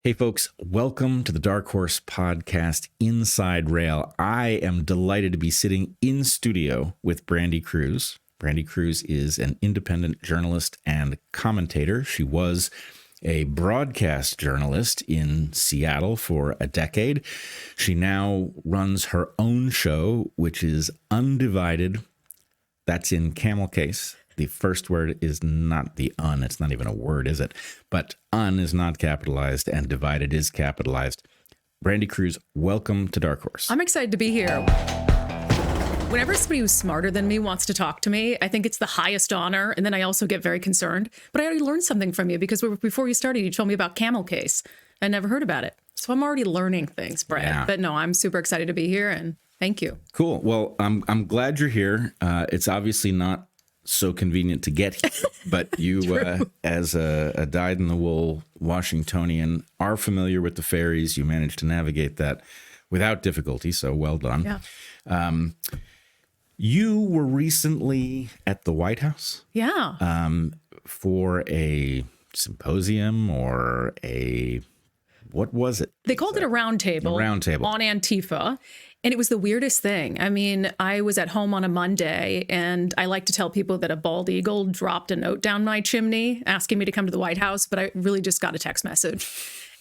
Hey folks, welcome to the DarkHorse podcast Inside Rail. I am delighted to be sitting in studio with Brandi Kruse. Brandi Kruse is an independent journalist and commentator. She was a broadcast journalist in Seattle for a decade. She now runs her own show, which is Undivided. That's in camel case. The first word is not the un. It's not even a word, is it? But un is not capitalized and divided is capitalized. Brandi Kruse, welcome to DarkHorse. I'm excited to be here. Whenever somebody who's smarter than me wants to talk to me, I think it's the highest honor. And then I also get very concerned. But I already learned something from you because before you started, you told me about camel case. I never heard about it. So I'm already learning things, Brett. Yeah. But no, I'm super excited to be here and thank you. Cool. Well, I'm glad you're here. It's obviously not so convenient to get here, but you, as a dyed-in-the-wool Washingtonian, are familiar with the ferries. You managed to navigate that without difficulty, so well done. Yeah. You were recently at the White House. Yeah. For a symposium or what was it? They called it a roundtable. A roundtable. On Antifa. And it was the weirdest thing. I mean, I was at home on a Monday, and I like to tell people that a bald eagle dropped a note down my chimney asking me to come to the White House, but I really just got a text message.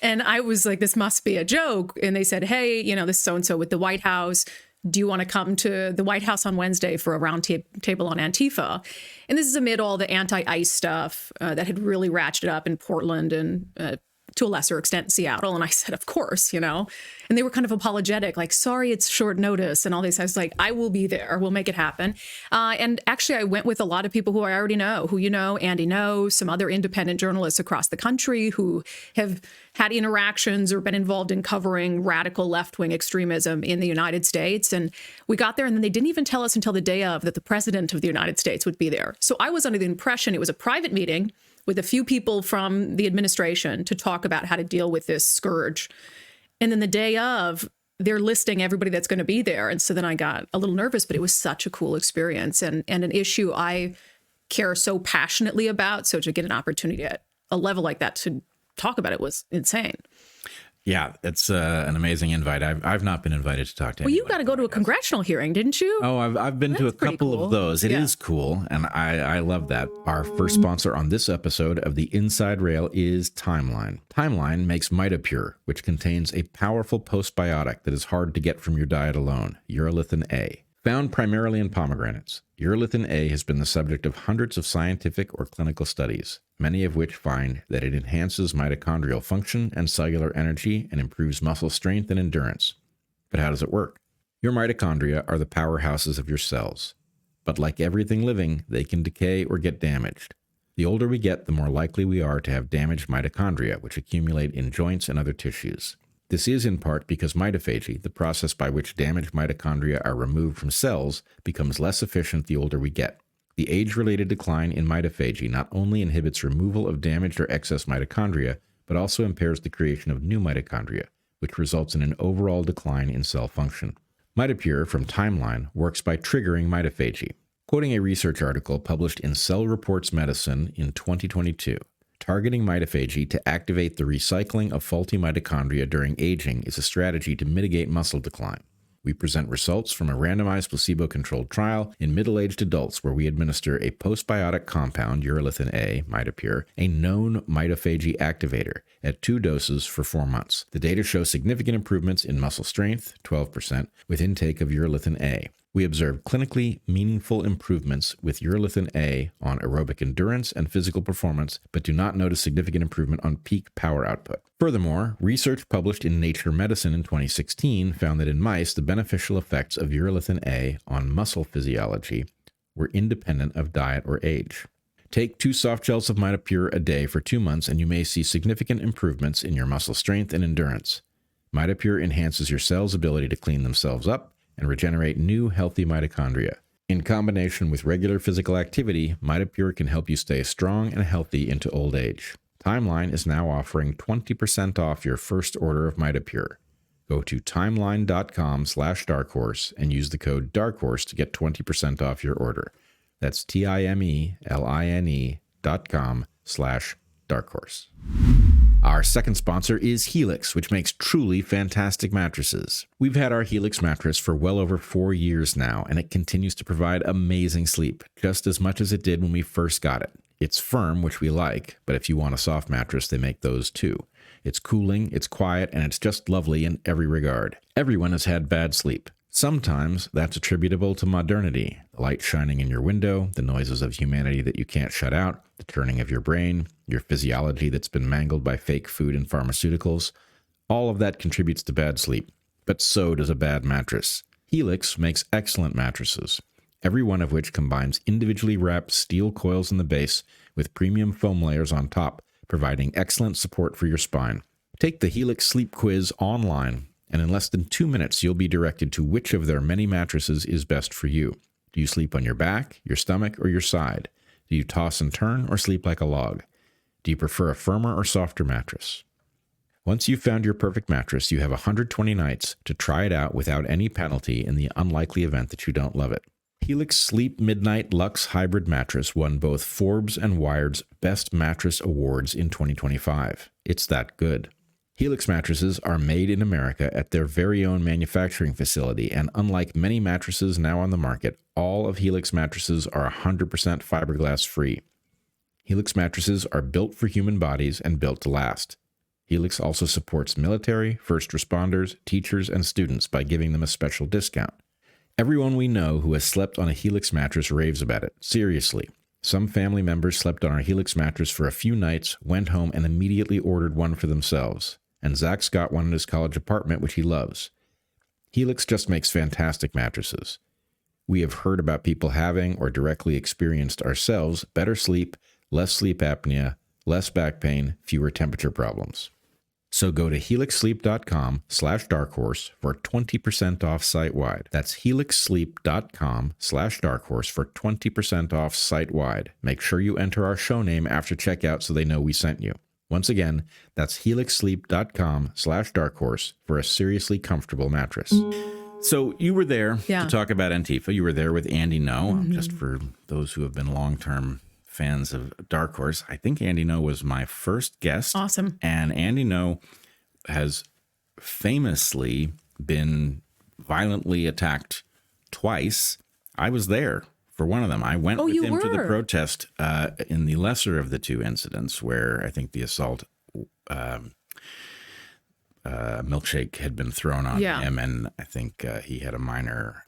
And I was like, this must be a joke. And they said, hey, this is so-and-so with the White House. Do you want to come to the White House on Wednesday for a round table on Antifa? And this is amid all the anti-ICE stuff that had really ratcheted up in Portland and to a lesser extent, Seattle. And I said, of course, and they were kind of apologetic, like, sorry, it's short notice and all this. I was like, I will be there. We'll make it happen. And actually, I went with a lot of people who I already know, who Andy knows, some other independent journalists across the country who have had interactions or been involved in covering radical left-wing extremism in the United States. And we got there, and then they didn't even tell us until the day of that the president of the United States would be there. So I was under the impression it was a private meeting with a few people from the administration to talk about how to deal with this scourge. And then the day of, they're listing everybody that's going to be there. And so then I got a little nervous, but it was such a cool experience and an issue I care so passionately about. So to get an opportunity at a level like that to talk about it was insane. Yeah, it's an amazing invite. I've not been invited to talk to anyone. Well, you got to go to a congressional hearing, didn't you? Oh, I've been to a couple of those. It is cool, and I love that. Our first sponsor on this episode of the Inside Rail is Timeline. Timeline makes MitoPure, which contains a powerful postbiotic that is hard to get from your diet alone, urolithin A. Found primarily in pomegranates, urolithin A has been the subject of hundreds of scientific or clinical studies, many of which find that it enhances mitochondrial function and cellular energy and improves muscle strength and endurance. But how does it work? Your mitochondria are the powerhouses of your cells. But like everything living, they can decay or get damaged. The older we get, the more likely we are to have damaged mitochondria, which accumulate in joints and other tissues. This is in part because mitophagy, the process by which damaged mitochondria are removed from cells, becomes less efficient the older we get. The age-related decline in mitophagy not only inhibits removal of damaged or excess mitochondria, but also impairs the creation of new mitochondria, which results in an overall decline in cell function. MitoPure from Timeline works by triggering mitophagy. Quoting a research article published in Cell Reports Medicine in 2022, targeting mitophagy to activate the recycling of faulty mitochondria during aging is a strategy to mitigate muscle decline. We present results from a randomized placebo-controlled trial in middle-aged adults where we administer a postbiotic compound, urolithin A, MitoPure, a known mitophagy activator, at 2 doses for 4 months. The data show significant improvements in muscle strength, 12%, with intake of urolithin A. We observed clinically meaningful improvements with urolithin A on aerobic endurance and physical performance, but do not notice significant improvement on peak power output. Furthermore, research published in Nature Medicine in 2016 found that in mice, the beneficial effects of urolithin A on muscle physiology were independent of diet or age. Take 2 soft gels of MitoPure a day for 2 months and you may see significant improvements in your muscle strength and endurance. MitoPure enhances your cells' ability to clean themselves up and regenerate new, healthy mitochondria. In combination with regular physical activity, MitoPure can help you stay strong and healthy into old age. Timeline is now offering 20% off your first order of MitoPure. Go to timeline.com/darkhorse and use the code DARKHORSE to get 20% off your order. That's TIMELINE.com/darkhorse. Our second sponsor is Helix, which makes truly fantastic mattresses. We've had our Helix mattress for well over 4 years now, and it continues to provide amazing sleep, just as much as it did when we first got it. It's firm, which we like, but if you want a soft mattress, they make those too. It's cooling, it's quiet, and it's just lovely in every regard. Everyone has had bad sleep. Sometimes that's attributable to modernity, the light shining in your window, the noises of humanity that you can't shut out, the turning of your brain, your physiology that's been mangled by fake food and pharmaceuticals. All of that contributes to bad sleep, but so does a bad mattress. Helix makes excellent mattresses, every one of which combines individually wrapped steel coils in the base with premium foam layers on top, providing excellent support for your spine. Take the Helix Sleep Quiz online, and in less than 2 minutes, you'll be directed to which of their many mattresses is best for you. Do you sleep on your back, your stomach, or your side? Do you toss and turn or sleep like a log? Do you prefer a firmer or softer mattress? Once you've found your perfect mattress, you have 120 nights to try it out without any penalty in the unlikely event that you don't love it. Helix Sleep Midnight Luxe Hybrid Mattress won both Forbes and Wired's Best Mattress Awards in 2025. It's that good. Helix mattresses are made in America at their very own manufacturing facility, and unlike many mattresses now on the market, all of Helix mattresses are 100% fiberglass free. Helix mattresses are built for human bodies and built to last. Helix also supports military, first responders, teachers, and students by giving them a special discount. Everyone we know who has slept on a Helix mattress raves about it. Seriously. Some family members slept on our Helix mattress for a few nights, went home, and immediately ordered one for themselves. And Zach's got one in his college apartment, which he loves. Helix just makes fantastic mattresses. We have heard about people having or directly experienced ourselves better sleep, less sleep apnea, less back pain, fewer temperature problems. So go to helixsleep.com/darkhorse for 20% off site-wide. That's helixsleep.com/darkhorse for 20% off site-wide. Make sure you enter our show name after checkout so they know we sent you. Once again, that's helixsleep.com/darkhorse for a seriously comfortable mattress. So you were there to talk about Antifa. You were there with Andy No. Just for those who have been long-term fans of DarkHorse, I think Andy No was my first guest. Awesome. And Andy No has famously been violently attacked twice. I was there for one of them. I went with him to the protest in the lesser of the two incidents where I think the assault milkshake had been thrown on him, and I think he had a minor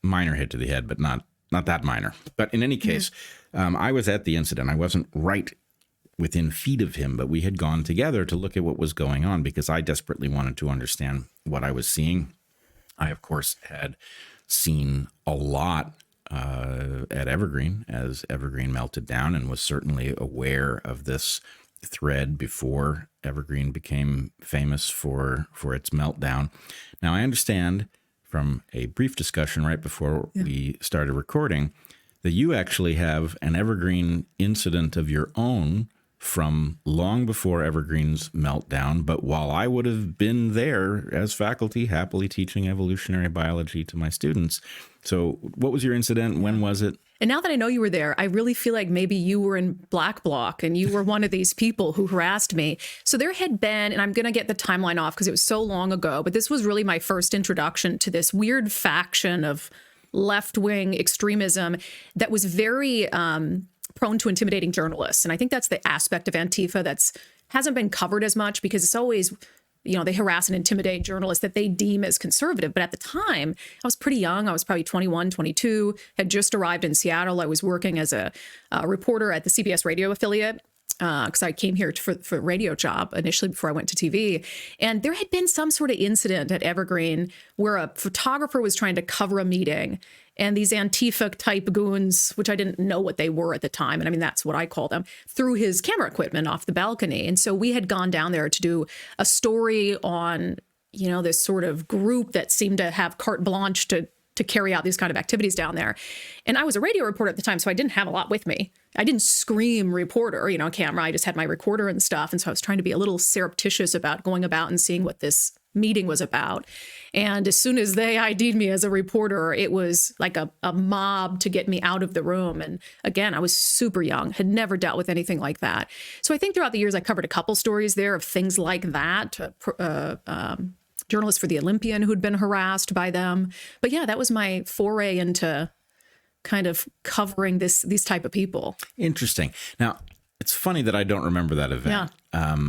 hit to the head, but not that minor. But in any case, I was at the incident. I wasn't right within feet of him, but we had gone together to look at what was going on because I desperately wanted to understand what I was seeing. I, of course, had seen a lot at Evergreen as Evergreen melted down, and was certainly aware of this thread before Evergreen became famous for its meltdown. Now, I understand from a brief discussion right before we started recording that you actually have an Evergreen incident of your own from long before Evergreen's meltdown, but while I would have been there as faculty, happily teaching evolutionary biology to my students. So what was your incident? When was it? And now that I know you were there, I really feel like maybe you were in Black Bloc and you were one of these people who harassed me. So there had been, and I'm going to get the timeline off because it was so long ago, but this was really my first introduction to this weird faction of left-wing extremism that was very prone to intimidating journalists. And I think that's the aspect of Antifa that's hasn't been covered as much because it's always, they harass and intimidate journalists that they deem as conservative. But at the time, I was pretty young. I was probably 21, 22, had just arrived in Seattle. I was working as a reporter at the CBS radio affiliate because I came here for a radio job initially before I went to TV. And there had been some sort of incident at Evergreen where a photographer was trying to cover a meeting. And these Antifa type goons, which I didn't know what they were at the time, and I mean, that's what I call them, threw his camera equipment off the balcony. And so we had gone down there to do a story on, this sort of group that seemed to have carte blanche to carry out these kind of activities down there. And I was a radio reporter at the time, so I didn't have a lot with me. I didn't scream reporter, camera. I just had my recorder and stuff. And so I was trying to be a little surreptitious about going about and seeing what this meeting was about. And as soon as they ID'd me as a reporter, it was like a mob to get me out of the room. And again, I was super young, had never dealt with anything like that. So I think throughout the years, I covered a couple stories there of things like that. Journalists for the Olympian who'd been harassed by them. But yeah, that was my foray into kind of covering these type of people. Interesting. Now, it's funny that I don't remember that event. Yeah.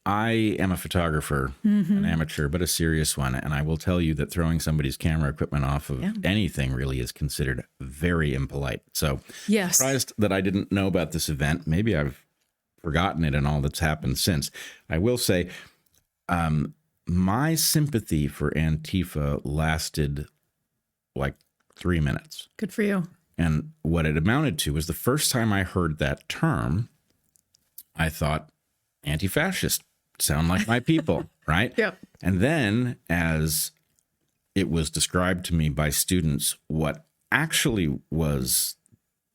I am a photographer, an amateur, but a serious one. And I will tell you that throwing somebody's camera equipment off of anything really is considered very impolite. So yes. Surprised that I didn't know about this event. Maybe I've forgotten it and all that's happened since. I will say my sympathy for Antifa lasted like 3 minutes. Good for you. And what it amounted to was the first time I heard that term, I thought, anti-fascist. Sound like my people, right? Yep. And then as it was described to me by students, what actually was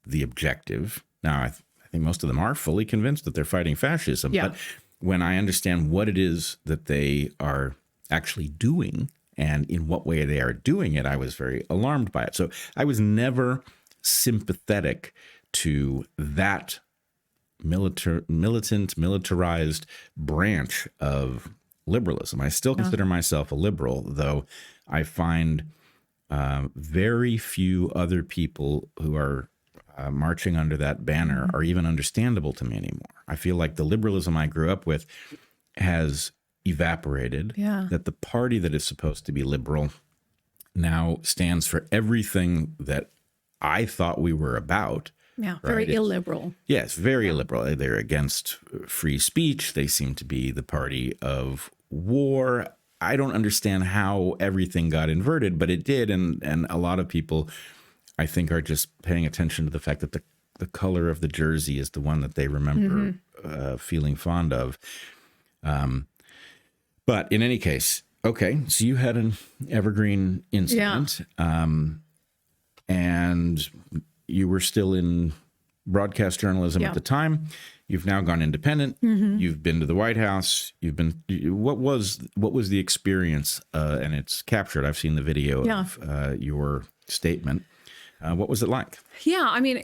the objective. Now, I think most of them are fully convinced that they're fighting fascism. Yeah. But when I understand what it is that they are actually doing and in what way they are doing it, I was very alarmed by it. So I was never sympathetic to that militarized branch of liberalism. I still consider myself a liberal, though I find very few other people who are marching under that banner are even understandable to me anymore. I feel like the liberalism I grew up with has evaporated, that the party that is supposed to be liberal now stands for everything that I thought we were about. Yeah, very illiberal. Yes, very illiberal. They're against free speech. They seem to be the party of war. I don't understand how everything got inverted, but it did. And a lot of people, I think, are just paying attention to the fact that the color of the jersey is the one that they remember feeling fond of. But in any case, okay, so you had an Evergreen incident. And you were still in broadcast journalism at the time. You've now gone independent. You've been to the White House. What was the experience? And it's captured. I've seen the video of your statement. What was it like? Yeah, I mean,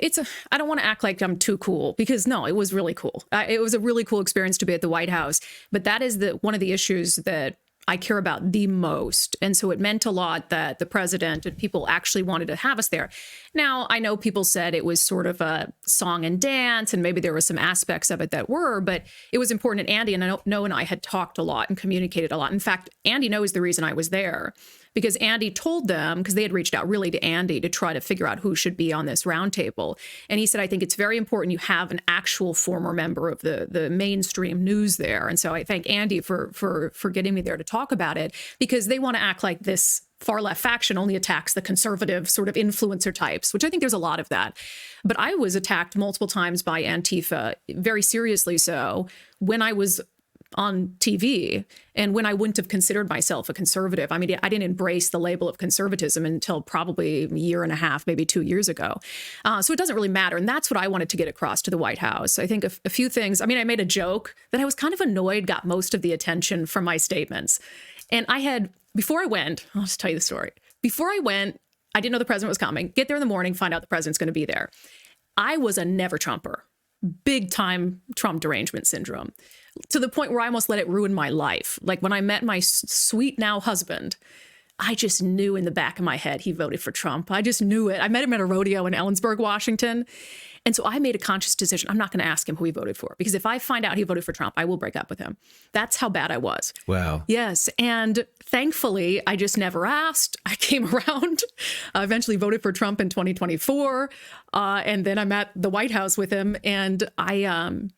I don't want to act like I'm too cool, because no, it was really cool. It was a really cool experience to be at the White House. But that is one of the issues that I care about the most. And so it meant a lot that the president and people actually wanted to have us there. Now, I know people said it was sort of a song and dance, and maybe there were some aspects of it that were, but it was important. And Andy and I had talked a lot and communicated a lot. In fact, Andy knows the reason I was there, because Andy told them, because they had reached out really to Andy to try to figure out who should be on this roundtable. And he said, I think it's very important you have an actual former member of the mainstream news there. And so I thank Andy for getting me there to talk about it, because they want to act like this far left faction only attacks the conservative sort of influencer types, which I think there's a lot of that. But I was attacked multiple times by Antifa, very seriously so, when I was on TV and when I wouldn't have considered myself a conservative. I mean, I didn't embrace the label of conservatism until probably a year and a half, maybe 2 years ago. So it doesn't really matter. And that's what I wanted to get across to the White House. I think a few things. I mean, I made a joke that I was kind of annoyed got most of the attention from my statements. And before I went, I'll just tell you the story. Before I went, I didn't know the president was coming. Get there in the morning, find out the president's going to be there. I was a never Trumper, big time Trump derangement syndrome, to the point where I almost let it ruin my life. Like when I met my sweet now husband, I just knew in the back of my head he voted for Trump. I just knew it. I met him at a rodeo in Ellensburg, Washington. And so I made a conscious decision. I'm not going to ask him who he voted for, because if I find out he voted for Trump, I will break up with him. That's how bad I was. Wow. Yes. And thankfully, I just never asked. I came around. I eventually voted for Trump in 2024. And then I'm at the White House with him. And I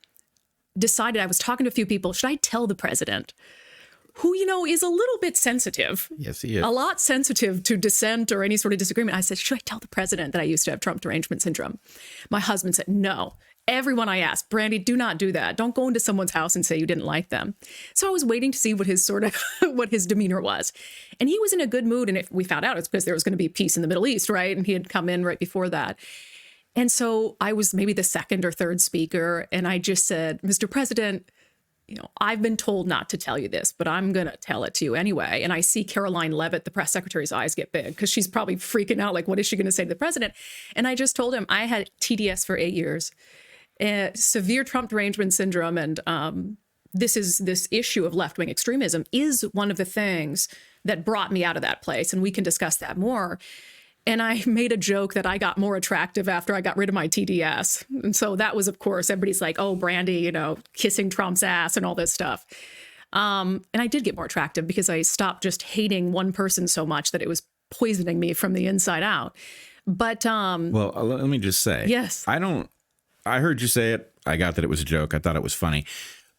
decided, I was talking to a few people, should I tell the president, who, is a little bit sensitive. Yes, he is. A lot sensitive to dissent or any sort of disagreement. I said, should I tell the president that I used to have Trump derangement syndrome? My husband said, no. Everyone I asked, Brandi, do not do that. Don't go into someone's house and say you didn't like them. So I was waiting to see what his what his demeanor was. And he was in a good mood. And if we found out, it's because there was going to be peace in the Middle East, right? And he had come in right before that. And so I was maybe the second or third speaker. And I just said, Mr. President, I've been told not to tell you this, but I'm going to tell it to you anyway. And I see Caroline Leavitt, the press secretary's eyes get big because she's probably freaking out. Like, what is she going to say to the president? And I just told him I had TDS for 8 years, severe Trump derangement syndrome. And this issue of left-wing extremism is one of the things that brought me out of that place. And we can discuss that more. And I made a joke that I got more attractive after I got rid of my TDS. And so that was, of course, everybody's like, oh, Brandi, kissing Trump's ass and all this stuff. And I did get more attractive because I stopped just hating one person so much that it was poisoning me from the inside out. But well, let me just say, yes, I heard you say it. I got that it was a joke. I thought it was funny,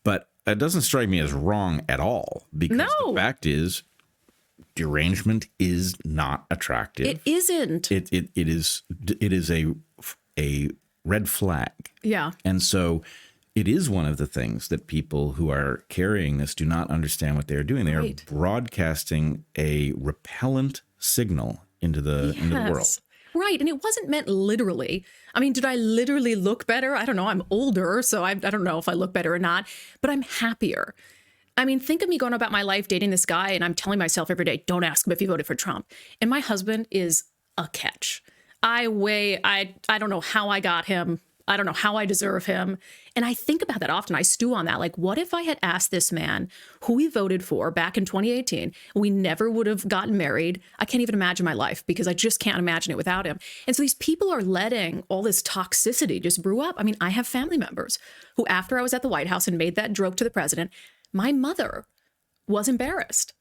but it doesn't strike me as wrong at all, because the fact is, derangement is not attractive. It isn't. It is a red flag. Yeah. And so it is one of the things that people who are carrying this do not understand what they are doing. They are broadcasting a repellent signal into the world. Right. And it wasn't meant literally. I mean, did I literally look better? I don't know. I'm older, so I don't know if I look better or not, but I'm happier. I mean, think of me going about my life dating this guy, and I'm telling myself every day, don't ask him if he voted for Trump. And my husband is a catch. I don't know how I got him. I don't know how I deserve him. And I think about that often. I stew on that. Like, what if I had asked this man who he voted for back in 2018? We never would have gotten married. I can't even imagine my life because I just can't imagine it without him. And so these people are letting all this toxicity just brew up. I mean, I have family members who, after I was at the White House and made that joke to the president, my mother was embarrassed.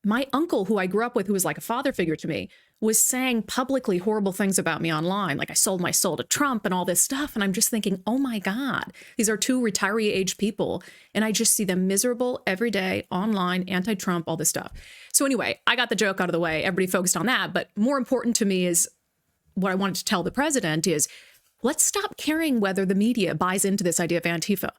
My uncle, who I grew up with, who was like a father figure to me, was saying publicly horrible things about me online. Like I sold my soul to Trump and all this stuff. And I'm just thinking, oh my God, these are two retiree age people. And I just see them miserable every day online, anti-Trump, all this stuff. So anyway, I got the joke out of the way. Everybody focused on that. But more important to me is what I wanted to tell the president is, let's stop caring whether the media buys into this idea of Antifa.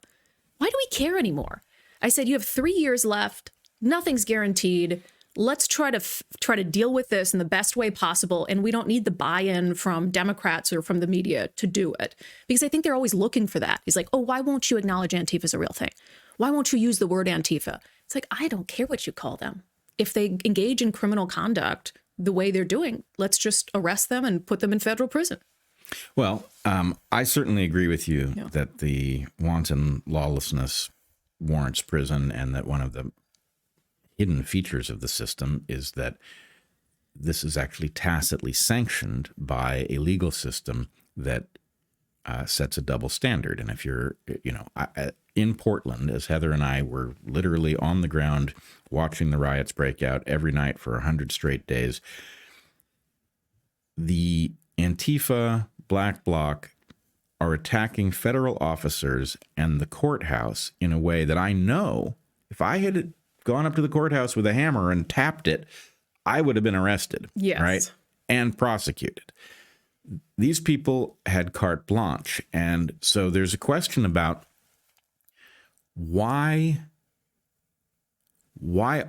Why do we care anymore? I said, you have 3 years left. Nothing's guaranteed. Let's try to deal with this in the best way possible. And we don't need the buy-in from Democrats or from the media to do it, because I think they're always looking for that. He's like, oh, why won't you acknowledge Antifa as a real thing? Why won't you use the word Antifa? It's like, I don't care what you call them. If they engage in criminal conduct the way they're doing, let's just arrest them and put them in federal prison. Well, I certainly agree with you that the wanton lawlessness warrants prison, and that one of the hidden features of the system is that this is actually tacitly sanctioned by a legal system that sets a double standard. And if you're, in Portland, as Heather and I were literally on the ground watching the riots break out every night for 100 straight days, the Antifa Black Bloc are attacking federal officers and the courthouse in a way that I know if I had gone up to the courthouse with a hammer and tapped it, I would have been arrested. Yes. Right? And prosecuted. These people had carte blanche. And so there's a question about why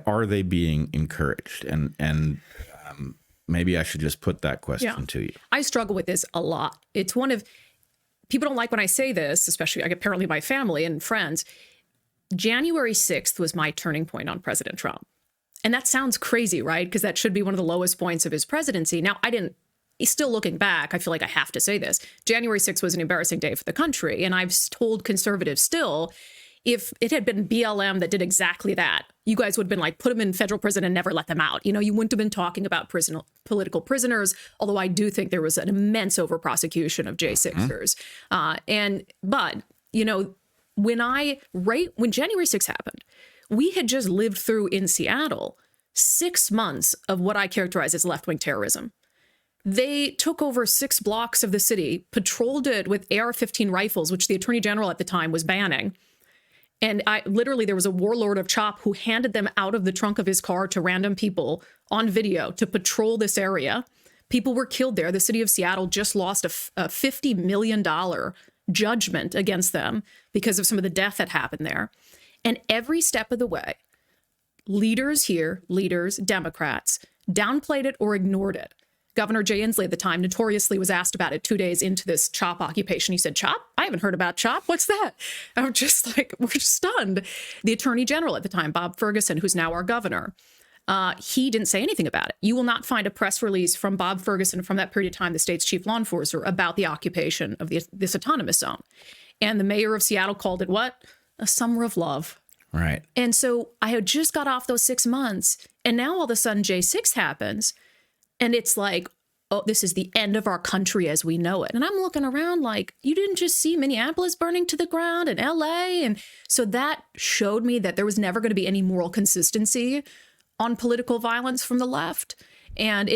are they being encouraged? And maybe I should just put that question to you. I struggle with this a lot. It's one of, people don't like when I say this, especially apparently my family and friends. January 6th was my turning point on President Trump. And that sounds crazy, right? Because that should be one of the lowest points of his presidency. Now, still looking back, I feel like I have to say this. January 6th was an embarrassing day for the country. And I've told conservatives still, if it had been BLM that did exactly that, you guys would have been like, put them in federal prison and never let them out. You wouldn't have been talking about political prisoners, although I do think there was an immense over-prosecution of J6ers. But when January 6th happened, we had just lived through in Seattle 6 months of what I characterize as left-wing terrorism. They took over 6 blocks of the city, patrolled it with AR-15 rifles, which the attorney general at the time was banning. And there was a warlord of CHOP who handed them out of the trunk of his car to random people on video to patrol this area. People were killed there. The city of Seattle just lost a $50 million judgment against them because of some of the death that happened there. And every step of the way, leaders, Democrats, downplayed it or ignored it. Governor Jay Inslee at the time notoriously was asked about it 2 days into this CHOP occupation. He said, CHOP? I haven't heard about CHOP. What's that? I'm just like, we're stunned. The Attorney General at the time, Bob Ferguson, who's now our governor, he didn't say anything about it. You will not find a press release from Bob Ferguson from that period of time, the state's chief law enforcer, about the occupation of this autonomous zone. And the mayor of Seattle called it what? A summer of love. Right. And so I had just got off those 6 months, and now all of a sudden J6 happens, and it's like, oh, this is the end of our country as we know it. And I'm looking around like, you didn't just see Minneapolis burning to the ground and LA. And so that showed me that there was never going to be any moral consistency on political violence from the left. And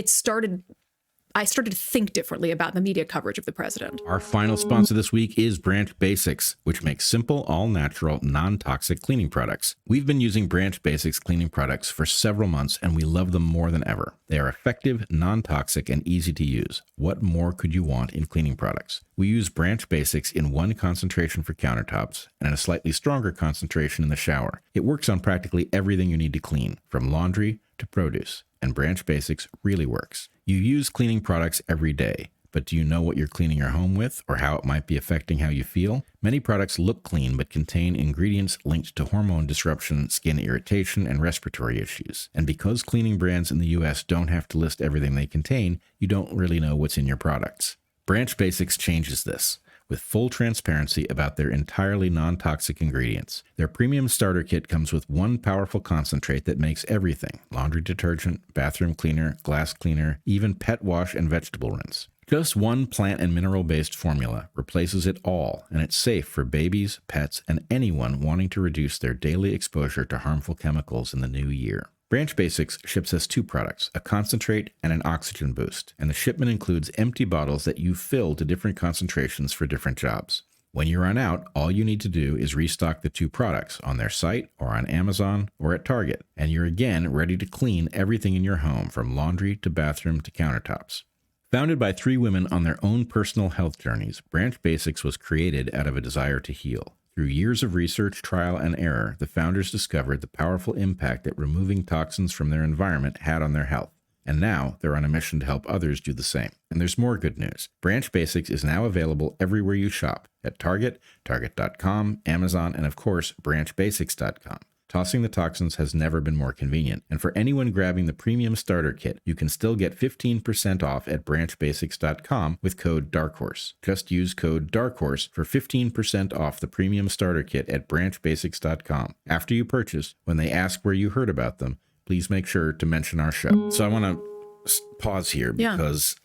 I started to think differently about the media coverage of the president. Our final sponsor this week is Branch Basics, which makes simple, all-natural, non-toxic cleaning products. We've been using Branch Basics cleaning products for several months, and we love them more than ever. They are effective, non-toxic, and easy to use. What more could you want in cleaning products? We use Branch Basics in one concentration for countertops and in a slightly stronger concentration in the shower. It works on practically everything you need to clean, from laundry to produce, and Branch Basics really works. You use cleaning products every day, but do you know what you're cleaning your home with or how it might be affecting how you feel? Many products look clean but contain ingredients linked to hormone disruption, skin irritation, and respiratory issues. And because cleaning brands in the US don't have to list everything they contain, you don't really know what's in your products. Branch Basics changes this, with full transparency about their entirely non-toxic ingredients. Their premium starter kit comes with one powerful concentrate that makes everything: laundry detergent, bathroom cleaner, glass cleaner, even pet wash and vegetable rinse. Just one plant and mineral-based formula replaces it all, and it's safe for babies, pets, and anyone wanting to reduce their daily exposure to harmful chemicals in the new year. Branch Basics ships us 2 products, a concentrate and an oxygen boost, and the shipment includes empty bottles that you fill to different concentrations for different jobs. When you run out, all you need to do is restock the 2 products on their site or on Amazon or at Target, and you're again ready to clean everything in your home, from laundry to bathroom to countertops. Founded by 3 women on their own personal health journeys, Branch Basics was created out of a desire to heal. Through years of research, trial, and error, the founders discovered the powerful impact that removing toxins from their environment had on their health. And now they're on a mission to help others do the same. And there's more good news. Branch Basics is now available everywhere you shop: at Target, Target.com, Amazon, and of course, BranchBasics.com. Tossing the toxins has never been more convenient. And for anyone grabbing the premium starter kit, you can still get 15% off at BranchBasics.com with code DarkHorse. Just use code DarkHorse for 15% off the premium starter kit at BranchBasics.com. After you purchase, when they ask where you heard about them, please make sure to mention our show. So I want to pause here because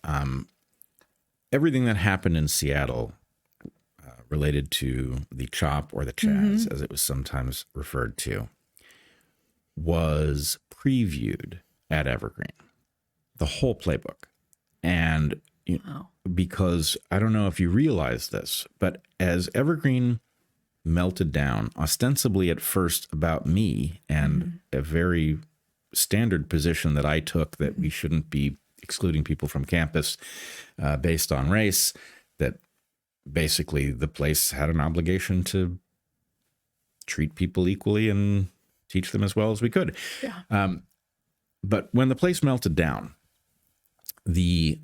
everything that happened in Seattle related to the CHOP, or the Chaz, as it was sometimes referred to, was previewed at Evergreen, the whole playbook. And because I don't know if you realize this, but as Evergreen melted down, ostensibly at first about me and a very standard position that I took, that we shouldn't be excluding people from campus based on race, that basically the place had an obligation to treat people equally and teach them as well as we could. But when the place melted down, the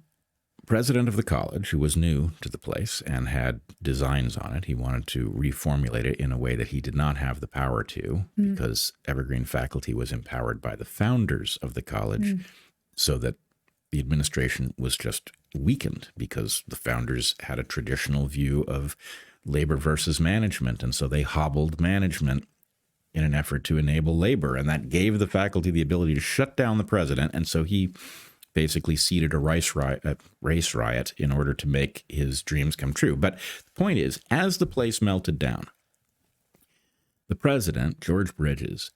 president of the college, who was new to the place and had designs on it, he wanted to reformulate it in a way that he did not have the power to, because Evergreen faculty was empowered by the founders of the college, so that the administration was just weakened because the founders had a traditional view of labor versus management. And so they hobbled management in an effort to enable labor. And that gave the faculty the ability to shut down the president. And so he basically seeded a race riot in order to make his dreams come true. But the point is, as the place melted down, the president, George Bridges,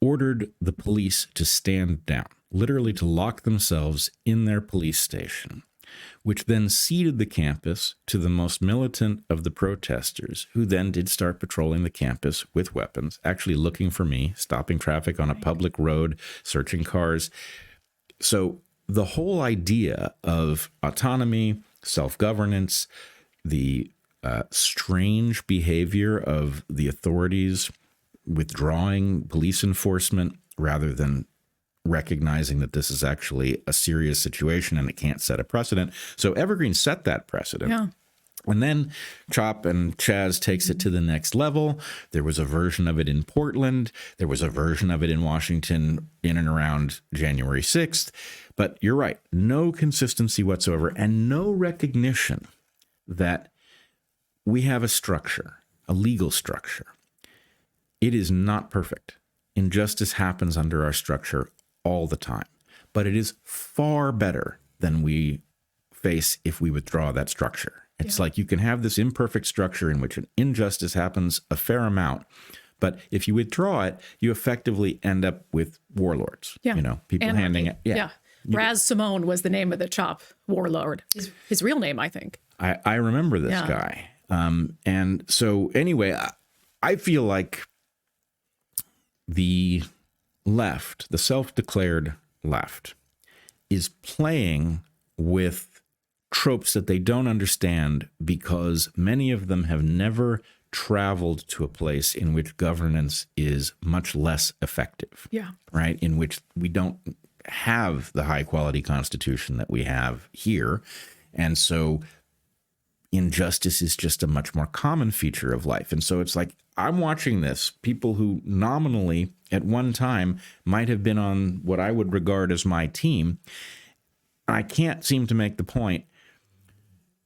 ordered the police to stand down, literally to lock themselves in their police station, which then ceded the campus to the most militant of the protesters, who then did start patrolling the campus with weapons, actually looking for me, stopping traffic on a public road, searching cars. So the whole idea of autonomy, self-governance, the strange behavior of the authorities withdrawing police enforcement rather than recognizing that this is actually a serious situation and it can't set a precedent. So Evergreen set that precedent. Yeah. And then Chop and Chaz takes it to the next level. There was a version of it in Portland. There was a version of it in Washington in and around January 6th. But you're right, no consistency whatsoever and no recognition that we have a structure, a legal structure. It is not perfect. Injustice happens under our structure all the time, but it is far better than we face if we withdraw that structure. It's like you can have this imperfect structure in which an injustice happens a fair amount, but if you withdraw it, you effectively end up with warlords. Yeah. You know, people Anarchy. handing it. Yeah. Raz Simone was the name of the Chop warlord. His real name, I think. I remember this guy. And so anyway, I feel like the left, the self-declared left, is playing with tropes that they don't understand because many of them have never traveled to a place in which governance is much less effective. Yeah. Right? In which we don't have the high quality constitution that we have here. And so injustice is just a much more common feature of life. And so it's like, I'm watching this, people who nominally at one time might have been on what I would regard as my team. I can't seem to make the point.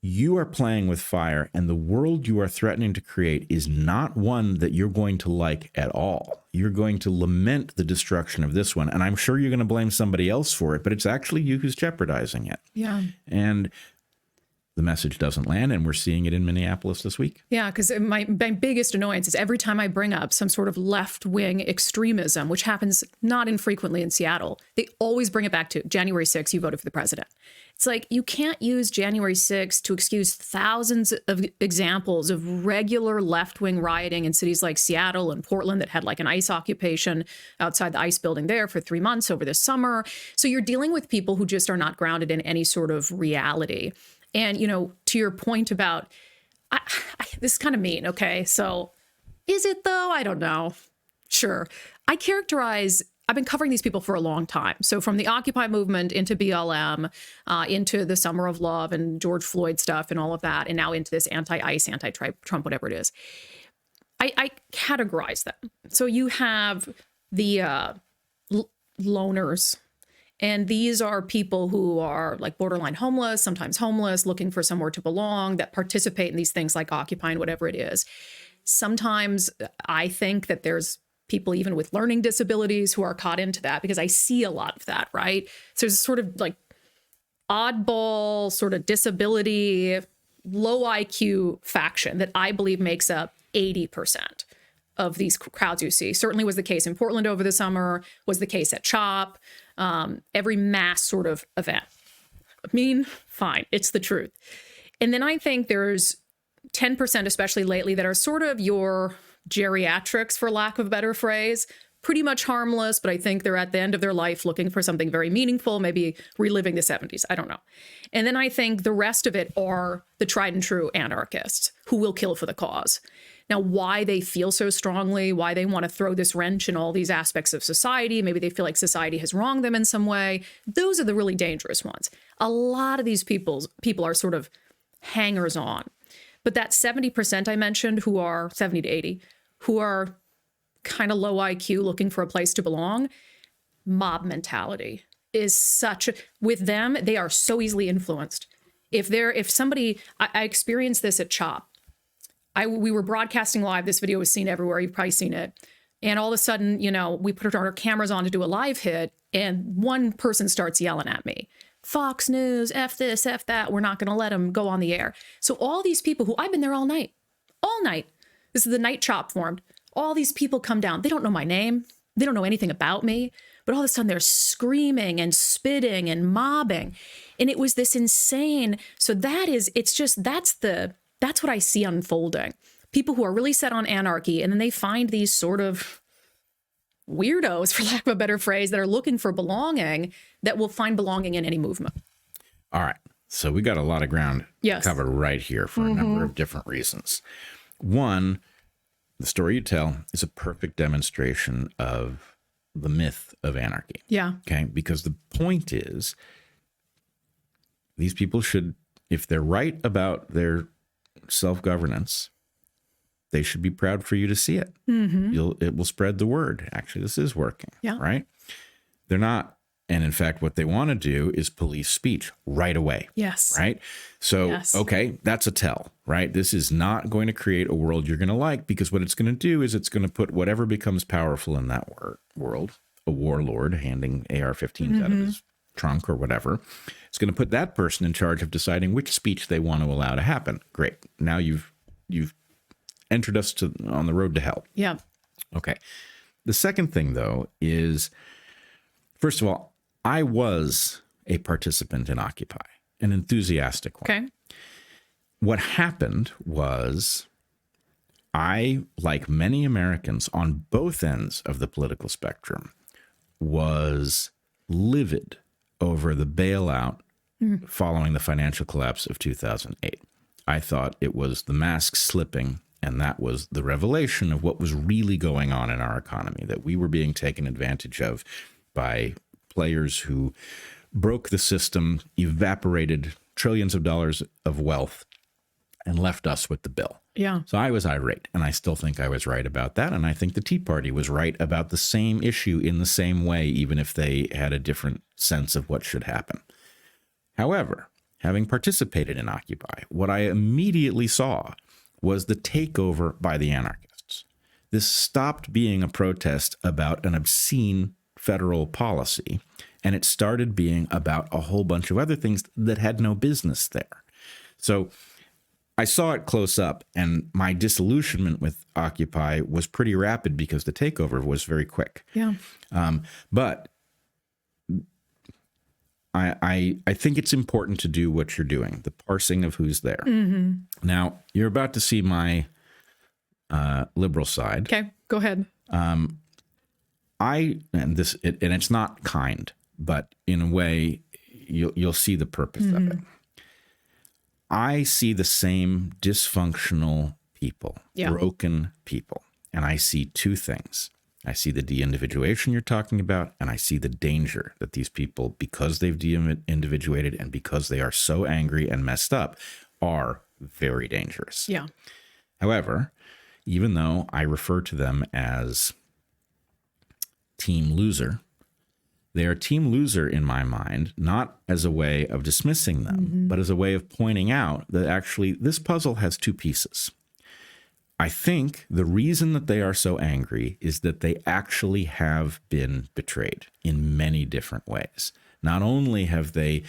You are playing with fire, and the world you are threatening to create is not one that you're going to like at all. You're going to lament the destruction of this one, and I'm sure you're going to blame somebody else for it, but it's actually you who's jeopardizing it. Yeah. And the message doesn't land, and we're seeing it in Minneapolis this week. Yeah, because my biggest annoyance is every time I bring up some sort of left-wing extremism, which happens not infrequently in Seattle, they always bring it back to January 6th, you voted for the president. It's like you can't use January 6th to excuse thousands of examples of regular left-wing rioting in cities like Seattle and Portland that had like an ICE occupation outside the ICE building there for 3 months over the summer. So you're dealing with people who just are not grounded in any sort of reality. And, you know, to your point about, this is kind of mean, okay? So is it though? I don't know. Sure. I've been covering these people for a long time. So from the Occupy movement into BLM, into the Summer of Love and George Floyd stuff and all of that, and now into this anti-ICE, anti-Trump, whatever it is. I categorize them. So you have the loners. And these are people who are like borderline homeless, sometimes homeless, looking for somewhere to belong, that participate in these things like Occupy and whatever it is. Sometimes I think that there's people even with learning disabilities who are caught into that because I see a lot of that, right? So there's sort of like oddball, sort of disability, low IQ faction that I believe makes up 80% of these crowds you see. Certainly was the case in Portland over the summer, was the case at CHOP. Every mass sort of event. I mean, fine, it's the truth. And then I think there's 10%, especially lately, that are sort of your geriatrics, for lack of a better phrase, pretty much harmless, but I think they're at the end of their life looking for something very meaningful, maybe reliving the 70s. I don't know. And then I think the rest of it are the tried and true anarchists who will kill for the cause. Now, why they feel so strongly, why they want to throw this wrench in all these aspects of society, maybe they feel like society has wronged them in some way, those are the really dangerous ones. A lot of these people are sort of hangers on. But that 70% I mentioned, who are 70 to 80, who are kind of low IQ looking for a place to belong, mob mentality is such a, with them, they are so easily influenced. If somebody, I experienced this at CHOP. We were broadcasting live. This video was seen everywhere. You've probably seen it. And all of a sudden, you know, we put our cameras on to do a live hit, and one person starts yelling at me. Fox News, F this, F that. We're not going to let them go on the air. So all these people who, I've been there all night. This is the night CHOP formed. All these people come down. They don't know my name. They don't know anything about me. But all of a sudden they're screaming and spitting and mobbing. And it was this insane. So that's what I see unfolding. People who are really set on anarchy, and then they find these sort of weirdos, for lack of a better phrase, that are looking for belonging, that will find belonging in any movement. All right. So we got a lot of ground to cover right here for a number of different reasons. One, the story you tell is a perfect demonstration of the myth of anarchy. Yeah. Okay. Because the point is, these people should, if they're right about their self-governance, they should be proud for you to see it. It will spread the word. Actually, this is working. Yeah. Right. They're not. And in fact, what they want to do is police speech right away. Yes. Right. So, Yes. okay, that's a tell, right? This is not going to create a world you're going to like, because what it's going to do is it's going to put whatever becomes powerful in that world, a warlord handing AR-15s out of his trunk or whatever, it's going to put that person in charge of deciding which speech they want to allow to happen. Great. Now you've entered us on the road to hell. Yeah. Okay. The second thing, though, is, first of all, I was a participant in Occupy, an enthusiastic one. Okay. What happened was I, like many Americans on both ends of the political spectrum, was livid over the bailout following the financial collapse of 2008. I thought it was the mask slipping, and that was the revelation of what was really going on in our economy, that we were being taken advantage of by players who broke the system, evaporated trillions of dollars of wealth, and left us with the bill. Yeah. So I was irate, and I still think I was right about that. And I think the Tea Party was right about the same issue in the same way, even if they had a different sense of what should happen. However, having participated in Occupy, what I immediately saw was the takeover by the anarchists. This stopped being a protest about an obscene federal policy, and it started being about a whole bunch of other things that had no business there. So I saw it close up, and my disillusionment with Occupy was pretty rapid because the takeover was very quick. Yeah. But I think it's important to do what you're doing, the parsing of who's there. Now, you're about to see my liberal side. Okay. Go ahead. And it's not kind, but in a way, you'll see the purpose of it. I see the same dysfunctional people, broken people, and I see two things. I see the de-individuation you're talking about, and I see the danger that these people, because they've de-individuated and because they are so angry and messed up, are very dangerous. Yeah. However, even though I refer to them as team loser, they are team loser in my mind, not as a way of dismissing them, but as a way of pointing out that actually this puzzle has two pieces. I think the reason that they are so angry is that they actually have been betrayed in many different ways. Not only have they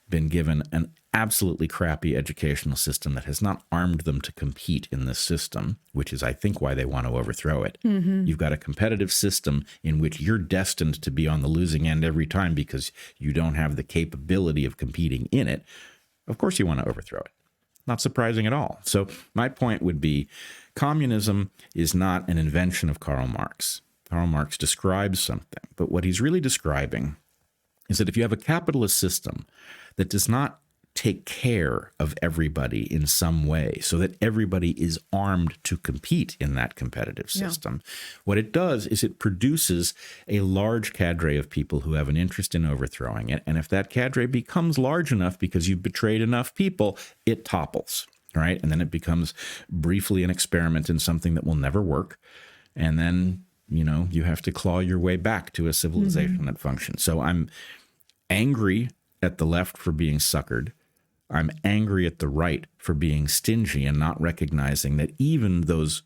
been given an absolutely crappy educational system that has not armed them to compete in this system, which is, I think, why they want to overthrow it. You've got a competitive system in which you're destined to be on the losing end every time because you don't have the capability of competing in it. Of course you want to overthrow it. Not surprising at all. So my point would be, communism is not an invention of Karl Marx. Karl Marx describes something, but what he's really describing is that if you have a capitalist system that does not take care of everybody in some way so that everybody is armed to compete in that competitive system, what it does is it produces a large cadre of people who have an interest in overthrowing it. And if that cadre becomes large enough because you've betrayed enough people, it topples, right? And then it becomes briefly an experiment in something that will never work. And then, you have to claw your way back to a civilization that functions. So I'm angry at the left for being suckered. I'm angry at the right for being stingy and not recognizing that even those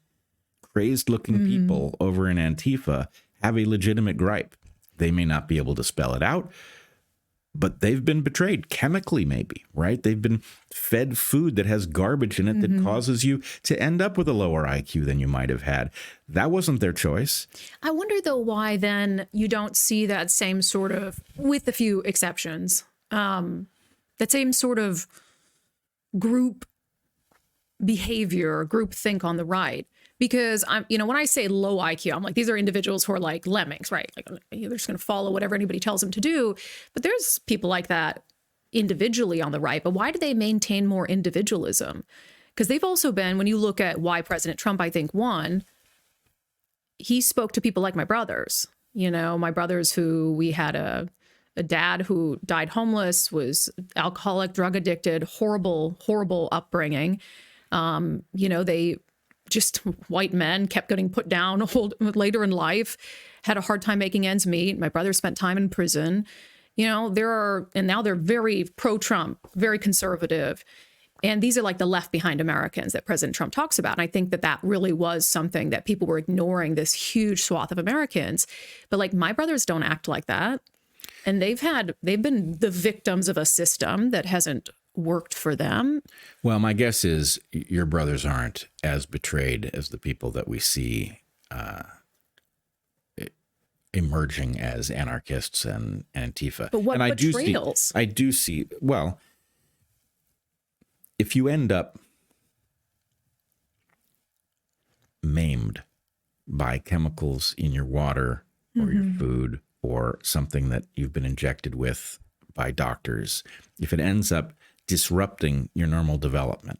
crazed-looking people over in Antifa have a legitimate gripe. They may not be able to spell it out, but they've been betrayed chemically, maybe, right? They've been fed food that has garbage in it that causes you to end up with a lower IQ than you might have had. That wasn't their choice. I wonder, though, why then you don't see that same sort of, with a few exceptions, that same sort of group behavior, group think on the right. Because when I say low IQ, I'm like, these are individuals who are like lemmings, right? Like they're just going to follow whatever anybody tells them to do. But there's people like that individually on the right. But why do they maintain more individualism? Because they've also been, when you look at why President Trump, I think, won, he spoke to people like my brothers. You know, my brothers who we had a dad who died homeless, was alcoholic, drug addicted, horrible, horrible upbringing. You know, they just white men kept getting put down later in life, had a hard time making ends meet. My brother spent time in prison. You know, and now they're very pro-Trump, very conservative. And these are like the left behind Americans that President Trump talks about. And I think that really was something that people were ignoring, this huge swath of Americans. But like my brothers don't act like that. And they've been the victims of a system that hasn't worked for them. Well, my guess is your brothers aren't as betrayed as the people that we see emerging as anarchists and Antifa. But what and betrayals? I do see, well, if you end up maimed by chemicals in your water or your food or something that you've been injected with by doctors, if it ends up disrupting your normal development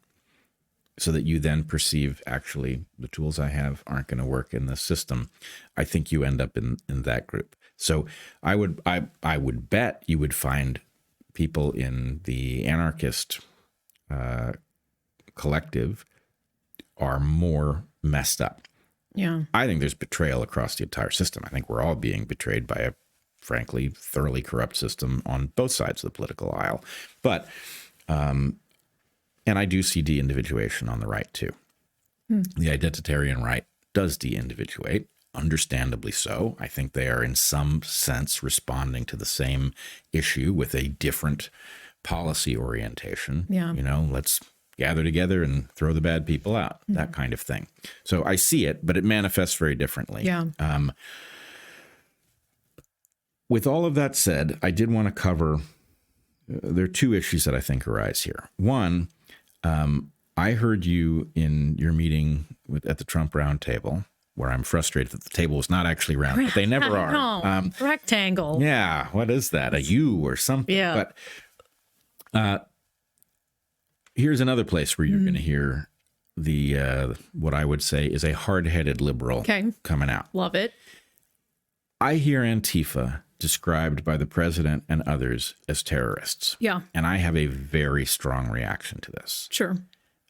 so that you then perceive, actually, the tools I have aren't going to work in this system, I think you end up in that group. So I would bet you would find people in the anarchist collective are more messed up. Yeah. I think there's betrayal across the entire system. I think we're all being betrayed by a, frankly, thoroughly corrupt system on both sides of the political aisle. But, and I do see de-individuation on the right too. The identitarian right does de-individuate, understandably so. I think they are in some sense responding to the same issue with a different policy orientation. Yeah. You know, let's gather together and throw the bad people out, that kind of thing. So I see it, but it manifests very differently. Yeah. With all of that said, I did want to cover, there are two issues that I think arise here. One, I heard you in your meeting at the Trump Roundtable, where I'm frustrated that the table is not actually round, but they never are. No, rectangle. Yeah, what is that? A U or something? Yeah. But here's another place where you're going to hear the what I would say is a hard-headed liberal coming out. Love it. I hear Antifa described by the president and others as terrorists. Yeah. And I have a very strong reaction to this. Sure.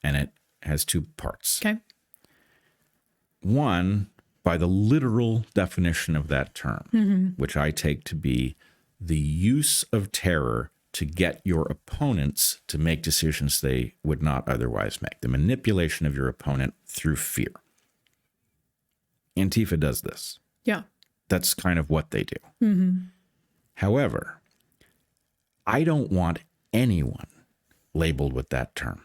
And it has two parts. Okay. One, by the literal definition of that term, which I take to be the use of terror to get your opponents to make decisions they would not otherwise make. The manipulation of your opponent through fear. Antifa does this. Yeah. That's kind of what they do. However, I don't want anyone labeled with that term.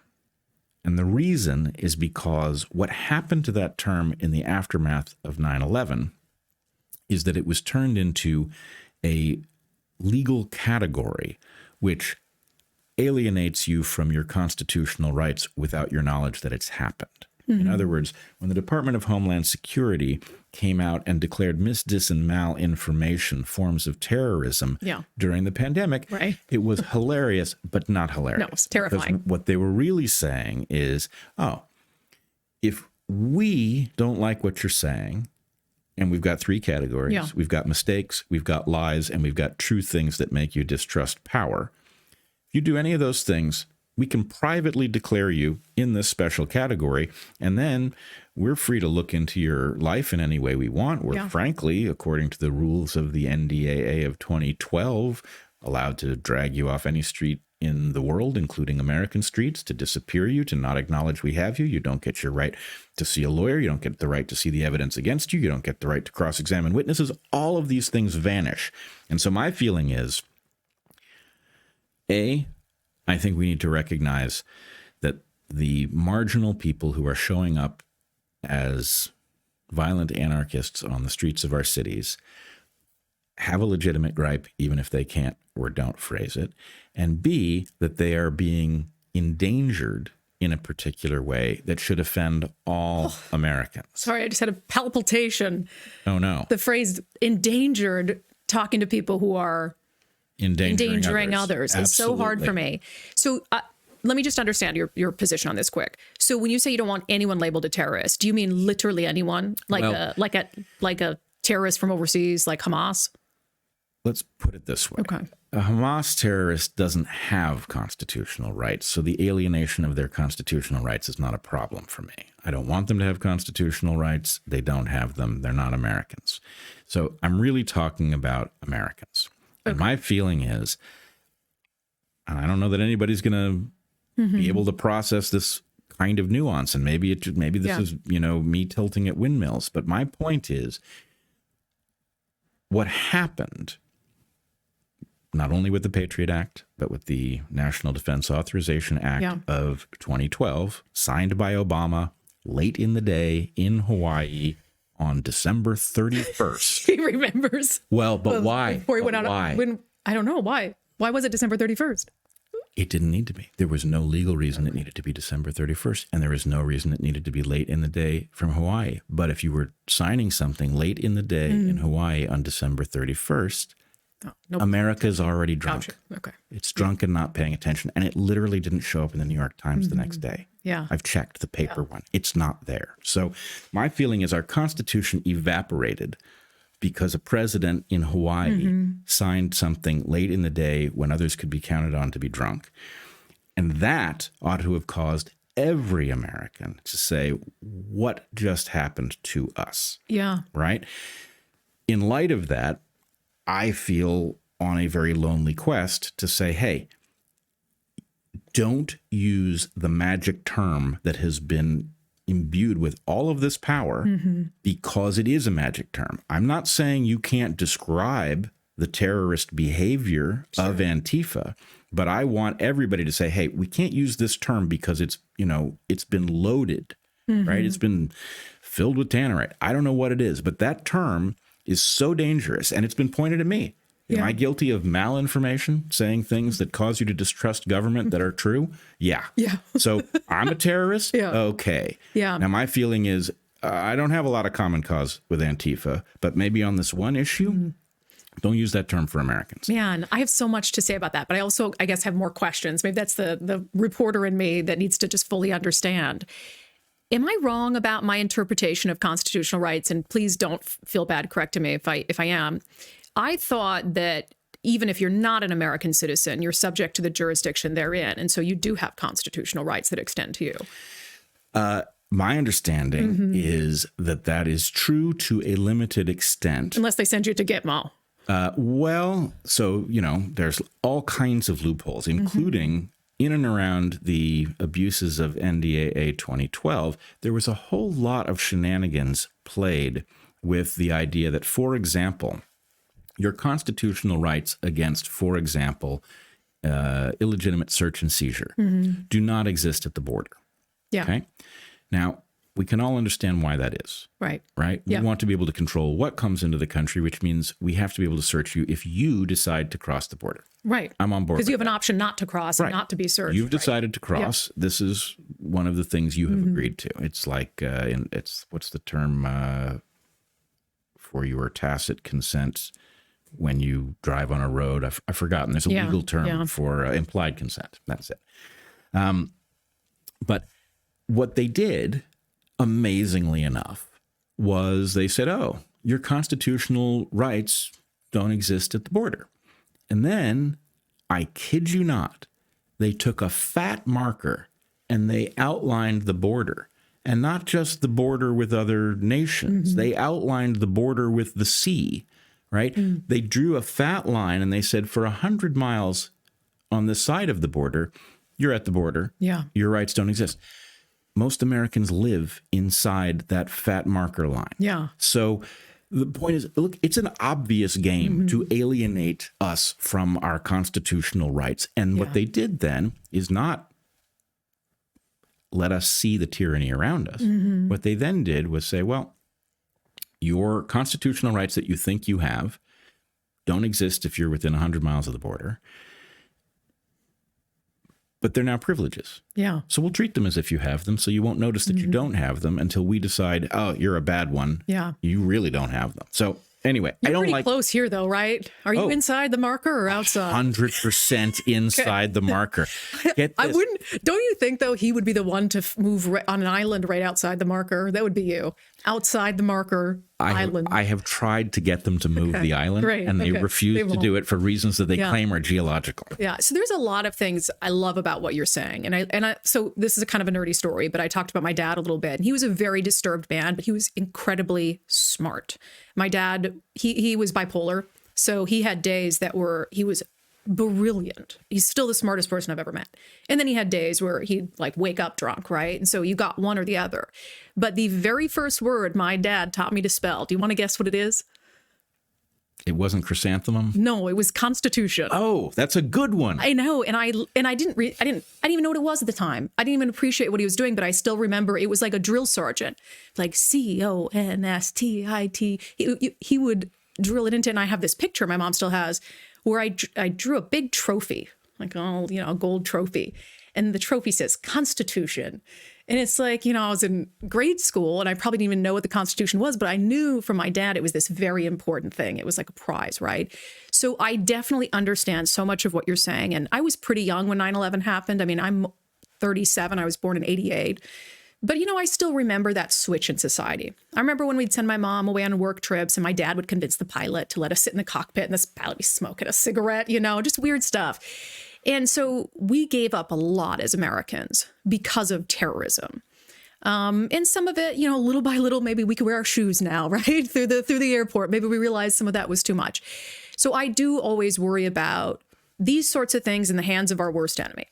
And the reason is because what happened to that term in the aftermath of 9/11 is that it was turned into a legal category which alienates you from your constitutional rights without your knowledge that it's happened. In other words, when the Department of Homeland Security came out and declared misdis and malinformation forms of terrorism during the pandemic, it was hilarious, but not hilarious. No, it's terrifying. Because what they were really saying is, oh, if we don't like what you're saying, and we've got three categories, we've got mistakes, we've got lies, and we've got true things that make you distrust power. If you do any of those things, we can privately declare you in this special category, and then we're free to look into your life in any way we want. We're frankly, according to the rules of the NDAA of 2012, allowed to drag you off any street in the world, including American streets, to disappear you, to not acknowledge we have you. You don't get your right to see a lawyer. You don't get the right to see the evidence against you. You don't get the right to cross-examine witnesses. All of these things vanish. And so my feeling is, I think we need to recognize that the marginal people who are showing up as violent anarchists on the streets of our cities have a legitimate gripe, even if they can't or don't phrase it. And B, that they are being endangered in a particular way that should offend all Americans. Sorry, I just had a palpitation. Oh, no. The phrase endangered, talking to people who are endangering others is so hard for me. So let me just understand your position on this quick. So when you say you don't want anyone labeled a terrorist, do you mean literally anyone? Like a terrorists from overseas like Hamas? Let's put it this way. Okay. A Hamas terrorist doesn't have constitutional rights, so the alienation of their constitutional rights is not a problem for me. I don't want them to have constitutional rights. They don't have them. They're not Americans. So I'm really talking about Americans. Okay. And my feeling is, and I don't know that anybody's going to be able to process this kind of nuance, and maybe this is, me tilting at windmills, but my point is, what happened, not only with the Patriot Act, but with the National Defense Authorization Act of 2012, signed by Obama late in the day in Hawaii on December 31st. He remembers. Well, but why? Before he went out. Why? I don't know. Why? Why was it December 31st? It didn't need to be. There was no legal reason it needed to be December 31st, and there was no reason it needed to be late in the day from Hawaii. But if you were signing something late in the day in Hawaii on December 31st, America's already drunk. Okay. It's drunk and not paying attention, and it literally didn't show up in the New York Times the next day. Yeah. I've checked the paper one. It's not there. So my feeling is our Constitution evaporated because a president in Hawaii signed something late in the day when others could be counted on to be drunk. And that ought to have caused every American to say, what just happened to us? Yeah. Right? In light of that, I feel on a very lonely quest to say, hey, don't use the magic term that has been imbued with all of this power because it is a magic term. I'm not saying you can't describe the terrorist behavior of Antifa, but I want everybody to say, hey, we can't use this term because it's been loaded, right? It's been filled with tannerite. I don't know what it is, but that term is so dangerous, and it's been pointed at me. Am I guilty of malinformation, saying things that cause you to distrust government that are true? Yeah. So I'm a terrorist? Okay. Yeah. Now, my feeling is I don't have a lot of common cause with Antifa, but maybe on this one issue, don't use that term for Americans. Man, I have so much to say about that, but I also, I guess, have more questions. Maybe that's the reporter in me that needs to just fully understand. Am I wrong about my interpretation of constitutional rights? And please don't feel bad correcting me if I am. I thought that even if you're not an American citizen, you're subject to the jurisdiction they're in. And so you do have constitutional rights that extend to you. My understanding is that is true to a limited extent. Unless they send you to Gitmo. There's all kinds of loopholes, including in and around the abuses of NDAA 2012. There was a whole lot of shenanigans played with the idea that, for example, your constitutional rights against, for example, illegitimate search and seizure do not exist at the border. Yeah. Okay. Now, we can all understand why that is. Right. Right? We want to be able to control what comes into the country, which means we have to be able to search you if you decide to cross the border. Right. I'm on board. Because you have an option not to cross and not to be searched. You've decided to cross. This is one of the things you have agreed to. It's like, what's the term for your tacit consent when you drive on a road? I've forgotten. There's a legal term for implied consent. That's it. But what they did, amazingly enough, was they said, oh, your constitutional rights don't exist at the border. And then, I kid you not, they took a fat marker and they outlined the border. And not just the border with other nations. They outlined the border with the sea. Right? They drew a fat line and they said, for 100 miles on this side of the border, you're at the border. Yeah. Your rights don't exist. Most Americans live inside that fat marker line. Yeah. So the point is, look, it's an obvious game to alienate us from our constitutional rights. And what they did then is not let us see the tyranny around us. What they then did was say, well, your constitutional rights that you think you have don't exist if you're within 100 miles of the border, but they're now privileges. Yeah. So we'll treat them as if you have them, so you won't notice that you don't have them until we decide, oh, you're a bad one. Yeah. You really don't have them. So anyway, you're pretty close here, though, right? Are you inside the marker or outside? 100% inside the marker. I wouldn't. Don't you think, though, he would be the one to move on an island right outside the marker? That would be you. outside the marker island. I have tried to get them to move the island, and they refuse to do it for reasons that they claim are geological. Yeah. So there's a lot of things I love about what you're saying. So this is a kind of a nerdy story, but I talked about my dad a little bit. And he was a very disturbed man, but he was incredibly smart. My dad, he was bipolar. So he had days he was brilliant. He's still the smartest person I've ever met. And then he had days where he'd like wake up drunk, right? And so you got one or the other. But the very first word my dad taught me to spell, do you want to guess what it is? It wasn't chrysanthemum? No, it was Constitution. Oh, that's a good one. I know. And I didn't even know what it was at the time. I didn't even appreciate what he was doing, but I still remember it was like a drill sergeant, like CONSTIT. He would drill it into, and I have this picture my mom still has where I drew a big trophy, like a gold trophy. And the trophy says Constitution. And it's like, I was in grade school and I probably didn't even know what the Constitution was, but I knew from my dad it was this very important thing. It was like a prize, right? So I definitely understand so much of what you're saying. And I was pretty young when 9/11 happened. I mean, I'm 37. I was born in 88. But, I still remember that switch in society. I remember when we'd send my mom away on work trips and my dad would convince the pilot to let us sit in the cockpit and this pilot would be smoking a cigarette, just weird stuff. And so we gave up a lot as Americans because of terrorism. And some of it, little by little, maybe we could wear our shoes now, right? Through the airport. Maybe we realized some of that was too much. So I do always worry about these sorts of things in the hands of our worst enemy.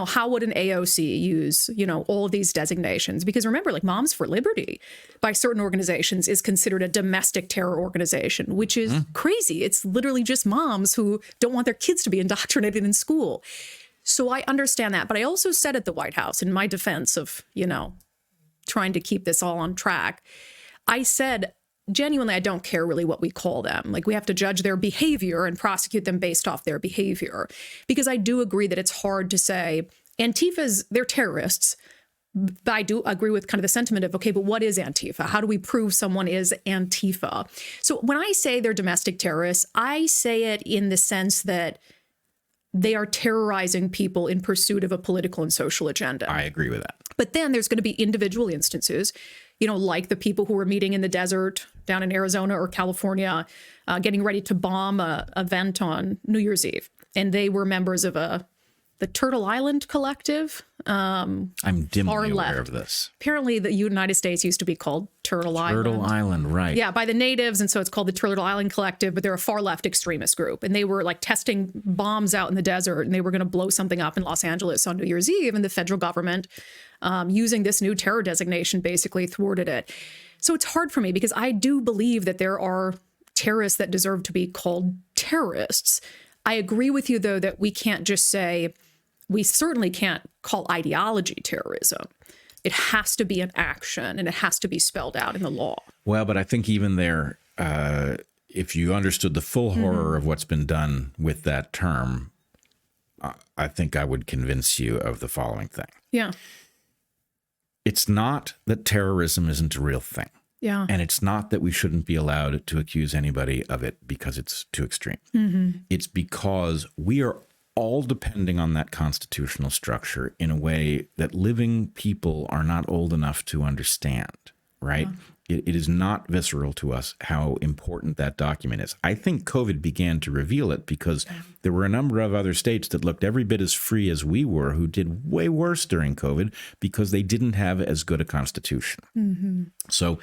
How would an AOC use, all of these designations? Because remember, like Moms for Liberty by certain organizations is considered a domestic terror organization, which is crazy. It's literally just moms who don't want their kids to be indoctrinated in school. So I understand that. But I also said at the White House, in my defense of, trying to keep this all on track, I said, genuinely, I don't care really what we call them. Like, we have to judge their behavior and prosecute them based off their behavior. Because I do agree that it's hard to say they're terrorists. But I do agree with kind of the sentiment of, okay, but what is Antifa? How do we prove someone is Antifa? So when I say they're domestic terrorists, I say it in the sense that they are terrorizing people in pursuit of a political and social agenda. I agree with that. But then there's going to be individual instances, like the people who were meeting in the desert down in Arizona or California, getting ready to bomb an event on New Year's Eve. And they were members of the Turtle Island Collective. I'm dimly aware of this. Apparently, the United States used to be called Turtle Island. Turtle Island, right. Yeah, by the natives. And so it's called the Turtle Island Collective, but they're a far left extremist group. And they were like testing bombs out in the desert, and they were going to blow something up in Los Angeles on New Year's Eve. And the federal government, using this new terror designation, basically thwarted it. So it's hard for me because I do believe that there are terrorists that deserve to be called terrorists. I agree with you, though, that we can't just say, we certainly can't call ideology terrorism. It has to be an action, and it has to be spelled out in the law. Well, but I think even there, if you understood the full horror of what's been done with that term, I think I would convince you of the following thing. Yeah. It's not that terrorism isn't a real thing. Yeah. And it's not that we shouldn't be allowed to accuse anybody of it because it's too extreme. It's because we are all depending on that constitutional structure in a way that living people are not old enough to understand, right? It is not visceral to us how important that document is. I think COVID began to reveal it because there were a number of other states that looked every bit as free as we were who did way worse during COVID because they didn't have as good a constitution. So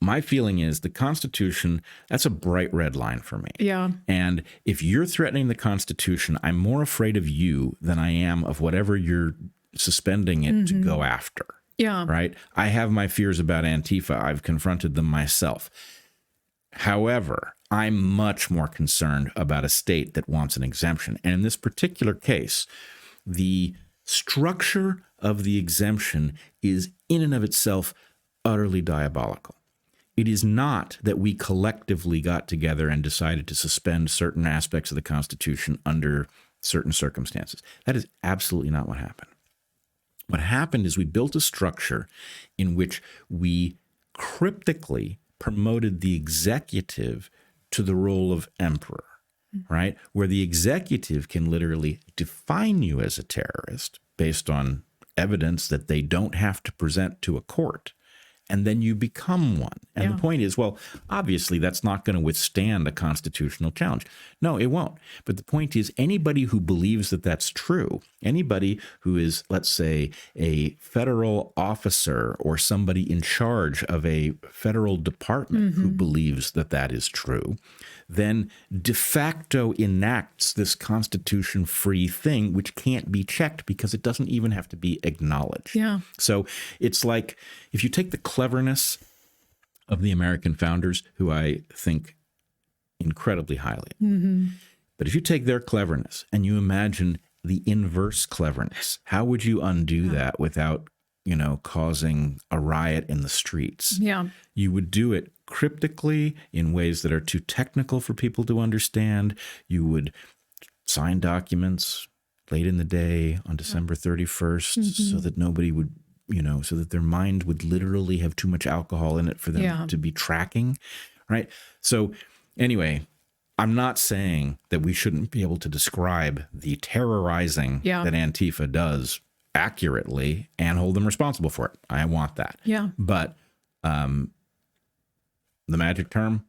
my feeling is the Constitution, that's a bright red line for me. Yeah. And if you're threatening the Constitution, I'm more afraid of you than I am of whatever you're suspending it to go after. Yeah. Right? I have my fears about Antifa. I've confronted them myself. However, I'm much more concerned about a state that wants an exemption. And in this particular case, the structure of the exemption is in and of itself utterly diabolical. It is not that we collectively got together and decided to suspend certain aspects of the Constitution under certain circumstances. That is absolutely not what happened. What happened is we built a structure in which we cryptically promoted the executive to the role of emperor, right? Where the executive can literally define you as a terrorist based on evidence that they don't have to present to a court. and then you become one. And Yeah. the point is, well, obviously that's not going to withstand a constitutional challenge. No, it won't. But the point is, anybody who believes that that's true, anybody who is, let's say, a federal officer or somebody in charge of a federal department who believes that that is true, then de facto enacts this constitution-free thing, which can't be checked because it doesn't even have to be acknowledged. Yeah. So it's like, if you take the cleverness of the American founders, who I think incredibly highly, but if you take their cleverness and you imagine the inverse cleverness, how would you undo that without, causing a riot in the streets? Yeah. You would do it cryptically in ways that are too technical for people to understand. You would sign documents late in the day on December 31st so that nobody would, so that their mind would literally have too much alcohol in it for them to be tracking, right? So anyway, I'm not saying that we shouldn't be able to describe the terrorizing that Antifa does accurately and hold them responsible for it. I want that. Yeah. But the magic term,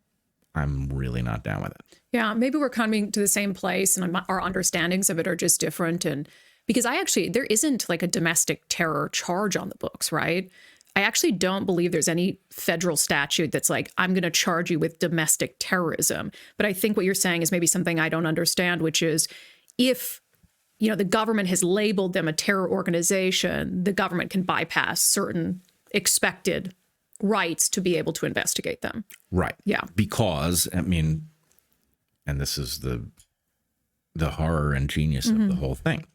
I'm really not down with it. Yeah, maybe we're coming to the same place and our understandings of it are just different. And because there isn't like a domestic terror charge on the books, right? I actually don't believe there's any federal statute that's like, I'm going to charge you with domestic terrorism. But I think what you're saying is maybe something I don't understand, which is if, the government has labeled them a terror organization, the government can bypass certain expected rights to be able to investigate them. Right. Yeah. Because, and this is the horror and genius of the whole thing.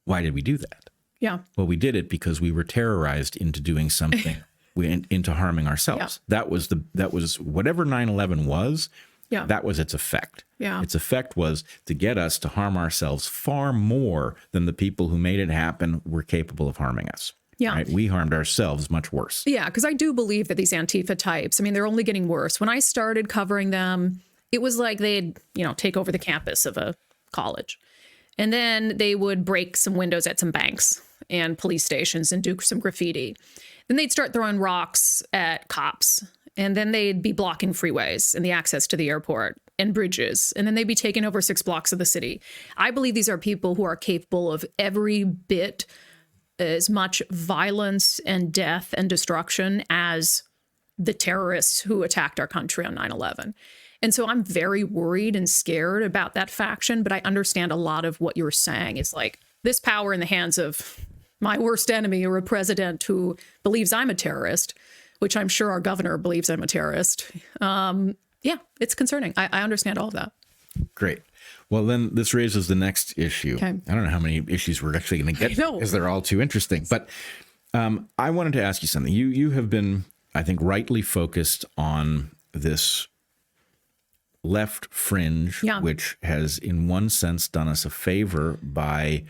Why did we do that? Yeah. Well, we did it because we were terrorized into doing something, into harming ourselves. Yeah. That was whatever 9/11 was. Yeah. That was its effect. Yeah. Its effect was to get us to harm ourselves far more than the people who made it happen were capable of harming us. Yeah. Right? We harmed ourselves much worse. Yeah, because I do believe that these Antifa types, they're only getting worse. When I started covering them, it was like they'd, take over the campus of a college. And then they would break some windows at some banks and police stations and do some graffiti. Then they'd start throwing rocks at cops. And then they'd be blocking freeways and the access to the airport and bridges. And then they'd be taking over 6 blocks of the city. I believe these are people who are capable of every bit as much violence and death and destruction as the terrorists who attacked our country on 9/11. And so I'm very worried and scared about that faction. But I understand a lot of what you're saying is like this power in the hands of my worst enemy or a president who believes I'm a terrorist, which I'm sure our governor believes I'm a terrorist. Yeah, it's concerning. I understand all of that. Great. Well, then this raises the next issue. Okay. I don't know how many issues we're actually going to get because they're all too interesting. But I wanted to ask you something. You have been, I think, rightly focused on this left fringe, which has in one sense done us a favor by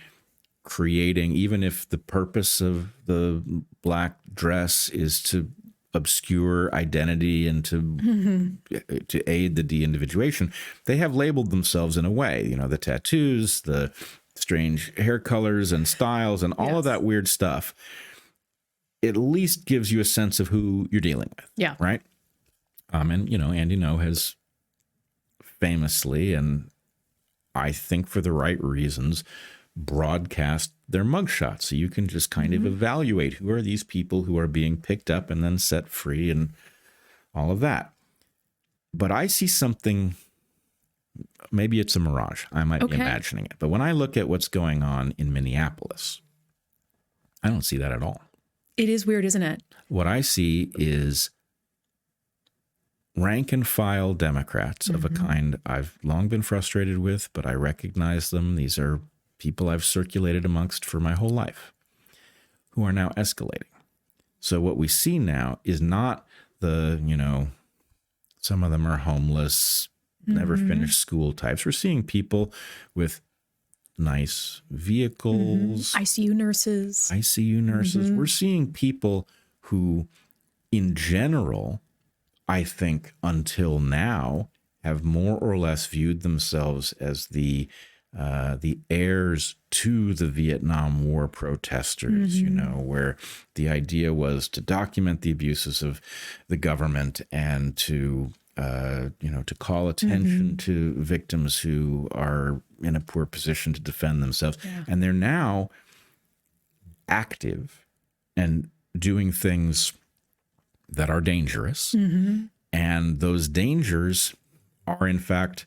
creating, even if the purpose of the black dress is to obscure identity and to aid the de-individuation, they have labeled themselves in a way, the tattoos, the strange hair colors and styles and all of that weird stuff. At least gives you a sense of who you're dealing with. Yeah. Right. And, Andy Ngo has famously, and I think for the right reasons, broadcast their mugshots. So you can just kind of evaluate who are these people who are being picked up and then set free and all of that. But I see something, maybe it's a mirage. I might be imagining it. But when I look at what's going on in Minneapolis, I don't see that at all. It is weird, isn't it? What I see is rank and file Democrats of a kind I've long been frustrated with, but I recognize them. These are people I've circulated amongst for my whole life who are now escalating. So what we see now is not the, some of them are homeless, never finished school types. We're seeing people with nice vehicles. ICU nurses. We're seeing people who, in general, I think until now, have more or less viewed themselves as the the heirs to the Vietnam War protesters, where the idea was to document the abuses of the government and to call attention to victims who are in a poor position to defend themselves. Yeah. And they're now active and doing things that are dangerous. And those dangers are, in fact,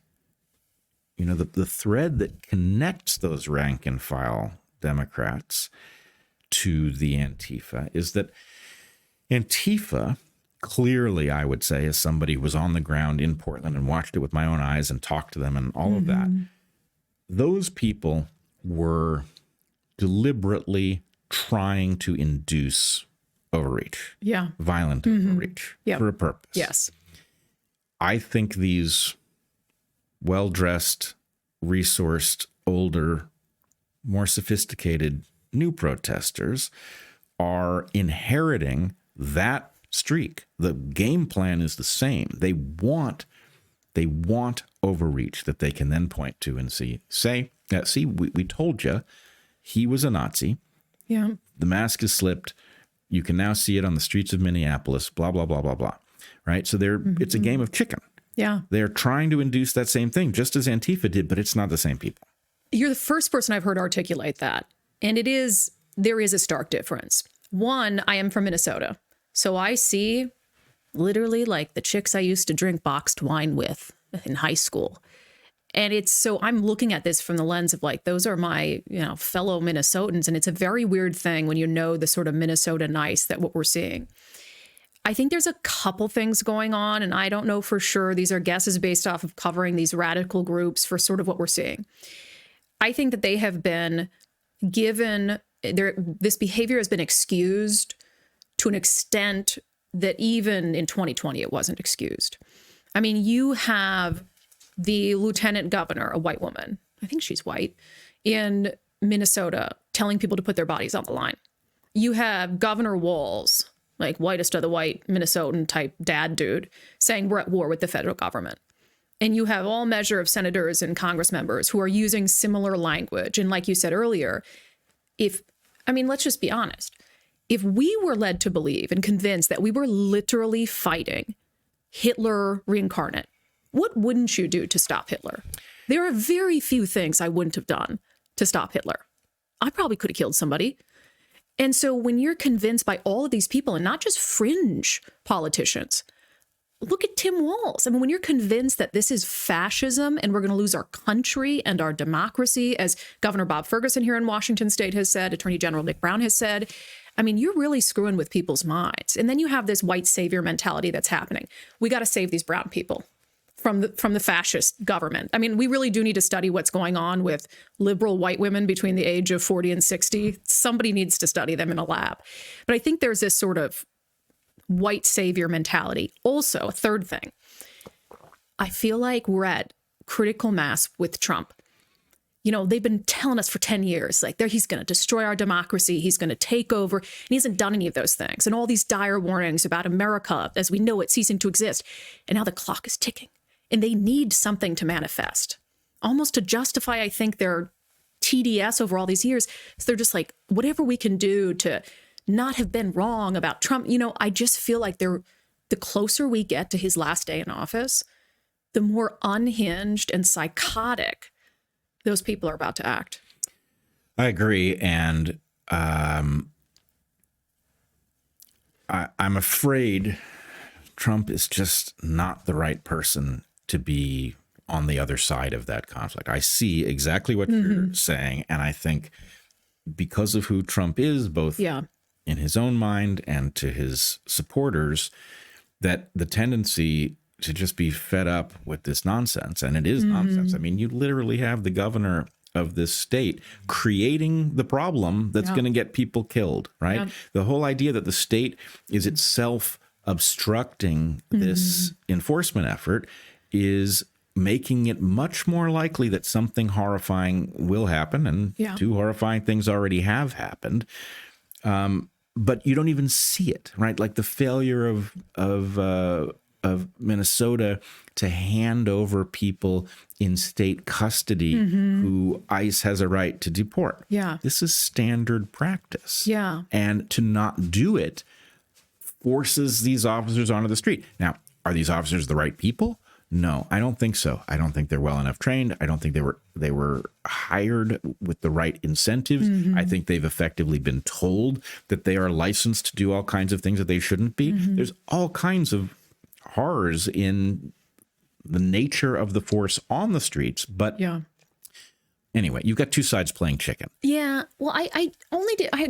the thread that connects those rank and file Democrats to the Antifa is that Antifa, clearly, I would say, as somebody who was on the ground in Portland and watched it with my own eyes and talked to them and all of that, those people were deliberately trying to induce overreach. Yeah. Violent overreach for a purpose. Yes. I think these well-dressed, resourced, older, more sophisticated new protesters are inheriting that streak. The game plan is the same. They want overreach that they can then point to and see, we told you he was a Nazi. Yeah. The mask is slipped. You can now see it on the streets of Minneapolis, blah, blah, blah, blah, blah. Right? So it's a game of chicken. Yeah. They're trying to induce that same thing, just as Antifa did, but it's not the same people. You're the first person I've heard articulate that. And there is a stark difference. One, I am from Minnesota. So I see literally like the chicks I used to drink boxed wine with in high school. And so I'm looking at this from the lens of like, those are my, fellow Minnesotans. And it's a very weird thing when the sort of Minnesota nice that what we're seeing. I think there's a couple things going on, and I don't know for sure. These are guesses based off of covering these radical groups for sort of what we're seeing. I think that they have been given, this behavior has been excused to an extent that even in 2020, it wasn't excused. I mean, you have the lieutenant governor, a white woman, I think she's white, in Minnesota, telling people to put their bodies on the line. You have Governor Walz, like whitest of the white Minnesotan type dad dude, saying we're at war with the federal government. And you have all measure of senators and Congress members who are using similar language. And like you said earlier, let's just be honest. If we were led to believe and convinced that we were literally fighting Hitler reincarnate, what wouldn't you do to stop Hitler? There are very few things I wouldn't have done to stop Hitler. I probably could have killed somebody. And so when you're convinced by all of these people, and not just fringe politicians, look at Tim Walz. I mean, when you're convinced that this is fascism and we're going to lose our country and our democracy, as Governor Bob Ferguson here in Washington State has said, Attorney General Nick Brown has said, you're really screwing with people's minds. And then you have this white savior mentality that's happening. We got to save these brown people from the fascist government. We really do need to study what's going on with liberal white women between the age of 40 and 60. Somebody needs to study them in a lab. But I think there's this sort of white savior mentality. Also, a third thing, I feel like we're at critical mass with Trump. They've been telling us for 10 years, like he's going to destroy our democracy. He's going to take over. And he hasn't done any of those things. And all these dire warnings about America as we know it ceasing to exist. And now the clock is ticking. And they need something to manifest, almost to justify, I think, their TDS over all these years. So they're just like, whatever we can do to not have been wrong about Trump. I just feel like the closer we get to his last day in office, the more unhinged and psychotic those people are about to act. I agree. And I'm afraid Trump is just not the right person to be on the other side of that conflict. I see exactly what you're saying. And I think because of who Trump is, both in his own mind and to his supporters, that the tendency to just be fed up with this nonsense, and it is nonsense. You literally have the governor of this state creating the problem that's going to get people killed, right? Yeah. The whole idea that the state is itself obstructing this enforcement effort is making it much more likely that something horrifying will happen, and two horrifying things already have happened. But you don't even see it, right? Like the failure of of Minnesota to hand over people in state custody who ICE has a right to deport. Yeah. This is standard practice. Yeah. And to not do it forces these officers onto the street. Now, are these officers the right people? No, I don't think so. I don't think they're well enough trained. I don't think they were hired with the right incentives. I think they've effectively been told that they are licensed to do all kinds of things that they shouldn't be. There's all kinds of horrors in the nature of the force on the streets. But anyway, you've got two sides playing chicken. Yeah. Well, I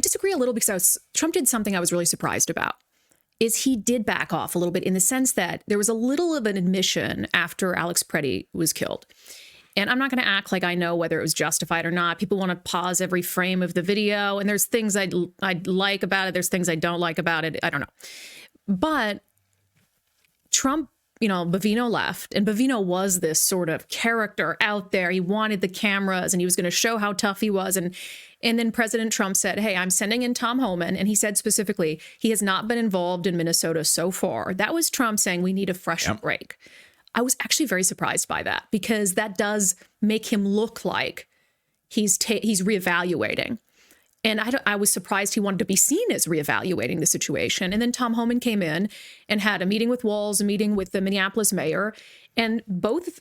disagree a little because Trump did something I was really surprised about. Is he did back off a little bit in the sense that there was a little of an admission after Alex Preddy was killed. And I'm not going to act like I know whether it was justified or not. People want to pause every frame of the video. And there's things I'd like about it. There's things I don't like about it. I don't know. But Trump, Bavino left, and Bavino was this sort of character out there. He wanted the cameras and he was going to show how tough he was. And then President Trump said, hey, I'm sending in Tom Homan. And he said specifically, he has not been involved in Minnesota so far. That was Trump saying we need a fresh break. I was actually very surprised by that because that does make him look like he's reevaluating. And I was surprised he wanted to be seen as reevaluating the situation. And then Tom Homan came in and had a meeting with Walz, a meeting with the Minneapolis mayor. And both,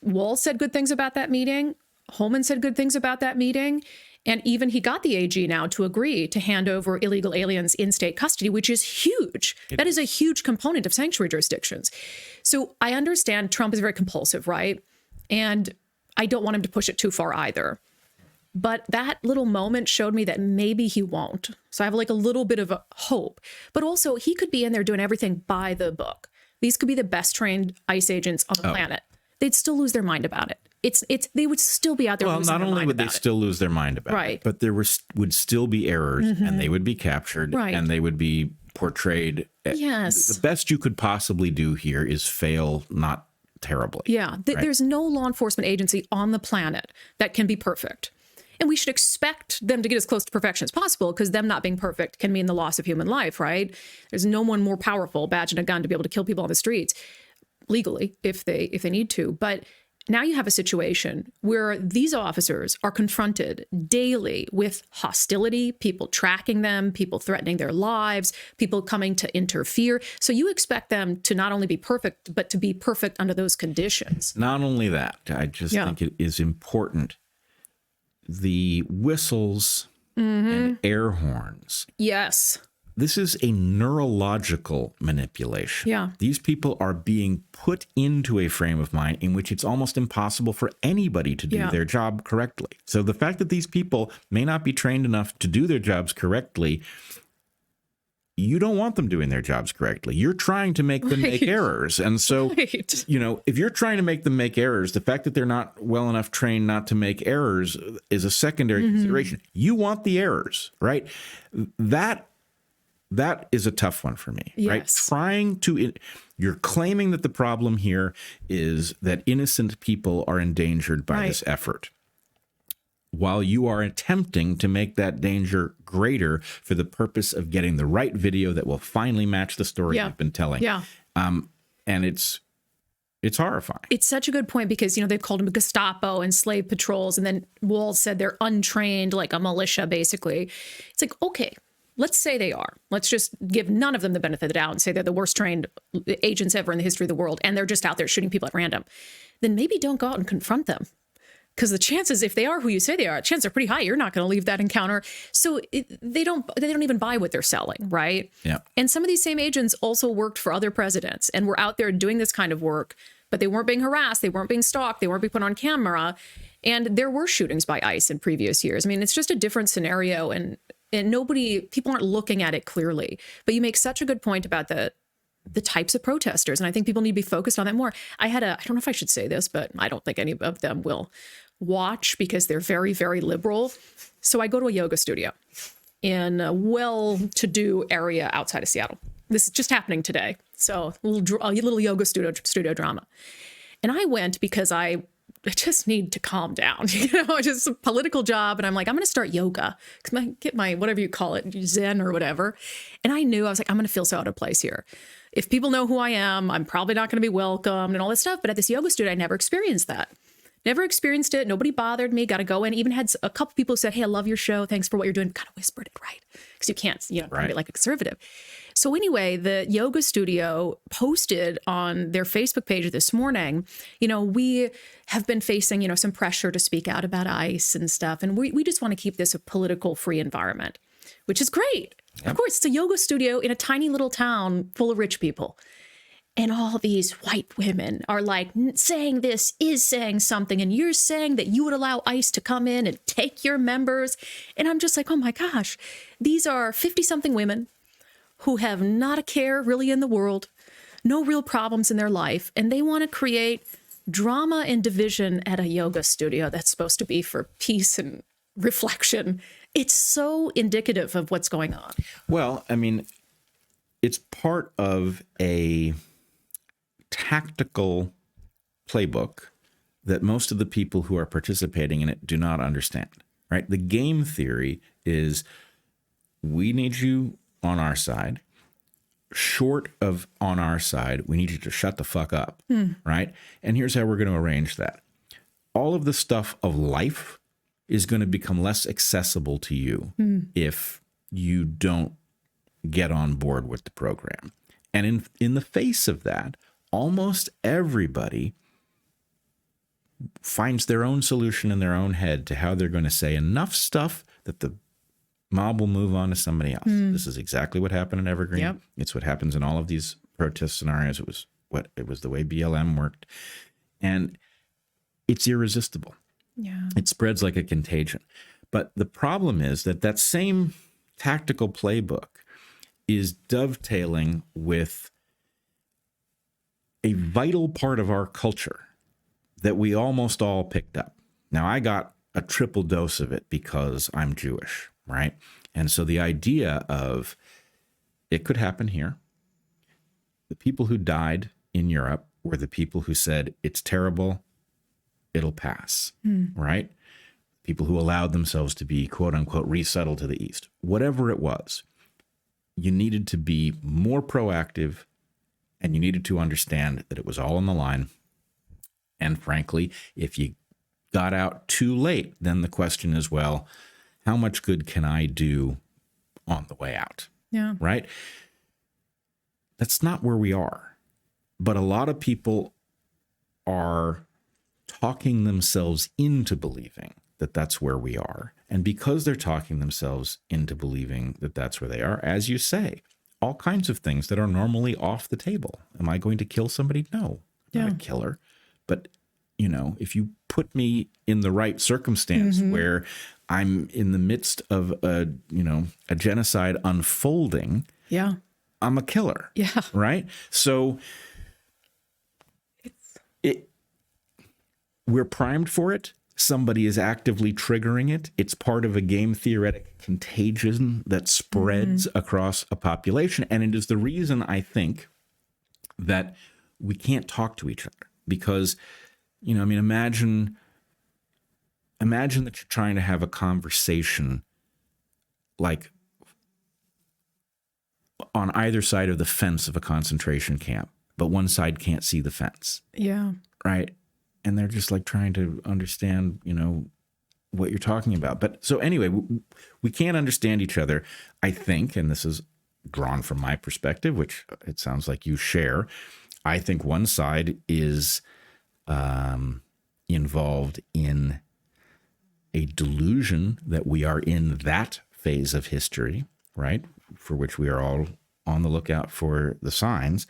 Walz said good things about that meeting. Homan said good things about that meeting. And even he got the AG now to agree to hand over illegal aliens in state custody, which is huge. That is a huge component of sanctuary jurisdictions. So I understand Trump is very compulsive, right? And I don't want him to push it too far either. But that little moment showed me that maybe he won't. So I have like a little bit of a hope. But also he could be in there doing everything by the book. These could be the best trained ICE agents on the planet. They'd still lose their mind about it. They would still be out there. Well, not only would they still lose their mind about it, but there would still be errors and they would be captured and they would be portrayed. Yes. The best you could possibly do here is fail not terribly. Yeah. There's no law enforcement agency on the planet that can be perfect. And we should expect them to get as close to perfection as possible because them not being perfect can mean the loss of human life, right? There's no one more powerful, badge and a gun, to be able to kill people on the streets legally if they need to. But now you have a situation where these officers are confronted daily with hostility, people tracking them, people threatening their lives, people coming to interfere. So you expect them to not only be perfect, but to be perfect under those conditions. Not only that, I just think it is important. The whistles and air horns. Yes. This is a neurological manipulation. Yeah. These people are being put into a frame of mind in which it's almost impossible for anybody to do their job correctly. So the fact that these people may not be trained enough to do their jobs correctly, you don't want them doing their jobs correctly. You're trying to make them make errors. And so, if you're trying to make them make errors, the fact that they're not well enough trained not to make errors is a secondary consideration. You want the errors, right? That is a tough one for me, right? You're claiming that the problem here is that innocent people are endangered by this effort, while you are attempting to make that danger greater for the purpose of getting the right video that will finally match the story you've been telling. Yeah. And it's horrifying. It's such a good point because, they've called them Gestapo and slave patrols. And then Walz said they're untrained, like a militia, basically. It's like, okay, let's say they are. Let's just give none of them the benefit of the doubt and say they're the worst trained agents ever in the history of the world. And they're just out there shooting people at random. Then maybe don't go out and confront them. Because the chances, if they are who you say they are, chances are pretty high you're not going to leave that encounter. So they don't even buy what they're selling, right? Yeah. And some of these same agents also worked for other presidents and were out there doing this kind of work, but they weren't being harassed, they weren't being stalked, they weren't being put on camera. And there were shootings by ICE in previous years. I mean, it's just a different scenario, and people aren't looking at it clearly. But you make such a good point about the types of protesters, and I think people need to be focused on that more. I don't know if I should say this, but I don't think any of them will watch because they're very, very liberal. So I go to a yoga studio in a well-to-do area outside of Seattle. This is just happening today. So a little yoga studio drama. And I went because I just need to calm down, just a political job. And I'm like, I'm going to start yoga, get my, whatever you call it, Zen or whatever. And I knew, I was like, I'm going to feel so out of place here. If people know who I am, I'm probably not going to be welcomed and all this stuff. But at this yoga studio, I never experienced that. Never experienced it. Nobody bothered me. Got to go in. Even had a couple people who said, hey, I love your show. Thanks for what you're doing. Kind of whispered it, right? Because you can't, right. be like a conservative. So anyway, the yoga studio posted on their Facebook page this morning, we have been facing, some pressure to speak out about ICE and stuff. And we just want to keep this a political free environment, which is great. Yep. Of course, it's a yoga studio in a tiny little town full of rich people. And all these white women are like, saying this is saying something. And you're saying that you would allow ICE to come in and take your members. And I'm just like, oh my gosh, these are 50-something women who have not a care really in the world, no real problems in their life. And they want to create drama and division at a yoga studio that's supposed to be for peace and reflection. It's so indicative of what's going on. Well, I mean, it's part of a tactical playbook that most of the people who are participating in it do not understand, right? The game theory is we need you on our side. Short of on our side, we need you to shut the fuck up, right? And here's how we're going to arrange that. All of the stuff of life is going to become less accessible to you if you don't get on board with the program. And in the face of that, almost everybody finds their own solution in their own head to how they're going to say enough stuff that the mob will move on to somebody else. This is exactly what happened in Evergreen. Yep. It's what happens in all of these protest scenarios. It was the way BLM worked. And it's irresistible. Yeah. It spreads like a contagion. But the problem is that same tactical playbook is dovetailing with a vital part of our culture that we almost all picked up. Now, I got a triple dose of it because I'm Jewish, right? And so the idea of it could happen here. The people who died in Europe were the people who said, it's terrible, it'll pass, right? People who allowed themselves to be, quote unquote, resettled to the East. Whatever it was, you needed to be more proactive. And you needed to understand that it was all on the line. And frankly, if you got out too late, then the question is, well, how much good can I do on the way out? Yeah. Right? That's not where we are. But a lot of people are talking themselves into believing that that's where we are. And because they're talking themselves into believing that that's where they are, as you say, all kinds of things that are normally off the table. Am I going to kill somebody? No, I'm not a killer. But, if you put me in the right circumstance where I'm in the midst of a genocide unfolding, I'm a killer. Yeah. Right? So we're primed for it. Somebody is actively triggering it. It's part of a game theoretic contagion that spreads across a population. And it is the reason I think that we can't talk to each other because, imagine that you're trying to have a conversation like on either side of the fence of a concentration camp, but one side can't see the fence. Yeah. Right. And they're just like trying to understand, what you're talking about. But so anyway, we can't understand each other, I think, and this is drawn from my perspective, which it sounds like you share. I think one side is involved in a delusion that we are in that phase of history, right, for which we are all on the lookout for the signs.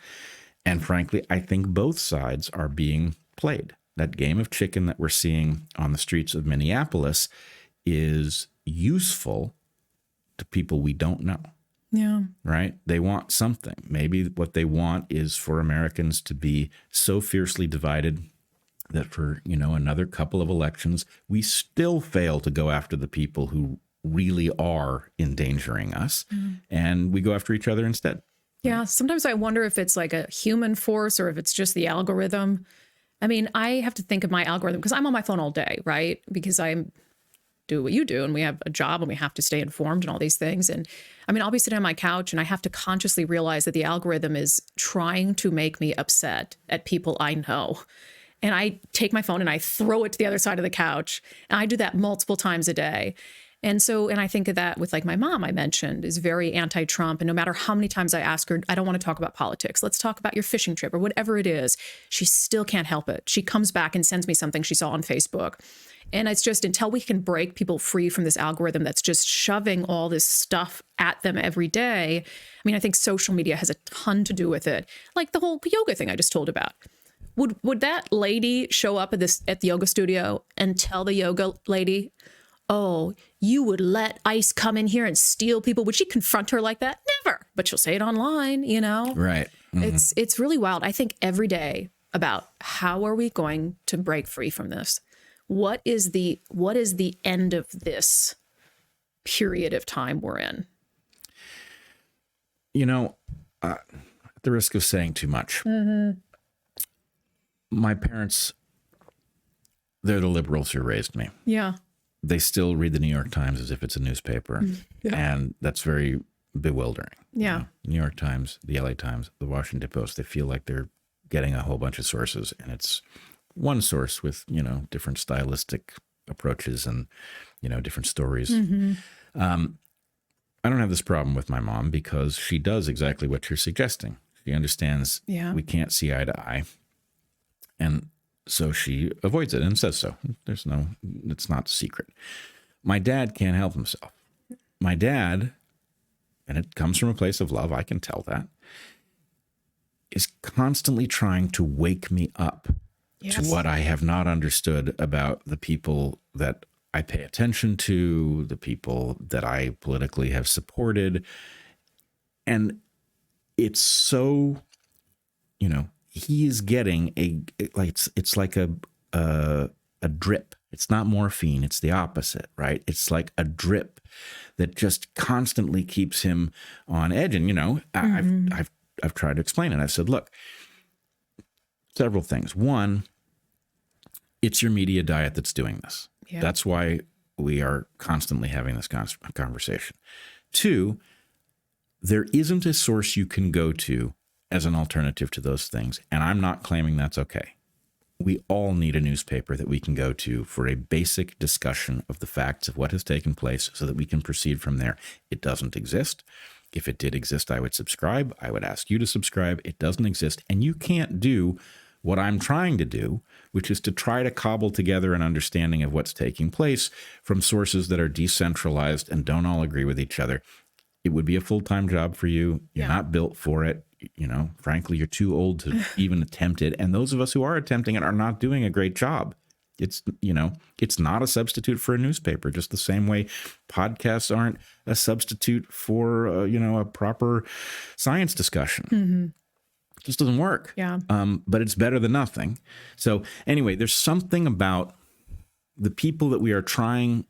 And frankly, I think both sides are being played. That game of chicken that we're seeing on the streets of Minneapolis is useful to people we don't know. Yeah. Right? They want something. Maybe what they want is for Americans to be so fiercely divided that for, another couple of elections, we still fail to go after the people who really are endangering us. And we go after each other instead. Yeah. Sometimes I wonder if it's like a human force or if it's just the algorithm. I mean, I have to think of my algorithm because I'm on my phone all day, right? Because I do what you do and we have a job and we have to stay informed and all these things. And I mean, I'll be sitting on my couch and I have to consciously realize that the algorithm is trying to make me upset at people I know. And I take my phone and I throw it to the other side of the couch. And I do that multiple times a day. And I think of that with like my mom I mentioned is very anti-Trump. And no matter how many times I ask her, I don't want to talk about politics. Let's talk about your fishing trip or whatever it is. She still can't help it. She comes back and sends me something she saw on Facebook. And it's just until we can break people free from this algorithm that's just shoving all this stuff at them every day. I mean, I think social media has a ton to do with it. Like the whole yoga thing I just told about. Would that lady show up at the yoga studio and tell the yoga lady, oh, you would let ICE come in here and steal people? Would she confront her like that? Never. But she'll say it online, you know? Right. Mm-hmm. It's really wild. I think every day about how are we going to break free from this? What is the end of this period of time we're in? You know, at the risk of saying too much, my parents, they're the liberals who raised me. Yeah. They still read the New York Times as if it's a newspaper. Yeah. And that's very bewildering. Yeah. You know, New York Times, the LA Times, the Washington Post, they feel like they're getting a whole bunch of sources. And it's one source with, you know, different stylistic approaches and, you know, different stories. Mm-hmm. I don't have this problem with my mom because she does exactly what you're suggesting. She understands we can't see eye to eye. And so she avoids it and says so. It's not secret. My dad can't help himself. My dad, and it comes from a place of love, I can tell that, is constantly trying to wake me up to what I have not understood about the people that I pay attention to, the people that I politically have supported. And it's so, you know, he is getting it's like a drip. It's not morphine. It's the opposite, right? It's like a drip that just constantly keeps him on edge. And, you know, I've tried to explain it. I've said, look, several things. One, it's your media diet that's doing this. Yeah. That's why we are constantly having this conversation. Two, there isn't a source you can go to as an alternative to those things. And I'm not claiming that's okay. We all need a newspaper that we can go to for a basic discussion of the facts of what has taken place so that we can proceed from there. It doesn't exist. If it did exist, I would subscribe. I would ask you to subscribe. It doesn't exist. And you can't do what I'm trying to do, which is to try to cobble together an understanding of what's taking place from sources that are decentralized and don't all agree with each other. It would be a full-time job for you. You're not built for it. You know, frankly, you're too old to even attempt it. And those of us who are attempting it are not doing a great job. It's, you know, it's not a substitute for a newspaper, just the same way podcasts aren't a substitute for, you know, a proper science discussion. Mm-hmm. It just doesn't work. Yeah. But it's better than nothing. So anyway, there's something about the people that we are trying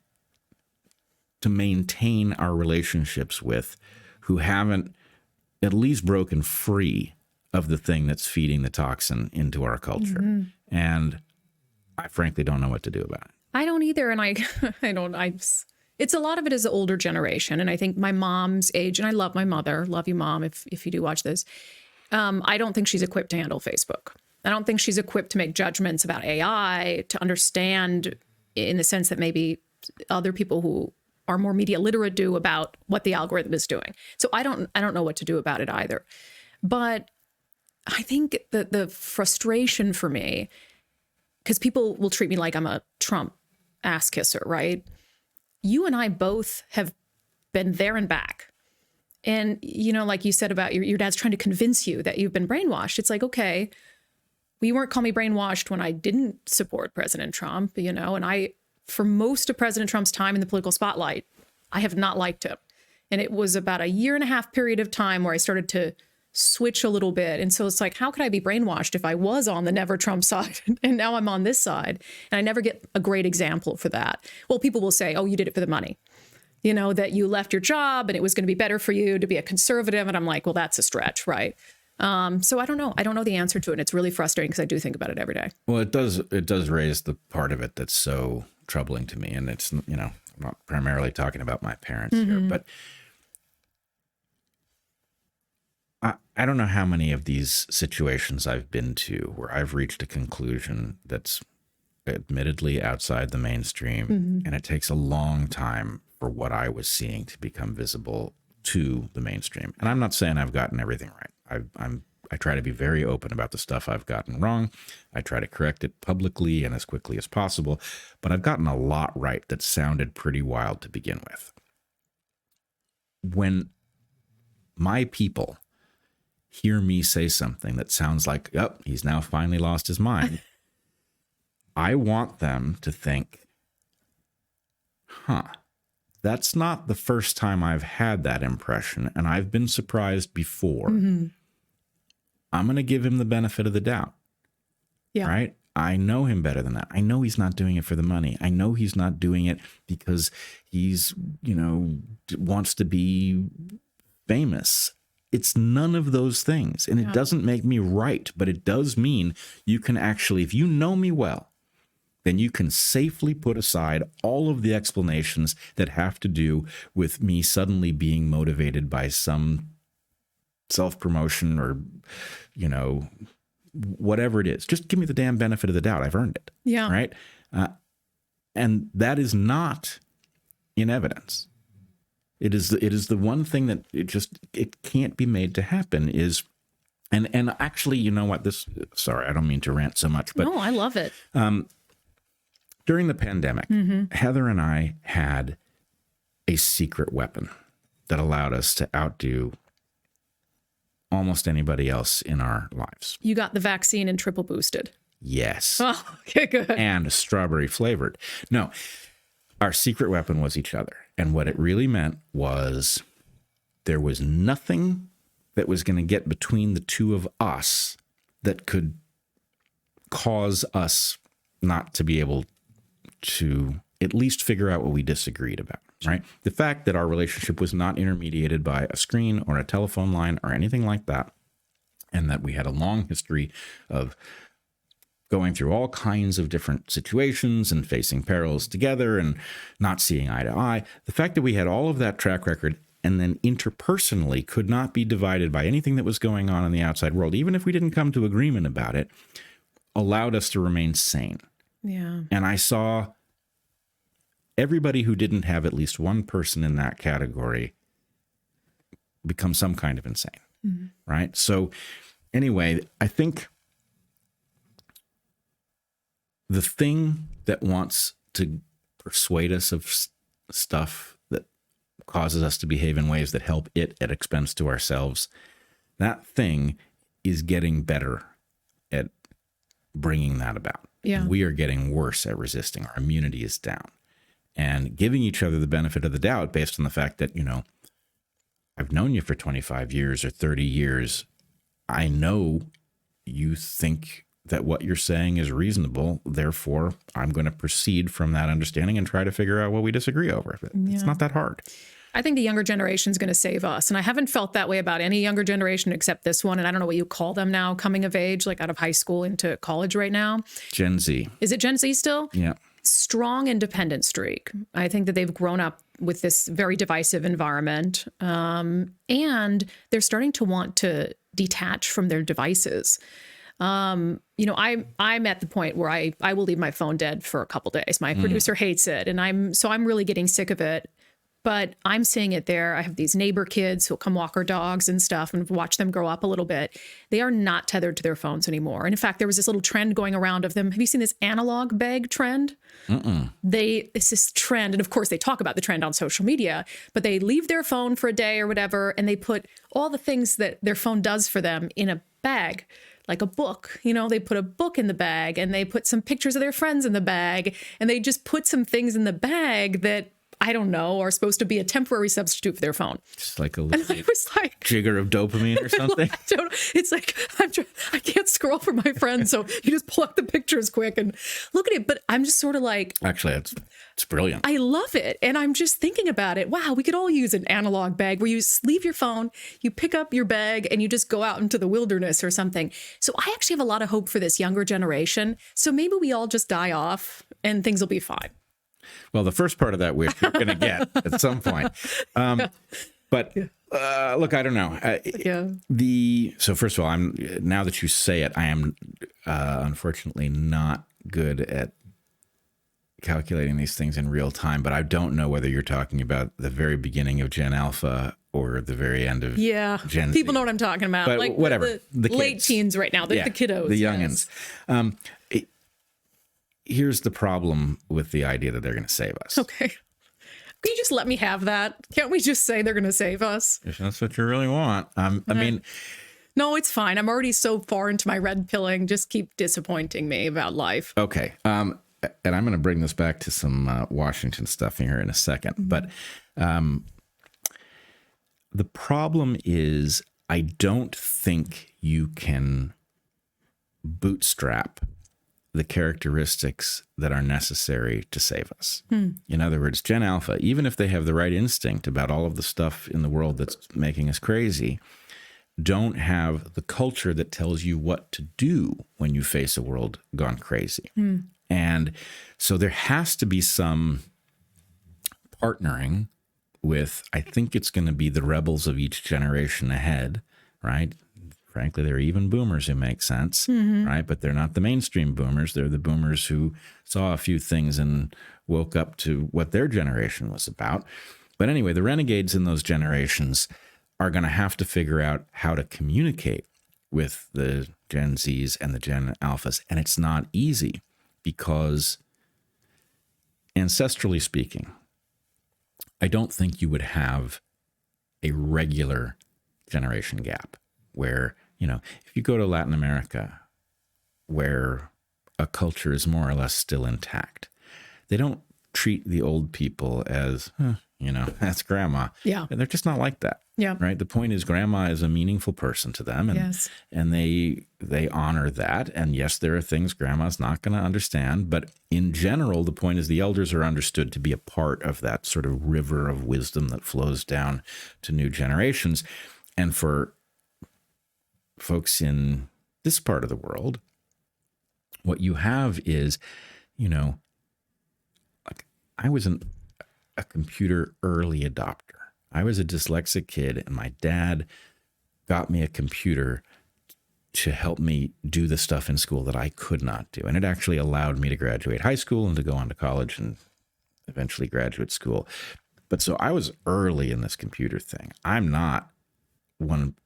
to maintain our relationships with who haven't at least broken free of the thing that's feeding the toxin into our culture. Mm-hmm. And I frankly don't know what to do about it. I don't either. And it's a lot of it is the older generation. And I think my mom's age, and I love my mother, love you, Mom, if you do watch this. I don't think she's equipped to handle Facebook. I don't think she's equipped to make judgments about AI, to understand in the sense that maybe other people who are more media literate do about what the algorithm is doing. So I don't know what to do about it either. But I think that the frustration for me, because people will treat me like I'm a Trump ass kisser, right? You and I both have been there and back. And, you know, like you said about your dad's trying to convince you that you've been brainwashed. It's like, okay, well, you weren't calling me brainwashed when I didn't support President Trump, you know, and for most of President Trump's time in the political spotlight, I have not liked him. And it was about a 1.5 year period of time where I started to switch a little bit. And so it's like, how could I be brainwashed if I was on the never Trump side and now I'm on this side? And I never get a great example for that. Well, people will say, oh, you did it for the money. You know, that you left your job and it was going to be better for you to be a conservative. And I'm like, well, that's a stretch, right? So I don't know. I don't know the answer to it. It's really frustrating because I do think about it every day. Well, it does raise the part of it that's so troubling to me. And it's, I'm not primarily talking about my parents here, but I don't know how many of these situations I've been to where I've reached a conclusion that's admittedly outside the mainstream, and it takes a long time for what I was seeing to become visible to the mainstream. And I'm not saying I've gotten everything right. I try to be very open about the stuff I've gotten wrong. I try to correct it publicly and as quickly as possible, but I've gotten a lot right that sounded pretty wild to begin with. When my people hear me say something that sounds like, oh, he's now finally lost his mind, I want them to think, that's not the first time I've had that impression, and I've been surprised before. I'm going to give him the benefit of the doubt. Yeah. Right? I know him better than that. I know he's not doing it for the money. I know he's not doing it because he's, wants to be famous. It's none of those things. And it doesn't make me right, but it does mean you can actually, if you know me well, then you can safely put aside all of the explanations that have to do with me suddenly being motivated by some self-promotion or, whatever it is. Just give me the damn benefit of the doubt. I've earned it. Yeah. Right. And that is not in evidence. It is the one thing that it can't be made to happen is, and actually, you know what, sorry, I don't mean to rant so much, but no, I love it. During the pandemic, Heather and I had a secret weapon that allowed us to outdo almost anybody else in our lives. You got the vaccine and triple boosted. Yes. Oh, okay, good. And strawberry flavored. No, our secret weapon was each other. And what it really meant was there was nothing that was going to get between the two of us that could cause us not to be able to at least figure out what we disagreed about, right? The fact that our relationship was not intermediated by a screen or a telephone line or anything like that, and that we had a long history of going through all kinds of different situations and facing perils together and not seeing eye to eye. The fact that we had all of that track record and then interpersonally could not be divided by anything that was going on in the outside world, even if we didn't come to agreement about it, allowed us to remain sane. Yeah. And I saw everybody who didn't have at least one person in that category become some kind of insane, right? So anyway, I think the thing that wants to persuade us of stuff that causes us to behave in ways that help it at expense to ourselves, that thing is getting better at bringing that about. Yeah. We are getting worse at resisting. Our immunity is down. And giving each other the benefit of the doubt based on the fact that, I've known you for 25 years or 30 years. I know you think that what you're saying is reasonable. Therefore, I'm going to proceed from that understanding and try to figure out what we disagree over. It's not that hard. I think the younger generation is going to save us. And I haven't felt that way about any younger generation except this one. And I don't know what you call them now, coming of age, like out of high school into college right now. Gen Z. Is it Gen Z still? Yeah. Strong independent streak. I think that they've grown up with this very divisive environment. And they're starting to want to detach from their devices. I'm at the point where I will leave my phone dead for a couple days. My producer hates it. And I'm really getting sick of it. But I'm seeing it there. I have these neighbor kids who'll come walk our dogs and stuff and watch them grow up a little bit. They are not tethered to their phones anymore. And in fact, there was this little trend going around of them. Have you seen this analog bag trend? It's this trend. And of course, they talk about the trend on social media, but they leave their phone for a day or whatever, and they put all the things that their phone does for them in a bag. Like a book, they put a book in the bag and they put some pictures of their friends in the bag, and they just put some things in the bag that I don't know, are supposed to be a temporary substitute for their phone. Just like a And little I was like, jigger of dopamine or something. it's like, I can't scroll for my friends. So you just pull up the pictures quick and look at it. But I'm just sort of like, Actually, it's brilliant. I love it. And I'm just thinking about it. Wow, we could all use an analog bag where you leave your phone, you pick up your bag, and you just go out into the wilderness or something. So I actually have a lot of hope for this younger generation. So maybe we all just die off and things will be fine. Well, the first part of that wish you're going to get at some point. But look, I don't know. So first of all, now that you say it, I am unfortunately not good at calculating these things in real time, but I don't know whether you're talking about the very beginning of Gen Alpha or the very end of Gen Z. People know what I'm talking about. But like whatever. The late teens right now, the kiddos. The youngins. Yes. Here's the problem with the idea that they're going to save us. Okay. Can you just let me have that? Can't we just say they're going to save us? If that's what you really want. I mean... No, it's fine. I'm already so far into my red pilling. Just keep disappointing me about life. Okay. And I'm going to bring this back to some Washington stuff here in a second. Mm-hmm. But the problem is I don't think you can bootstrap the characteristics that are necessary to save us. In other words, Gen Alpha, even if they have the right instinct about all of the stuff in the world that's making us crazy, don't have the culture that tells you what to do when you face a world gone crazy. And so there has to be some partnering with, I think it's going to be the rebels of each generation ahead, right? Frankly, there are even boomers who make sense, right? But they're not the mainstream boomers. They're the boomers who saw a few things and woke up to what their generation was about. But anyway, the renegades in those generations are going to have to figure out how to communicate with the Gen Zs and the Gen Alphas. And it's not easy because, ancestrally speaking, I don't think you would have a regular generation gap where, if you go to Latin America, where a culture is more or less still intact, they don't treat the old people as, that's grandma. Yeah. And they're just not like that. Yeah. Right. The point is grandma is a meaningful person to them. And, and they honor that. And yes, there are things grandma's not going to understand. But in general, the point is the elders are understood to be a part of that sort of river of wisdom that flows down to new generations. And for folks in this part of the world, what you have is, like I was a computer early adopter. I was a dyslexic kid, and my dad got me a computer to help me do the stuff in school that I could not do. And it actually allowed me to graduate high school and to go on to college and eventually graduate school. But so I was early in this computer thing. I'm not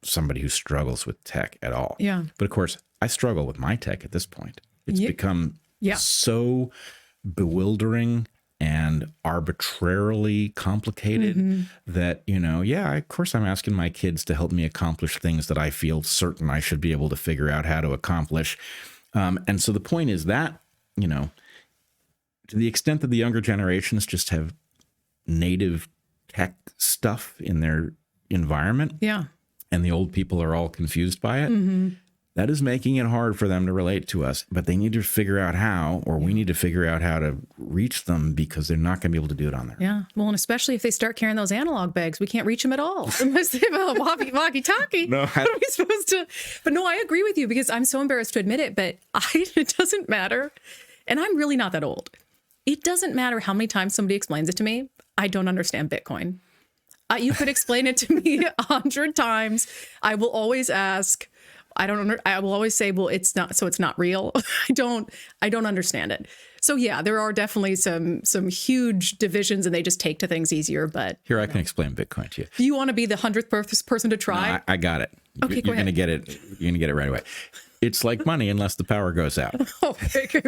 somebody who struggles with tech at all. Yeah. But of course, I struggle with my tech at this point. It's become so bewildering and arbitrarily complicated that, of course I'm asking my kids to help me accomplish things that I feel certain I should be able to figure out how to accomplish. And so the point is that, to the extent that the younger generations just have native tech stuff in their environment, and the old people are all confused by it, that is making it hard for them to relate to us. But they need to figure out how, or we need to figure out how to reach them because they're not going to be able to do it on their own. Yeah. Well, and especially if they start carrying those analog bags, we can't reach them at all. Unless they have a walkie-talkie. No, what are we supposed to? But no, I agree with you because I'm so embarrassed to admit it, but it doesn't matter. And I'm really not that old. It doesn't matter how many times somebody explains it to me. I don't understand Bitcoin. You could explain it to me 100 times. I will always ask. I will always say, well, it's not real. I don't understand it. So yeah, there are definitely some huge divisions and they just take to things easier. But here, I can explain Bitcoin to you. Do you want to be the 100th person to try? No, I got it. Okay, you're going to get it. You're going to get it right away. It's like money unless the power goes out. Oh,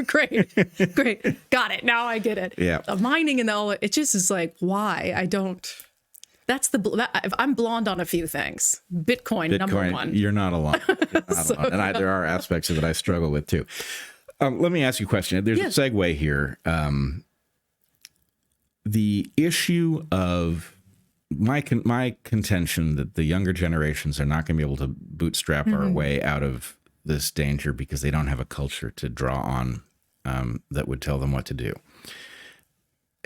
great. Got it. Now I get it. Yeah. The mining and all, it just is like, why? I don't. I'm blonde on a few things. Bitcoin number one. You're not alone. And there are aspects of it I struggle with too. Let me ask you a question. There's a segue here. the issue of my contention that the younger generations are not going to be able to bootstrap our way out of this danger because they don't have a culture to draw on that would tell them what to do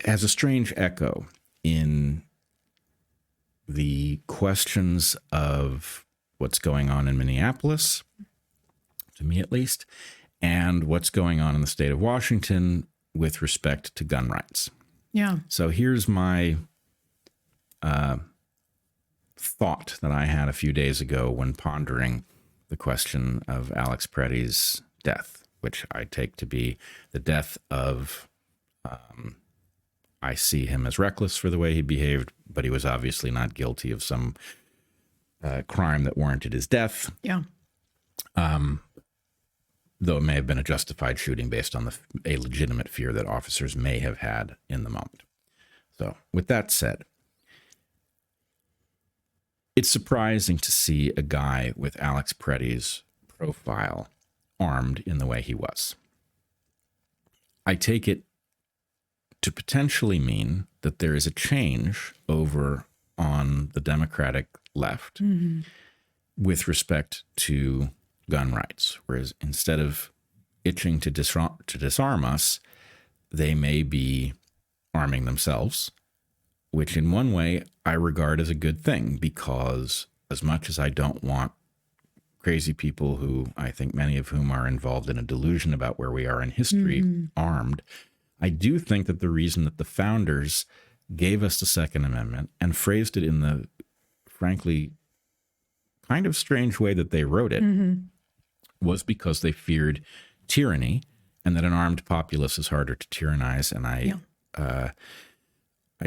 has a strange echo in the questions of what's going on in Minneapolis, to me at least, and what's going on in the state of Washington with respect to gun rights. Yeah. So here's my thought that I had a few days ago when pondering the question of Alex Pretty's death, which I take to be the death of, I see him as reckless for the way he behaved, but he was obviously not guilty of some crime that warranted his death. Yeah. Though it may have been a justified shooting based on a legitimate fear that officers may have had in the moment. So with that said, it's surprising to see a guy with Alex Pretty's profile armed in the way he was. I take it to potentially mean that there is a change over on the Democratic left with respect to gun rights, whereas instead of itching to disarm us, they may be arming themselves, which in one way I regard as a good thing, because as much as I don't want crazy people who I think many of whom are involved in a delusion about where we are in history armed, I do think that the reason that the founders gave us the Second Amendment and phrased it in the, frankly, kind of strange way that they wrote it was because they feared tyranny and that an armed populace is harder to tyrannize. And I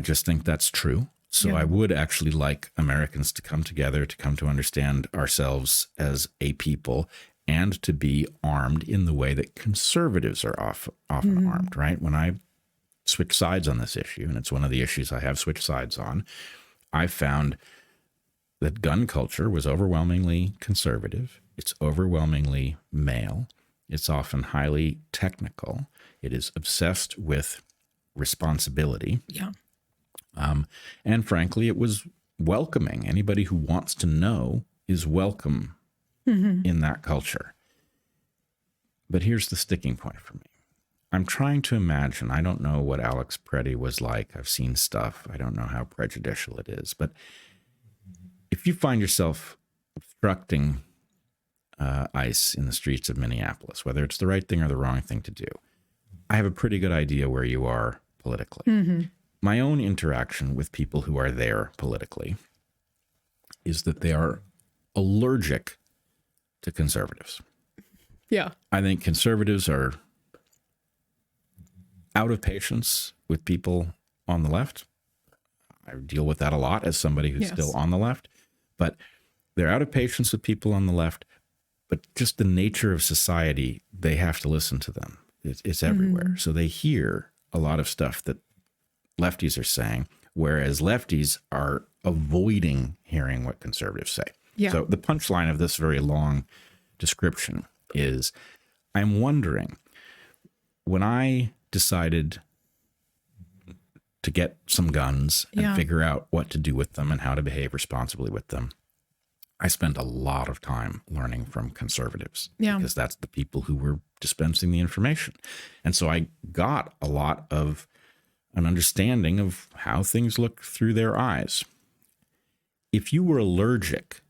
just think that's true. So I would actually like Americans to come together, to come to understand ourselves as a people, and to be armed in the way that conservatives are often armed, right? When I switch sides on this issue, and it's one of the issues I have switched sides on, I found that gun culture was overwhelmingly conservative. It's overwhelmingly male. It's often highly technical. It is obsessed with responsibility. Yeah. And frankly, it was welcoming. Anybody who wants to know is welcome in that culture. But here's the sticking point for me. I'm trying to imagine, I don't know what Alex Pretty was like. I've seen stuff. I don't know how prejudicial it is. But if you find yourself obstructing ICE in the streets of Minneapolis, whether it's the right thing or the wrong thing to do, I have a pretty good idea where you are politically. My own interaction with people who are there politically is that they are allergic to conservatives. Yeah. I think conservatives are out of patience with people on the left. I deal with that a lot as somebody who's still on the left, but they're out of patience with people on the left. But just the nature of society, they have to listen to them. It's everywhere. So they hear a lot of stuff that lefties are saying, whereas lefties are avoiding hearing what conservatives say. Yeah. So the punchline of this very long description is, I'm wondering, when I decided to get some guns and figure out what to do with them and how to behave responsibly with them, I spent a lot of time learning from conservatives because that's the people who were dispensing the information. And so I got a lot of an understanding of how things look through their eyes. If you were allergic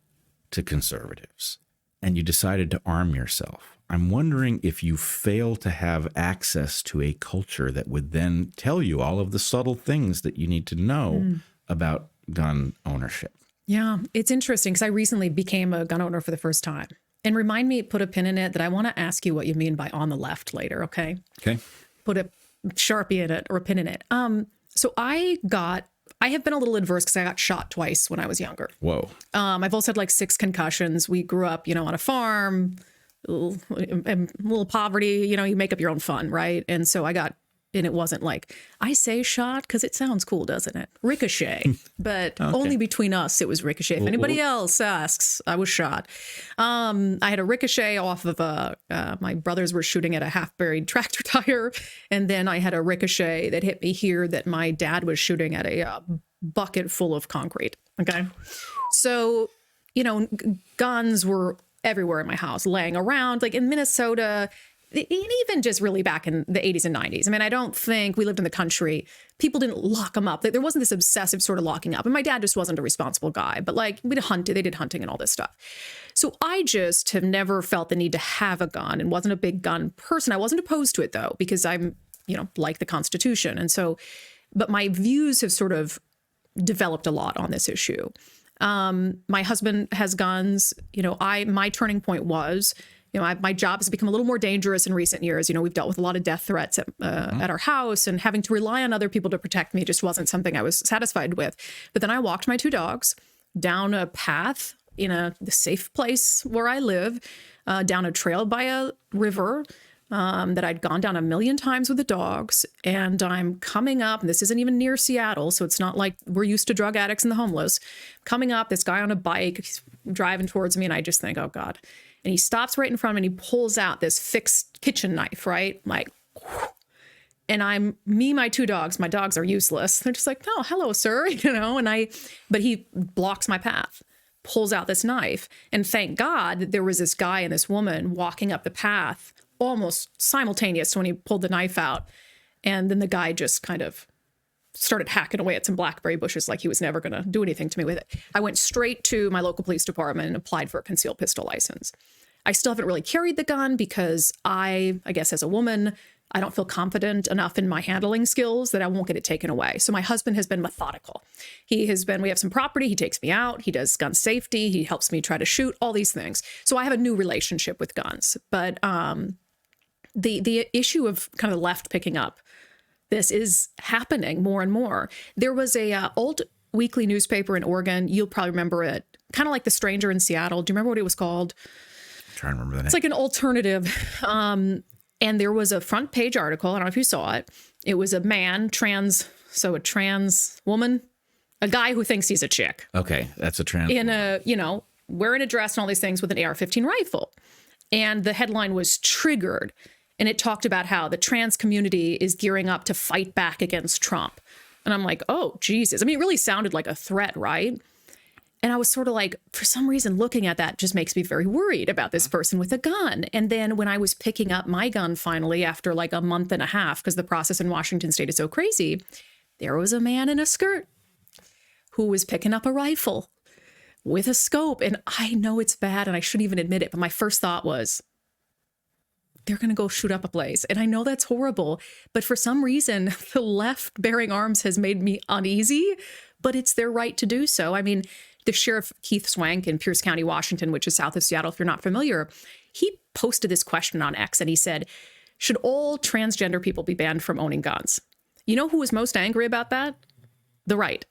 to conservatives and you decided to arm yourself, I'm wondering if you fail to have access to a culture that would then tell you all of the subtle things that you need to know about gun ownership. Yeah, it's interesting because I recently became a gun owner for the first time. And remind me, put a pin in it, that I want to ask you what you mean by on the left later, okay? Okay. Put a Sharpie in it or a pin in it. So I have been a little adverse because I got shot twice when I was younger. Whoa. I've also had like 6 concussions. We grew up, on a farm, a little poverty, you make up your own fun, right? And so I got And it wasn't like, I say shot because it sounds cool, doesn't it? Ricochet. But only between us, it was ricochet. If anybody else asks, I was shot. I had a ricochet off of my brothers were shooting at a half-buried tractor tire. And then I had a ricochet that hit me here that my dad was shooting at a bucket full of concrete. Okay. So, you know, guns were everywhere in my house, laying around. Like in Minnesota, and even just really back in the 80s and 90s. I mean, I don't think we lived in the country. People didn't lock them up. There wasn't this obsessive sort of locking up. And my dad just wasn't a responsible guy. But like they did hunting and all this stuff. So I just have never felt the need to have a gun and wasn't a big gun person. I wasn't opposed to it, though, because I'm, you know, like the Constitution. And so, but my views have sort of developed a lot on this issue. My husband has guns. You know, my turning point was, you know, my job has become a little more dangerous in recent years. You know, we've dealt with a lot of death threats at our house, and having to rely on other people to protect me just wasn't something I was satisfied with. But then I walked my 2 dogs down a path in the safe place where I live, down a trail by a river that I'd gone down 1,000,000 times with the dogs. And I'm coming up, and this isn't even near Seattle, so it's not like we're used to drug addicts and the homeless. Coming up, this guy on a bike, he's driving towards me, and I just think, oh, God. And he stops right in front of me and he pulls out this fixed kitchen knife, right? Like, and my 2 dogs, my dogs are useless. They're just like, oh, hello, sir, you know, but he blocks my path, pulls out this knife. And thank God that there was this guy and this woman walking up the path almost simultaneous when he pulled the knife out. And then the guy just kind of started hacking away at some blackberry bushes like he was never going to do anything to me with it. I went straight to my local police department and applied for a concealed pistol license. I still haven't really carried the gun because I guess as a woman, I don't feel confident enough in my handling skills that I won't get it taken away. So my husband has been methodical. We have some property. He takes me out. He does gun safety. He helps me try to shoot, all these things. So I have a new relationship with guns. But the issue of kind of the left picking up this is happening more and more. There was a old weekly newspaper in Oregon. You'll probably remember it. Kind of like The Stranger in Seattle. Do you remember what it was called? I'm trying to remember the name. It's like an alternative. And there was a front page article. I don't know if you saw it. It was a man, a trans woman, a guy who thinks he's a chick. Okay, that's a trans in woman. Wearing a dress and all these things with an AR-15 rifle. And the headline was Triggered. And it talked about how the trans community is gearing up to fight back against Trump. And I'm like, oh, Jesus. I mean, it really sounded like a threat, right? And I was sort of like, for some reason, looking at that just makes me very worried about this person with a gun. And then when I was picking up my gun finally after like a month and a half, because the process in Washington state is so crazy, there was a man in a skirt who was picking up a rifle with a scope. And I know it's bad and I shouldn't even admit it, but my first thought was, they're going to go shoot up a place. And I know that's horrible, but for some reason, the left bearing arms has made me uneasy, but it's their right to do so. I mean, the sheriff, Keith Swank in Pierce County, Washington, which is south of Seattle, if you're not familiar, he posted this question on X and he said, should all transgender people be banned from owning guns? You know who was most angry about that? The right.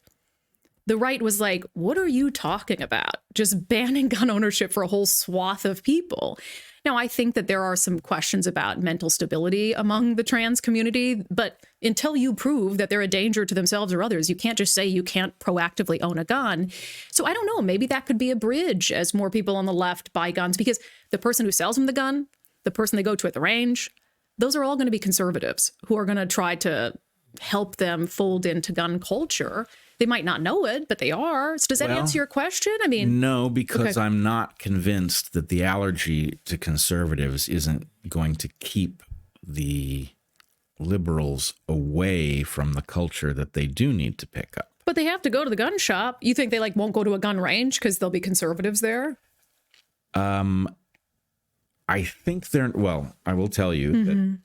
The right was like, what are you talking about? Just banning gun ownership for a whole swath of people. Now, I think that there are some questions about mental stability among the trans community, but until you prove that they're a danger to themselves or others, you can't just say you can't proactively own a gun. So I don't know, maybe that could be a bridge as more people on the left buy guns, because the person who sells them the gun, the person they go to at the range, those are all going to be conservatives who are going to try to help them fold into gun culture. They might not know it, but they are. So does that answer your question? I mean, no, because I'm not convinced that the allergy to conservatives isn't going to keep the liberals away from the culture that they do need to pick up. But they have to go to the gun shop. You think they won't go to a gun range because there'll be conservatives there? I think I will tell you that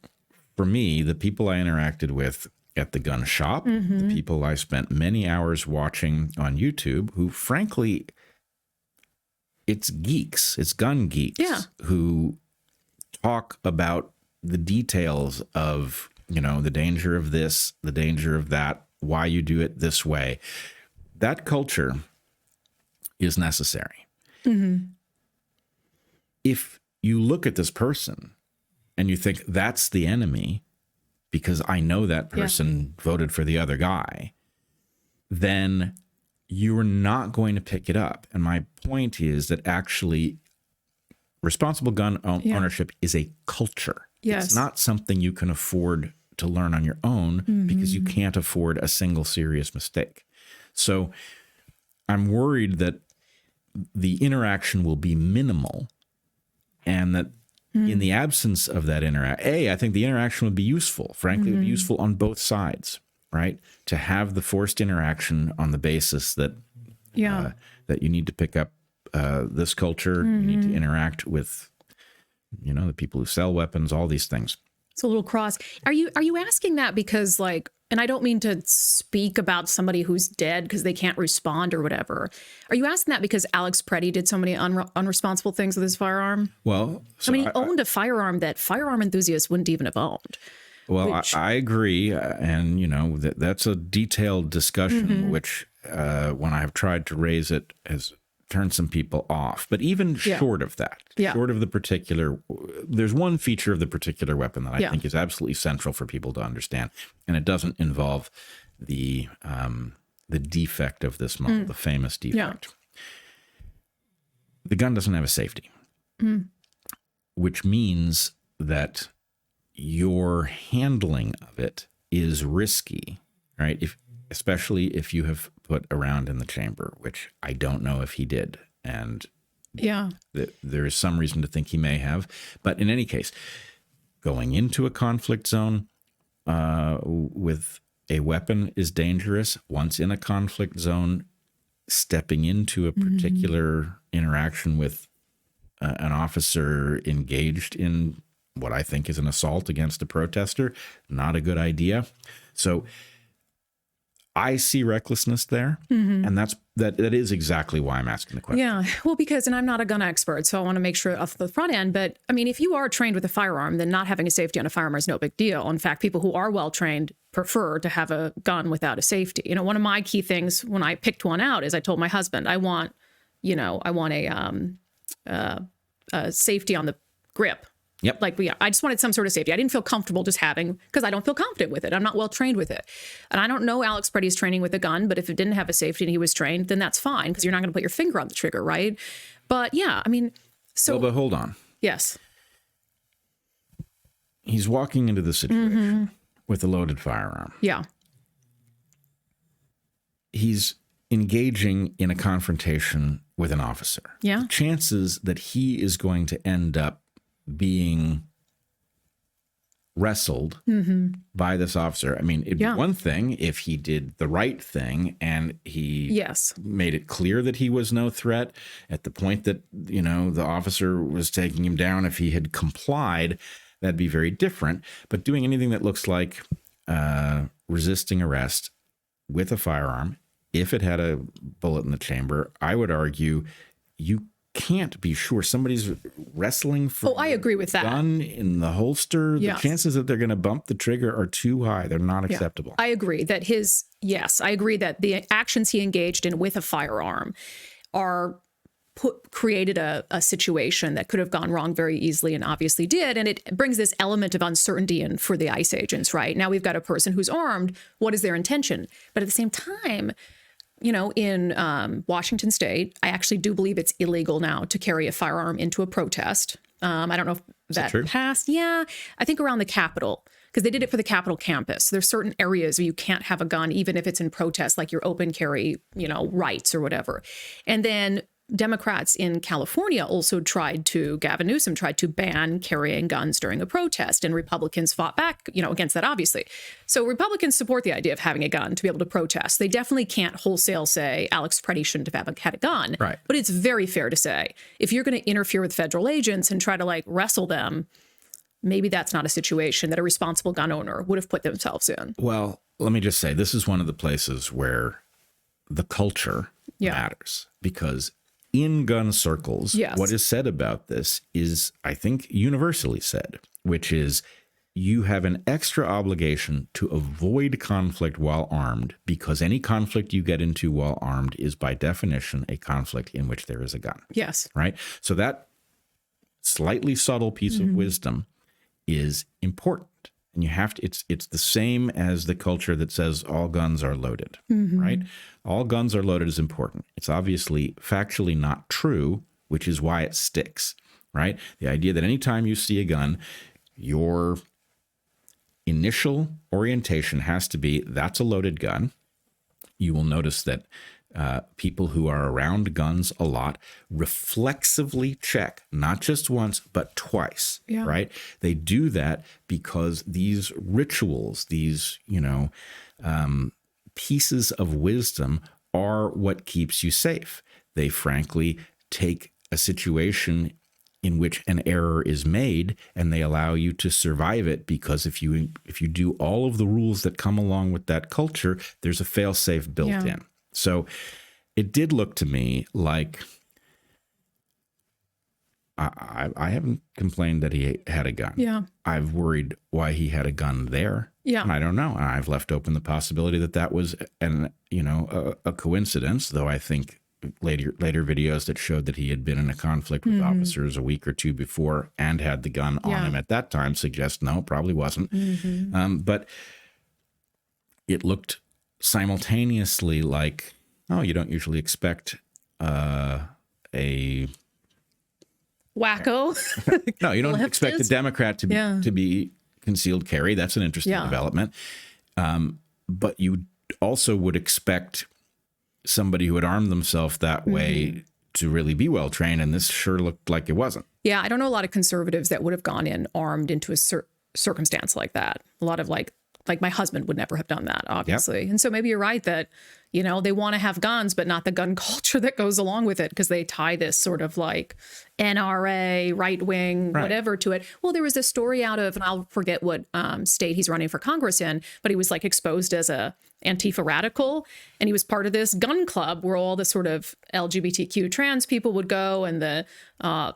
for me, the people I interacted with at the gun shop, the people I spent many hours watching on YouTube, who frankly, it's gun geeks who talk about the details of, the danger of this, the danger of that, why you do it this way. That culture is necessary. If you look at this person and you think that's the enemy, because I know that person voted for the other guy, then you are not going to pick it up. And my point is that actually responsible gun ownership is a culture. Yes. It's not something you can afford to learn on your own because you can't afford a single serious mistake. So I'm worried that the interaction will be minimal, and that in the absence of that I think the interaction would be useful. Frankly, it would be useful on both sides, right? To have the forced interaction on the basis that that you need to pick up this culture, you need to interact with, the people who sell weapons, all these things. It's a little cross. Are you asking that because, like, and I don't mean to speak about somebody who's dead because they can't respond or whatever. Are you asking that because Alex Preddy did so many unresponsible things with his firearm? Well, so he owned a firearm that firearm enthusiasts wouldn't even have owned. Well, I agree. And, that's a detailed discussion, which when I've tried to raise it has turned some people off. But even short of that, short of the particular, there's one feature of the particular weapon that I think is absolutely central for people to understand. And it doesn't involve the defect of this model, the famous defect. The gun doesn't have a safety, which means that your handling of it is risky, right? Especially if you have put a round in the chamber, which I don't know if he did. And there is some reason to think he may have. But in any case, going into a conflict zone with a weapon is dangerous. Once in a conflict zone, stepping into a particular interaction with an officer engaged in what I think is an assault against a protester, not a good idea. So I see recklessness there, and that is exactly why I'm asking the question. Yeah, well, because, and I'm not a gun expert, so I want to make sure off the front end, but I mean, if you are trained with a firearm, then not having a safety on a firearm is no big deal. In fact, people who are well trained prefer to have a gun without a safety. One of my key things when I picked one out is I told my husband, I want a safety on the grip. Yep. I just wanted some sort of safety. I didn't feel comfortable just having, because I don't feel confident with it. I'm not well trained with it. And I don't know Alex Preddy's training with a gun, but if it didn't have a safety and he was trained, then that's fine, because you're not going to put your finger on the trigger, right? But yeah, I mean, so. Well, but hold on. Yes. He's walking into the situation with a loaded firearm. Yeah. He's engaging in a confrontation with an officer. Yeah. The chances that he is going to end up being wrestled by this officer. I mean, it'd be one thing if he did the right thing and he made it clear that he was no threat at the point that, the officer was taking him down. If he had complied, that'd be very different. But doing anything that looks like resisting arrest with a firearm, if it had a bullet in the chamber, I would argue you can't be sure somebody's wrestling for I agree with that. Gun in the holster. The chances that they're going to bump the trigger are too high. They're not acceptable. I agree that I agree that the actions he engaged in with a firearm created a situation that could have gone wrong very easily, and obviously did. And it brings this element of uncertainty in for the ICE agents, right? Now we've got a person who's armed. What is their intention? But at the same time, in Washington State, I actually do believe it's illegal now to carry a firearm into a protest. I don't know if that passed. Yeah, I think around the Capitol, because they did it for the Capitol campus. There's certain areas where you can't have a gun, even if it's in protest, like your open carry, rights or whatever. And then Democrats in California also Gavin Newsom tried to ban carrying guns during a protest, and Republicans fought back, against that, obviously. So Republicans support the idea of having a gun to be able to protest. They definitely can't wholesale say Alex Preddy shouldn't have had a gun. Right. But it's very fair to say, if you're going to interfere with federal agents and try to wrestle them, maybe that's not a situation that a responsible gun owner would have put themselves in. Well, let me just say, this is one of the places where the culture matters, because in gun circles, what is said about this is, I think, universally said, which is you have an extra obligation to avoid conflict while armed, because any conflict you get into while armed is by definition a conflict in which there is a gun. Yes. Right? So that slightly subtle piece of wisdom is important. And you have to, it's the same as the culture that says all guns are loaded, right? All guns are loaded is important. It's obviously factually not true, which is why it sticks, right? The idea that anytime you see a gun, your initial orientation has to be, that's a loaded gun. You will notice that people who are around guns a lot reflexively check, not just once, but twice, right? They do that because these rituals, these, pieces of wisdom are what keeps you safe. They frankly take a situation in which an error is made and they allow you to survive it, because if you do all of the rules that come along with that culture, there's a fail-safe built in. So it did look to me like I haven't complained that he had a gun. Yeah. I've worried why he had a gun there. Yeah. And I don't know. I've left open the possibility that was a coincidence, though I think later videos that showed that he had been in a conflict with officers a week or two before and had the gun on him at that time suggest no, probably wasn't. But it looked simultaneously like, oh, you don't usually expect a wacko. No, you don't expect a Democrat to be concealed carry. That's an interesting development. But you also would expect somebody who had armed themselves that way to really be well trained, and this sure looked like it wasn't. Yeah, I don't know a lot of conservatives that would have gone in armed into a circumstance like that. A lot of like my husband would never have done that, obviously. Yep. And so maybe you're right that, they want to have guns, but not the gun culture that goes along with it, because they tie this sort of like NRA, right wing, whatever to it. Well, there was a story out of, and I'll forget what state he's running for Congress in, but he was like exposed as a Antifa radical. And he was part of this gun club where all the sort of LGBTQ trans people would go and the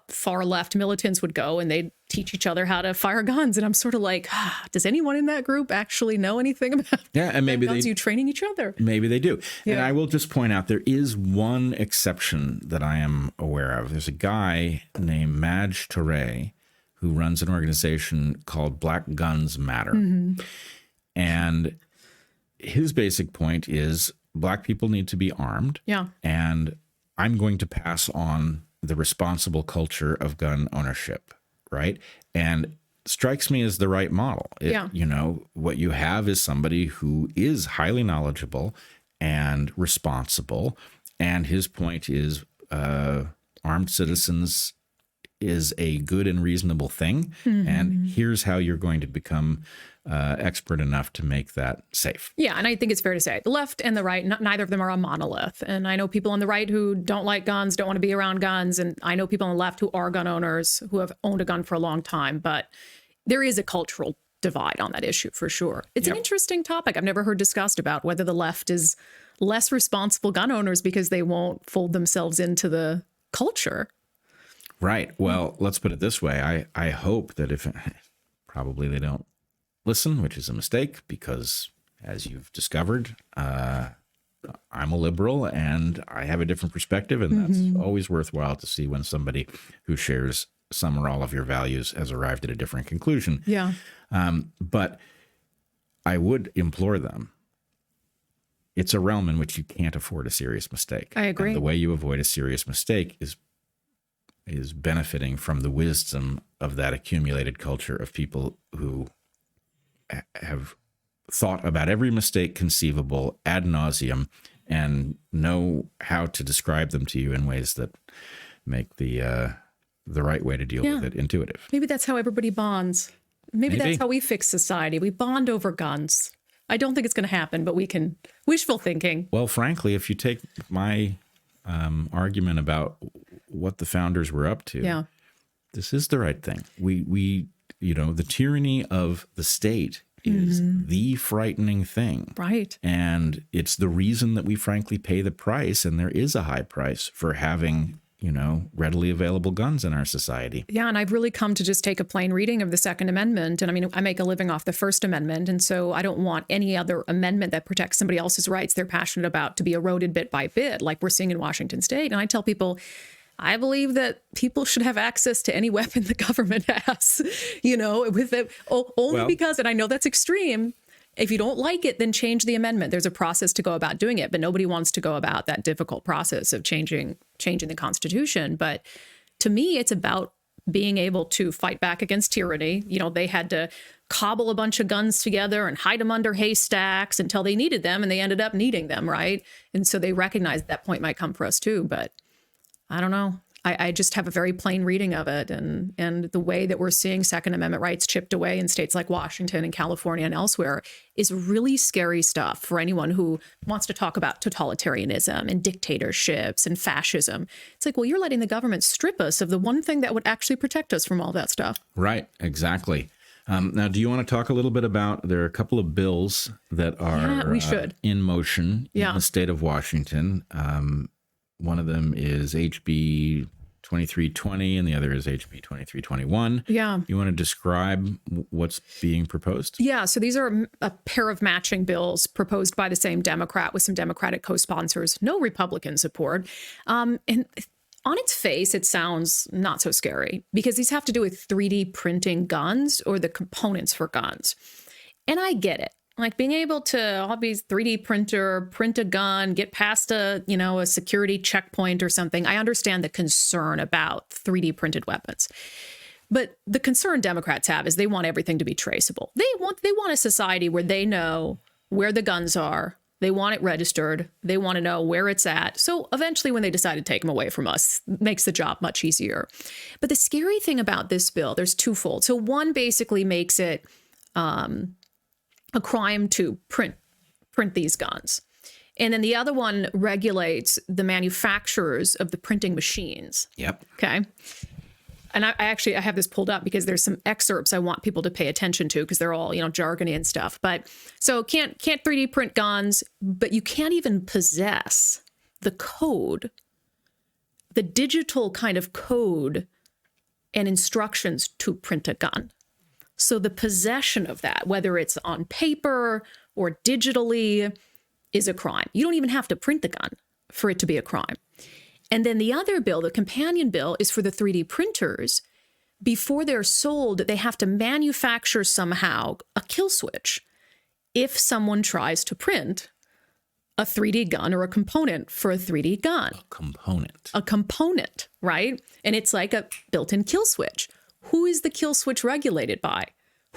far left militants would go, and they'd teach each other how to fire guns. And I'm sort of like, does anyone in that group actually know anything about and maybe guns? You training each other? Maybe they do. Yeah. And I will just point out there is one exception that I am aware of. There's a guy named Madge Ture who runs an organization called Black Guns Matter. And his basic point is Black people need to be armed. Yeah. And I'm going to pass on the responsible culture of gun ownership, right? And strikes me as the right model. What you have is somebody who is highly knowledgeable and responsible. And his point is armed citizens is a good and reasonable thing. And here's how you're going to become expert enough to make that safe. Yeah, and I think it's fair to say the left and the right, neither of them are a monolith. And I know people on the right who don't like guns, don't want to be around guns. And I know people on the left who are gun owners, who have owned a gun for a long time. But there is a cultural divide on that issue for sure. It's an interesting topic I've never heard discussed about whether the left is less responsible gun owners because they won't fold themselves into the culture. Right. Well, let's put it this way. I hope that if probably they don't listen, which is a mistake because, as you've discovered, I'm a liberal and I have a different perspective. And that's always worthwhile to see when somebody who shares some or all of your values has arrived at a different conclusion. Yeah. But I would implore them. It's a realm in which you can't afford a serious mistake. I agree. And the way you avoid a serious mistake is benefiting from the wisdom of that accumulated culture of people who have thought about every mistake conceivable ad nauseum and know how to describe them to you in ways that make the right way to deal with it intuitive. Maybe that's how everybody bonds. Maybe that's how we fix society. We bond over guns. I don't think it's going to happen, but we can wishful thinking. Well, frankly, if you take my argument about what the founders were up to, this is the right thing. We the tyranny of the state is the frightening thing. Right. And it's the reason that we frankly pay the price. And there is a high price for having, readily available guns in our society. Yeah. And I've really come to just take a plain reading of the Second Amendment. And I mean, I make a living off the First Amendment. And so I don't want any other amendment that protects somebody else's rights they're passionate about to be eroded bit by bit, like we're seeing in Washington State. And I tell people, I believe that people should have access to any weapon the government has, with it, only because, and I know that's extreme. If you don't like it, then change the amendment. There's a process to go about doing it, but nobody wants to go about that difficult process of changing the Constitution. But to me, it's about being able to fight back against tyranny. They had to cobble a bunch of guns together and hide them under haystacks until they needed them, and they ended up needing them, right? And so they recognized that point might come for us too, but I don't know. I just have a very plain reading of it, and the way that we're seeing Second Amendment rights chipped away in states like Washington and California and elsewhere is really scary stuff for anyone who wants to talk about totalitarianism and dictatorships and fascism. It's like, well, you're letting the government strip us of the one thing that would actually protect us from all that stuff. Right, exactly. Now, do you want to talk a little bit about, there are a couple of bills that are we should. In motion in the state of Washington. One of them is HB 2320 and the other is HB 2321. Yeah. You want to describe what's being proposed? Yeah. So these are a pair of matching bills proposed by the same Democrat with some Democratic co-sponsors, no Republican support. And on its face, it sounds not so scary because these have to do with 3D printing guns or the components for guns. And I get it. Like being able to always 3D printer, print a gun, get past a security checkpoint or something. I understand the concern about 3D printed weapons. But the concern Democrats have is they want everything to be traceable. They want a society where they know where the guns are. They want it registered. They want to know where it's at. So eventually when they decide to take them away from us, it makes the job much easier. But the scary thing about this bill, there's twofold. So one basically makes it a crime to print these guns. And then the other one regulates the manufacturers of the printing machines. Yep. Okay. And I have this pulled up because there's some excerpts I want people to pay attention to because they're all, jargony and stuff. But so can't 3D print guns, but you can't even possess the code, the digital kind of code and instructions to print a gun. So the possession of that, whether it's on paper or digitally, is a crime. You don't even have to print the gun for it to be a crime. And then the other bill, the companion bill, is for the 3D printers. Before they're sold, they have to manufacture somehow a kill switch if someone tries to print a 3D gun or a component for a 3D gun. A component, right? And it's like a built-in kill switch. Who is the kill switch regulated by?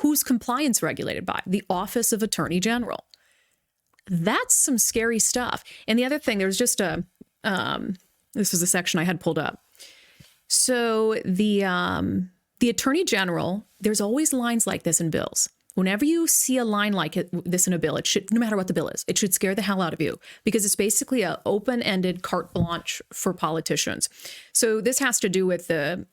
Who's compliance regulated by? The Office of Attorney General. That's some scary stuff. And the other thing, there's just this was a section I had pulled up. So the Attorney General, there's always lines like this in bills. Whenever you see a line like this in a bill, it should, no matter what the bill is, it should scare the hell out of you because it's basically an open-ended carte blanche for politicians. So this has to do with the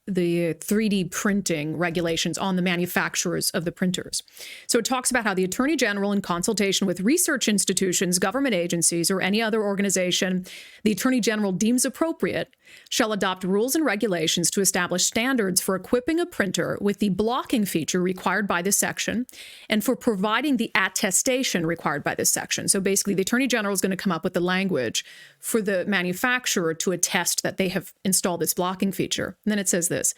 3D printing regulations on the manufacturers of the printers. So it talks about how the Attorney General, in consultation with research institutions, government agencies, or any other organization the Attorney General deems appropriate, shall adopt rules and regulations to establish standards for equipping a printer with the blocking feature required by this section and for providing the attestation required by this section. So basically, the Attorney General is going to come up with the language for the manufacturer to attest that they have installed this blocking feature. And then it says this: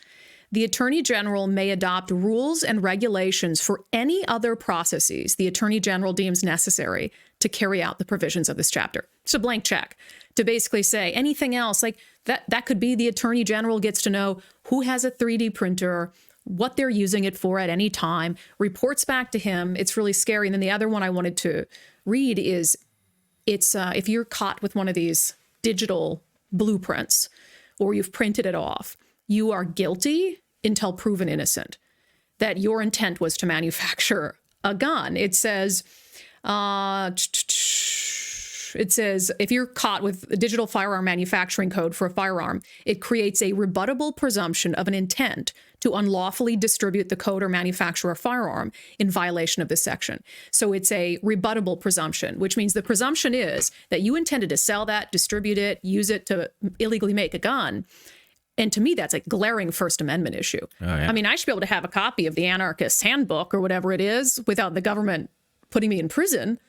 the Attorney General may adopt rules and regulations for any other processes the Attorney General deems necessary to carry out the provisions of this chapter. It's a blank check to basically say anything else like that could be the Attorney General gets to know who has a 3D printer, what they're using it for at any time, reports back to him. It's really scary. And then the other one I wanted to read is it's if you're caught with one of these digital blueprints or you've printed it off, you are guilty until proven innocent, that your intent was to manufacture a gun. It says, if you're caught with a digital firearm manufacturing code for a firearm, it creates a rebuttable presumption of an intent to unlawfully distribute the code or manufacture a firearm in violation of this section. So it's a rebuttable presumption, which means the presumption is that you intended to sell that, distribute it, use it to illegally make a gun. And to me, that's a glaring First Amendment issue. Oh, yeah. I mean, I should be able to have a copy of the Anarchist's Handbook or whatever it is without the government putting me in prison.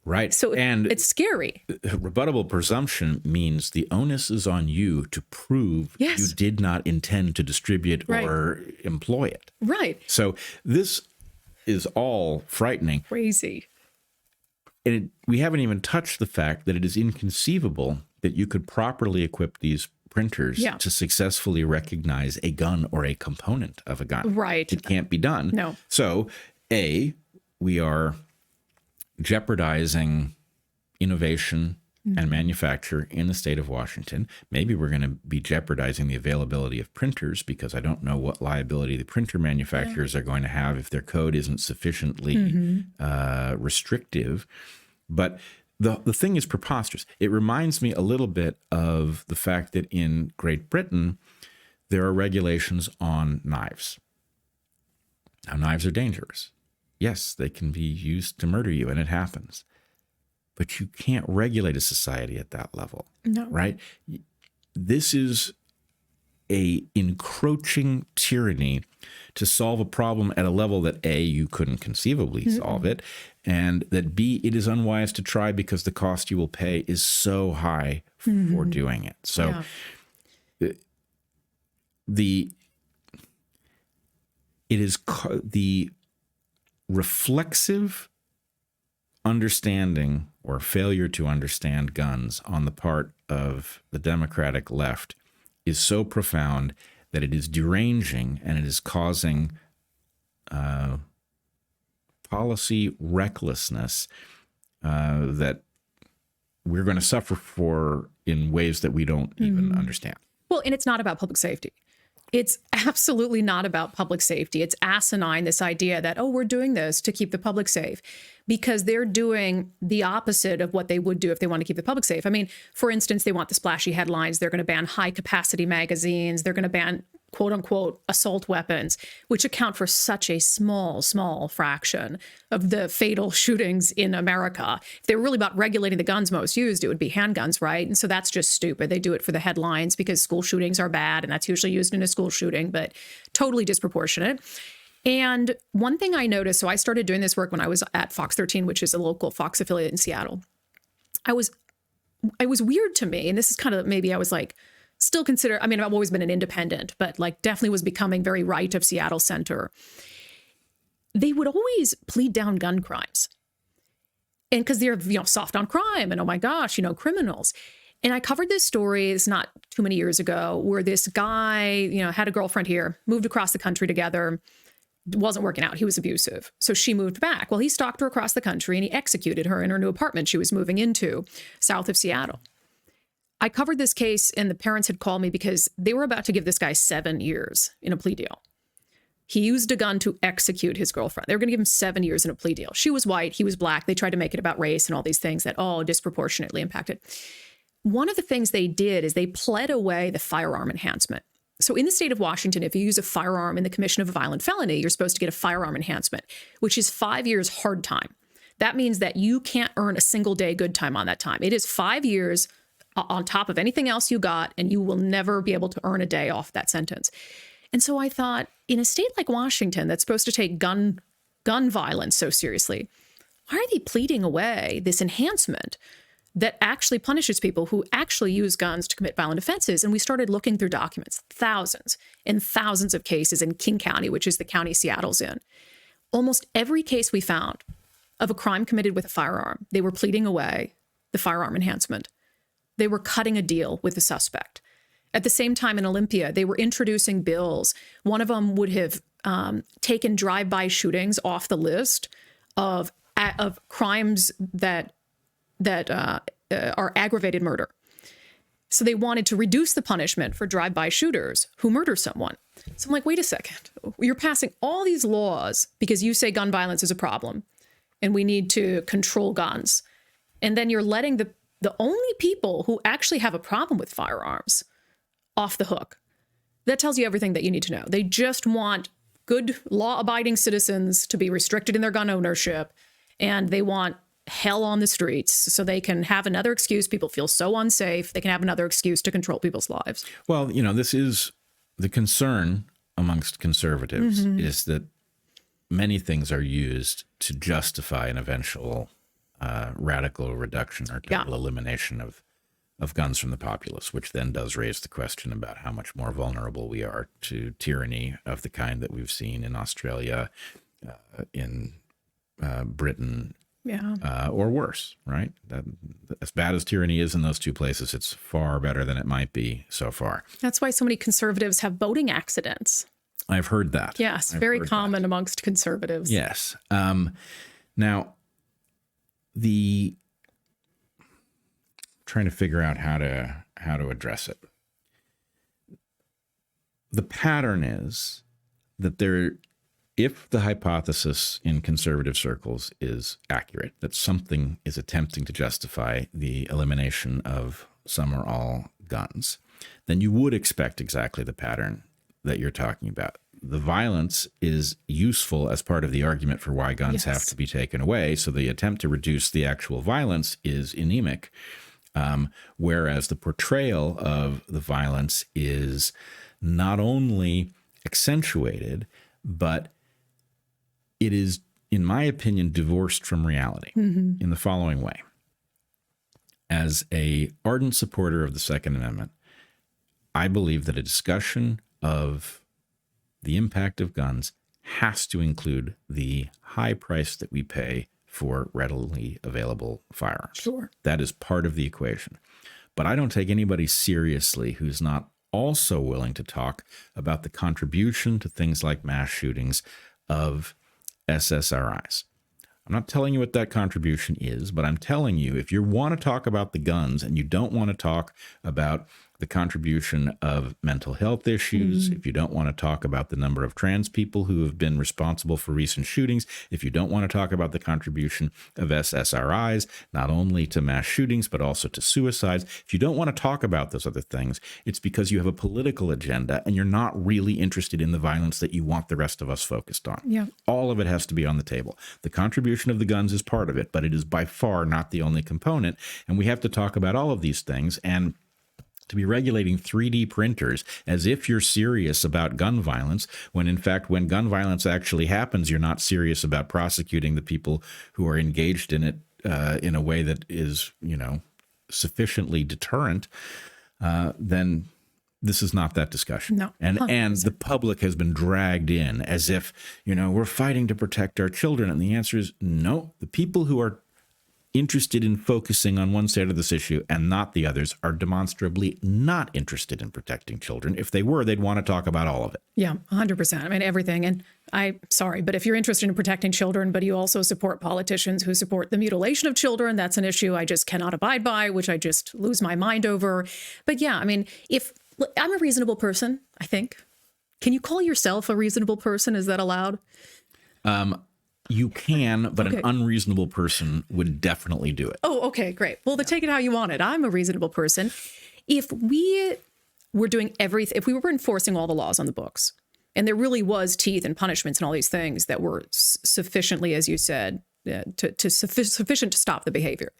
Right. So and it's scary. Rebuttable presumption means the onus is on you to prove Yes. you did not intend to distribute or employ it. Right. So this is all frightening. Crazy. And we haven't even touched the fact that it is inconceivable that you could properly equip these printers to successfully recognize a gun or a component of a gun. Right. It can't be done. No. So, we are jeopardizing innovation and manufacture in the state of Washington. Maybe we're going to be jeopardizing the availability of printers, because I don't know what liability the printer manufacturers are going to have if their code isn't sufficiently restrictive. But the thing is preposterous. It reminds me a little bit of the fact that in Great Britain, there are regulations on knives. Now, knives are dangerous. Yes, they can be used to murder you, and it happens. But you can't regulate a society at that level, right? This is a encroaching tyranny to solve a problem at a level that A, you couldn't conceivably solve it, and that B, it is unwise to try because the cost you will pay is so high for doing it. So the reflexive understanding or failure to understand guns on the part of the Democratic left is so profound that it is deranging, and it is causing policy recklessness that we're going to suffer for in ways that we don't even understand. Well, and it's not about public safety. It's absolutely not about public safety. It's asinine, this idea that, we're doing this to keep the public safe, because they're doing the opposite of what they would do if they want to keep the public safe. I mean, for instance, they want the splashy headlines. They're going to ban high-capacity magazines. They're going to ban, quote-unquote, assault weapons, which account for such a small fraction of the fatal shootings in America. If they were really about regulating the guns most used, it would be handguns, right? And so that's just stupid. They do it for the headlines because school shootings are bad, and that's usually used in a school shooting, but totally disproportionate. And one thing I noticed, so I started doing this work when I was at Fox 13, which is a local Fox affiliate in Seattle. It was weird to me, and this is kind of, maybe I was like, still consider, I mean, I've always been an independent, but like definitely was becoming very right of Seattle center. They would always plead down gun crimes. And because they're, soft on crime, and oh my gosh, criminals. And I covered this story, it's not too many years ago, where this guy, had a girlfriend here, moved across the country together, wasn't working out. He was abusive. So she moved back. Well, he stalked her across the country, and he executed her in her new apartment she was moving into south of Seattle. I covered this case, and the parents had called me because they were about to give this guy 7 years in a plea deal. He used a gun to execute his girlfriend. They were going to give him 7 years in a plea deal. She was white. He was black. They tried to make it about race and all these things that disproportionately impacted. One of the things they did is they pled away the firearm enhancement. So in the state of Washington, if you use a firearm in the commission of a violent felony, you're supposed to get a firearm enhancement, which is 5 years hard time. That means that you can't earn a single day good time on that time. It is 5 years on top of anything else you got, and you will never be able to earn a day off that sentence. And so I thought, in a state like Washington that's supposed to take gun violence so seriously, why are they pleading away this enhancement that actually punishes people who actually use guns to commit violent offenses? And we started looking through documents, thousands and thousands of cases in King County, which is the county Seattle's in. Almost every case we found of a crime committed with a firearm, they were pleading away the firearm enhancement. They were cutting a deal with the suspect. At the same time in Olympia, they were introducing bills. One of them would have taken drive-by shootings off the list of crimes that are aggravated murder. So they wanted to reduce the punishment for drive-by shooters who murder someone. So I'm like, wait a second. You're passing all these laws because you say gun violence is a problem and we need to control guns. And then you're letting the only people who actually have a problem with firearms off the hook. That tells you everything that you need to know. They just want good law-abiding citizens to be restricted in their gun ownership, and they want hell on the streets so they can have another excuse. People feel so unsafe. They can have another excuse to control people's lives. Well, this is the concern amongst conservatives is that many things are used to justify an eventual radical reduction or total elimination of guns from the populace, which then does raise the question about how much more vulnerable we are to tyranny of the kind that we've seen in Australia, in Britain, or worse, right? As bad as tyranny is in those two places, it's far better than it might be so far. That's why so many conservatives have boating accidents. I've heard that. Yes, very common amongst conservatives. Yes. Now, trying to figure out how to address it. The pattern is that if the hypothesis in conservative circles is accurate, that something is attempting to justify the elimination of some or all guns, then you would expect exactly the pattern that you're talking about. The violence is useful as part of the argument for why guns have to be taken away. So the attempt to reduce the actual violence is anemic. Whereas the portrayal of the violence is not only accentuated, but it is, in my opinion, divorced from reality in the following way. As an ardent supporter of the Second Amendment, I believe that a discussion of the impact of guns has to include the high price that we pay for readily available firearms. Sure. That is part of the equation. But I don't take anybody seriously who's not also willing to talk about the contribution to things like mass shootings of SSRIs. I'm not telling you what that contribution is, but I'm telling you, if you want to talk about the guns and you don't want to talk about the contribution of mental health issues, if you don't want to talk about the number of trans people who have been responsible for recent shootings, if you don't want to talk about the contribution of SSRIs, not only to mass shootings, but also to suicides, if you don't want to talk about those other things, it's because you have a political agenda and you're not really interested in the violence that you want the rest of us focused on. Yeah. All of it has to be on the table. The contribution of the guns is part of it, but it is by far not the only component. And we have to talk about all of these things. And to be regulating 3D printers as if you're serious about gun violence, when in fact, when gun violence actually happens, you're not serious about prosecuting the people who are engaged in it in a way that is, sufficiently deterrent, then this is not that discussion. No, and the public has been dragged in as if, we're fighting to protect our children. And the answer is no. The people who are interested in focusing on one side of this issue and not the others are demonstrably not interested in protecting children. If they were, they'd want to talk about all of it. Yeah, 100%. I mean, everything. And but if you're interested in protecting children, but you also support politicians who support the mutilation of children, that's an issue I just cannot abide by, which I just lose my mind over. But yeah, I mean, if I'm a reasonable person, I think. Can you call yourself a reasonable person? Is that allowed? You can, but an unreasonable person would definitely do it. Oh, okay, great. Well, then take it how you want it. I'm a reasonable person. If we were doing everything, if we were enforcing all the laws on the books, and there really was teeth and punishments and all these things that were sufficiently, as you said, sufficient to stop the behavior,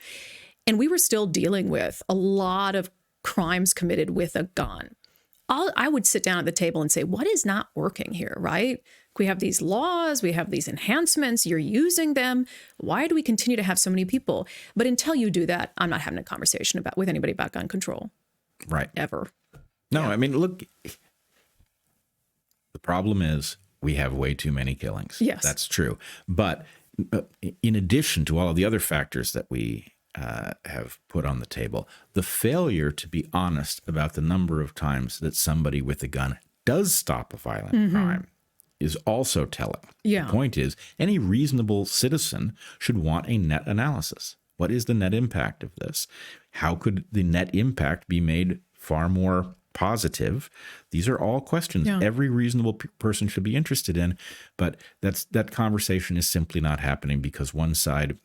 and we were still dealing with a lot of crimes committed with a gun, I would sit down at the table and say, what is not working here, right? We have these laws, we have these enhancements, you're using them. Why do we continue to have so many people? But until you do that, I'm not having a conversation with anybody about gun control. Right. Ever. No, I mean, look, the problem is we have way too many killings. Yes. That's true. But in addition to all of the other factors that we have put on the table, the failure to be honest about the number of times that somebody with a gun does stop a violent crime is also telling. Yeah. The point is, any reasonable citizen should want a net analysis. What is the net impact of this? How could the net impact be made far more positive? These are all questions every reasonable person should be interested in, but that conversation is simply not happening because one side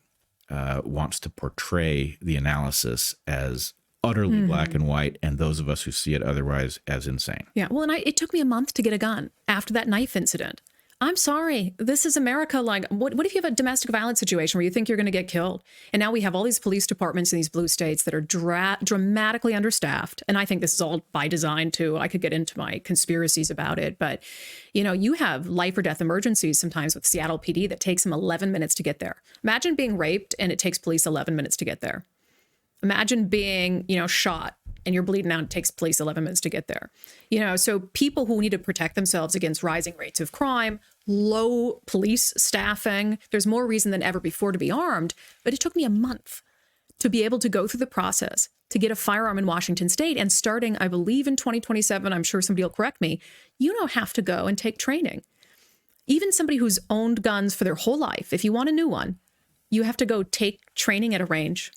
wants to portray the analysis as utterly black and white, and those of us who see it otherwise as insane. Yeah, well, and it took me a month to get a gun after that knife incident. I'm sorry. This is America. Like, what if you have a domestic violence situation where you think you're going to get killed? And now we have all these police departments in these blue states that are dramatically understaffed. And I think this is all by design, too. I could get into my conspiracies about it. But, you have life or death emergencies sometimes with Seattle PD that takes them 11 minutes to get there. Imagine being raped and it takes police 11 minutes to get there. Imagine being, shot and you're bleeding out. It takes police 11 minutes to get there. So people who need to protect themselves against rising rates of crime, low police staffing, there's more reason than ever before to be armed. But it took me a month to be able to go through the process to get a firearm in Washington state. And starting, I believe, in 2027, I'm sure somebody will correct me, you don't have to go and take training. Even somebody who's owned guns for their whole life, if you want a new one, you have to go take training at a range.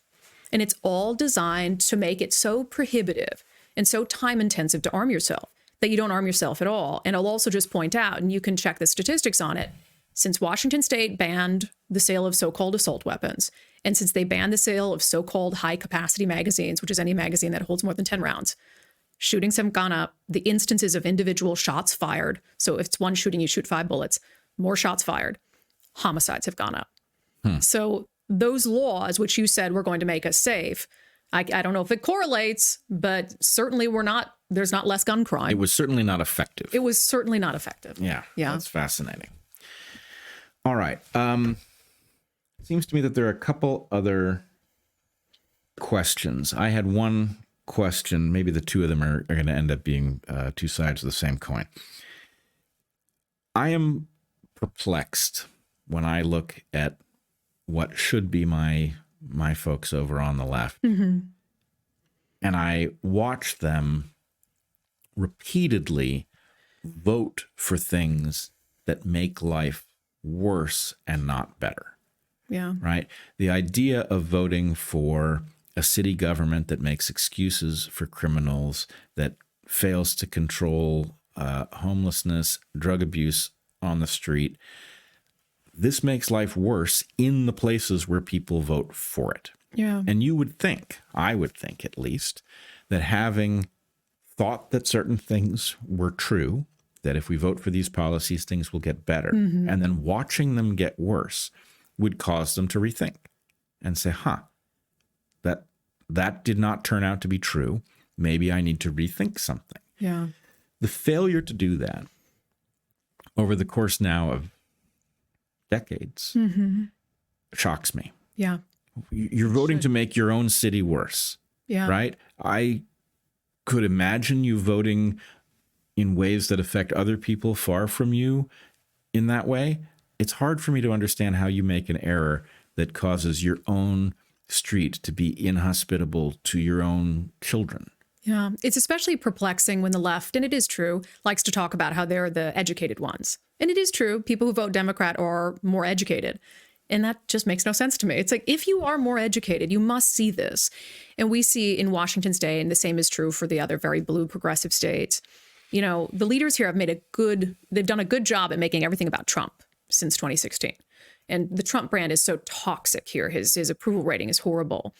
And it's all designed to make it so prohibitive and so time intensive to arm yourself that you don't arm yourself at all. And I'll also just point out, and you can check the statistics on it, since Washington state banned the sale of so-called assault weapons, and since they banned the sale of so-called high-capacity magazines, which is any magazine that holds more than 10 rounds, shootings have gone up. The instances of individual shots fired, so if it's one shooting, you shoot 5 bullets, more shots fired, homicides have gone up. So those laws, which you said were going to make us safe, I don't know if it correlates, but certainly there's not less gun crime. It was certainly not effective. It was certainly not effective. Yeah. That's fascinating. All right. It seems to me that there are a couple other questions. I had one question. Maybe the two of them are going to end up being two sides of the same coin. I am perplexed when I look at what should be my folks over on the left. Mm-hmm. And I watch them repeatedly vote for things that make life worse and not better. Yeah. Right? The idea of voting for a city government that makes excuses for criminals, that fails to control homelessness, drug abuse on the street, this makes life worse in the places where people vote for it. Yeah. And you would think, I would think at least, that having thought that certain things were true, that if we vote for these policies, things will get better, and then watching them get worse would cause them to rethink and say, that did not turn out to be true. Maybe I need to rethink something. Yeah. The failure to do that over the course now of decades shocks me. Yeah. You're voting to make your own city worse. Yeah. Right? I could imagine you voting in ways that affect other people far from you in that way. It's hard for me to understand how you make an error that causes your own street to be inhospitable to your own children. Yeah. It's especially perplexing when the left, and it is true, likes to talk about how they're the educated ones. And it is true. People who vote Democrat are more educated. And that just makes no sense to me. It's like, if you are more educated, you must see this. And we see in Washington state, and the same is true for the other very blue progressive states, the leaders here have they've done a good job at making everything about Trump since 2016. And the Trump brand is so toxic here. His approval rating is horrible.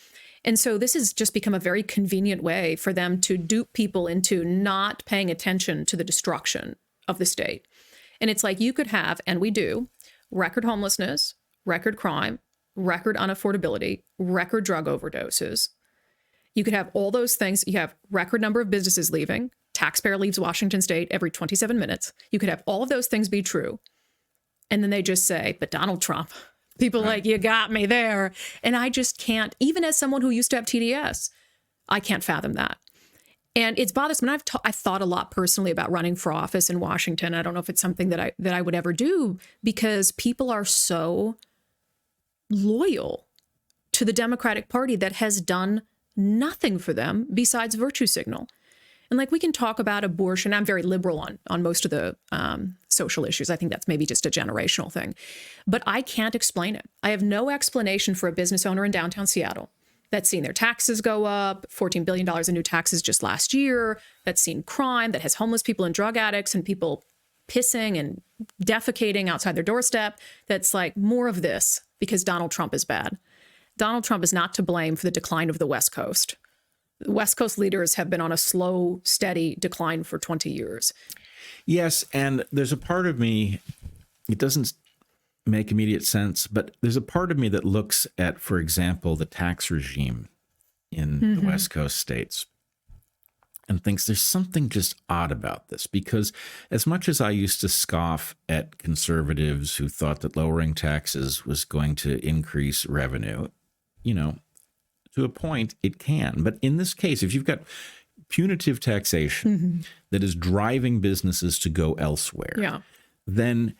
And so this has just become a very convenient way for them to dupe people into not paying attention to the destruction of the state. And it's like, you could have, and we do, record homelessness, record crime, record unaffordability, record drug overdoses. You could have all those things. You have record number of businesses leaving. Taxpayer leaves Washington state every 27 minutes. You could have all of those things be true. And then they just say, but Donald Trump, people like, you got me there. And I just can't, even as someone who used to have TDS, I can't fathom that. And it's bothersome. And I've thought a lot personally about running for office in Washington. I don't know if it's something that I would ever do, because people are so loyal to the Democratic Party that has done nothing for them besides virtue signal. And like, we can talk about abortion. I'm very liberal on most of the social issues. I think that's maybe just a generational thing. But I can't explain it. I have no explanation for a business owner in downtown Seattle that's seen their taxes go up, $14 billion in new taxes just last year, that's seen crime, that has homeless people and drug addicts and people pissing and defecating outside their doorstep. That's like, more of this because Donald Trump is bad. Donald Trump is not to blame for the decline of the West Coast. The West Coast leaders have been on a slow, steady decline for 20 years. Yes, and there's a part of me it doesn't make immediate sense, but there's a part of me that looks at, for example, the tax regime in the West Coast states and thinks there's something just odd about this, because as much as I used to scoff at conservatives who thought that lowering taxes was going to increase revenue, you know, to a point it can. But in this case, if you've got punitive taxation that is driving businesses to go elsewhere, then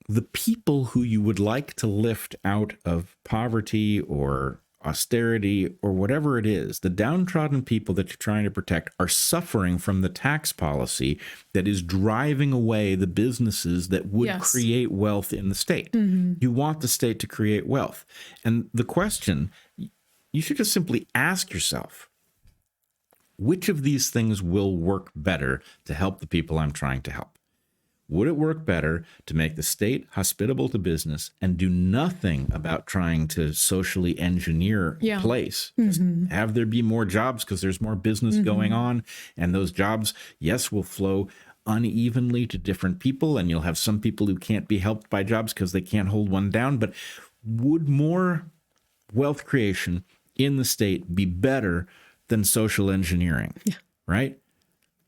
the people who you would like to lift out of poverty or austerity or whatever it is, the downtrodden people that you're trying to protect, are suffering from the tax policy that is driving away the businesses that would create wealth in the state. You want the state to create wealth. And the question, you should just simply ask yourself, which of these things will work better to help the people I'm trying to help? Would it work better to make the state hospitable to business and do nothing about trying to socially engineer a place? Just have there be more jobs because there's more business going on, and those jobs, yes, will flow unevenly to different people, and you'll have some people who can't be helped by jobs because they can't hold one down. But would more wealth creation in the state be better than social engineering? Right?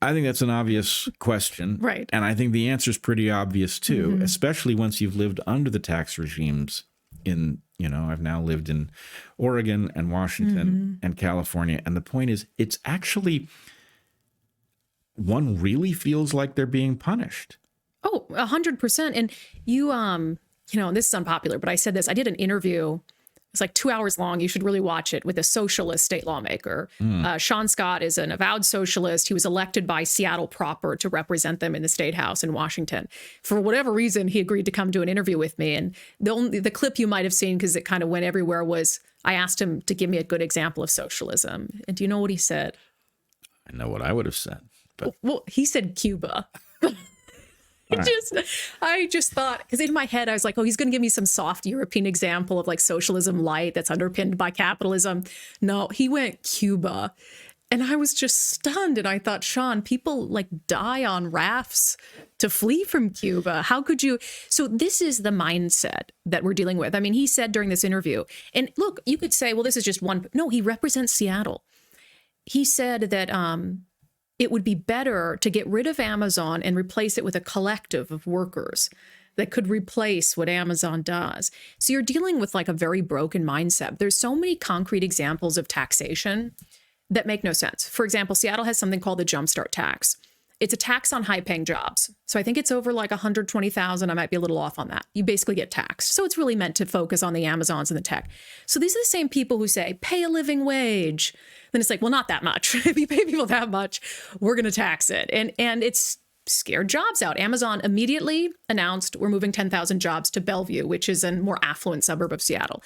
I think that's an obvious question. Right. And I think the answer is pretty obvious too, especially once you've lived under the tax regimes in, you know, I've now lived in Oregon and Washington and California. And the point is, it's actually, one really feels like they're being punished. Oh, 100%. And you know, this is unpopular, but I said this, I did an interview. It's like 2 hours long. You should really watch it, with a socialist state lawmaker. Sean Scott is an avowed socialist. He was elected by Seattle proper to represent them in the state house in Washington. For whatever reason, he agreed to come do an interview with me. And the clip you might have seen, because it kind of went everywhere, was I asked him to give me a good example of socialism. And do you know what he said? I know what I would have said. But well, he said Cuba. I just thought, because in my head, I was like, oh, he's going to give me some soft European example of like socialism light that's underpinned by capitalism. No, he went Cuba. And I was just stunned. And I thought, Sean, people like die on rafts to flee from Cuba. How could you? So this is the mindset that we're dealing with. I mean, he said during this interview, and look, you could say, well, this is just one. No, he represents Seattle. He said that it would be better to get rid of Amazon and replace it with a collective of workers that could replace what Amazon does. So you're dealing with like a very broken mindset. There's so many concrete examples of taxation that make no sense. For example, Seattle has something called the Jumpstart tax. It's a tax on high-paying jobs. So I think it's over like 120,000. I might be a little off on that. You basically get taxed. So it's really meant to focus on the Amazons and the tech. So these are the same people who say, pay a living wage. Then it's like, well, not that much. If you pay people that much, we're going to tax it. And it's scared jobs out. Amazon immediately announced we're moving 10,000 jobs to Bellevue, which is a more affluent suburb of Seattle.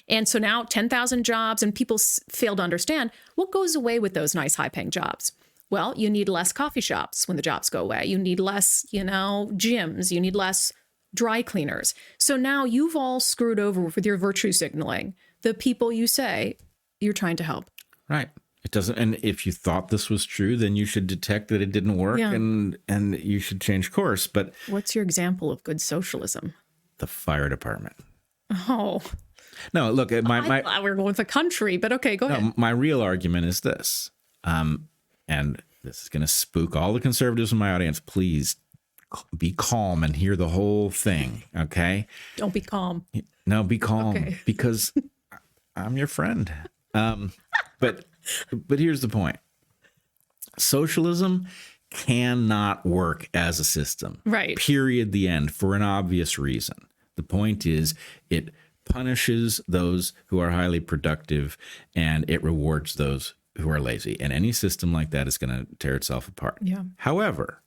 And so now 10,000 jobs, and people fail to understand what goes away with those nice high-paying jobs. Well, you need less coffee shops when the jobs go away. You need less, gyms. You need less dry cleaners. So now you've all screwed over with your virtue signaling the people you say you're trying to help. Right. It doesn't. And if you thought this was true, then you should detect that it didn't work and you should change course. But what's your example of good socialism? The fire department. Oh, no, look, I thought we were going with the country, but okay, go ahead. My real argument is this. And this is going to spook all the conservatives in my audience. Please be calm and hear the whole thing. Okay. Don't be calm. No, be calm, okay. Because I'm your friend. But here's the point. Socialism cannot work as a system. Right. Period. The end, for an obvious reason. The point is it punishes those who are highly productive and it rewards those who are lazy. And any system like that is going to tear itself apart. Yeah. However,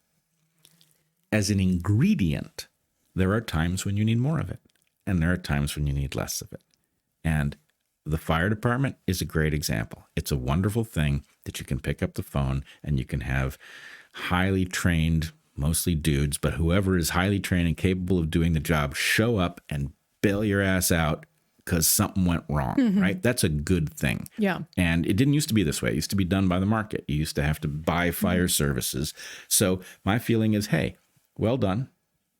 as an ingredient, there are times when you need more of it. And there are times when you need less of it. And the fire department is a great example. It's a wonderful thing that you can pick up the phone and you can have highly trained, mostly dudes, but whoever is highly trained and capable of doing the job, show up and bail your ass out because something went wrong, right? That's a good thing. Yeah. And it didn't used to be this way. It used to be done by the market. You used to have to buy fire services. So my feeling is, hey, well done.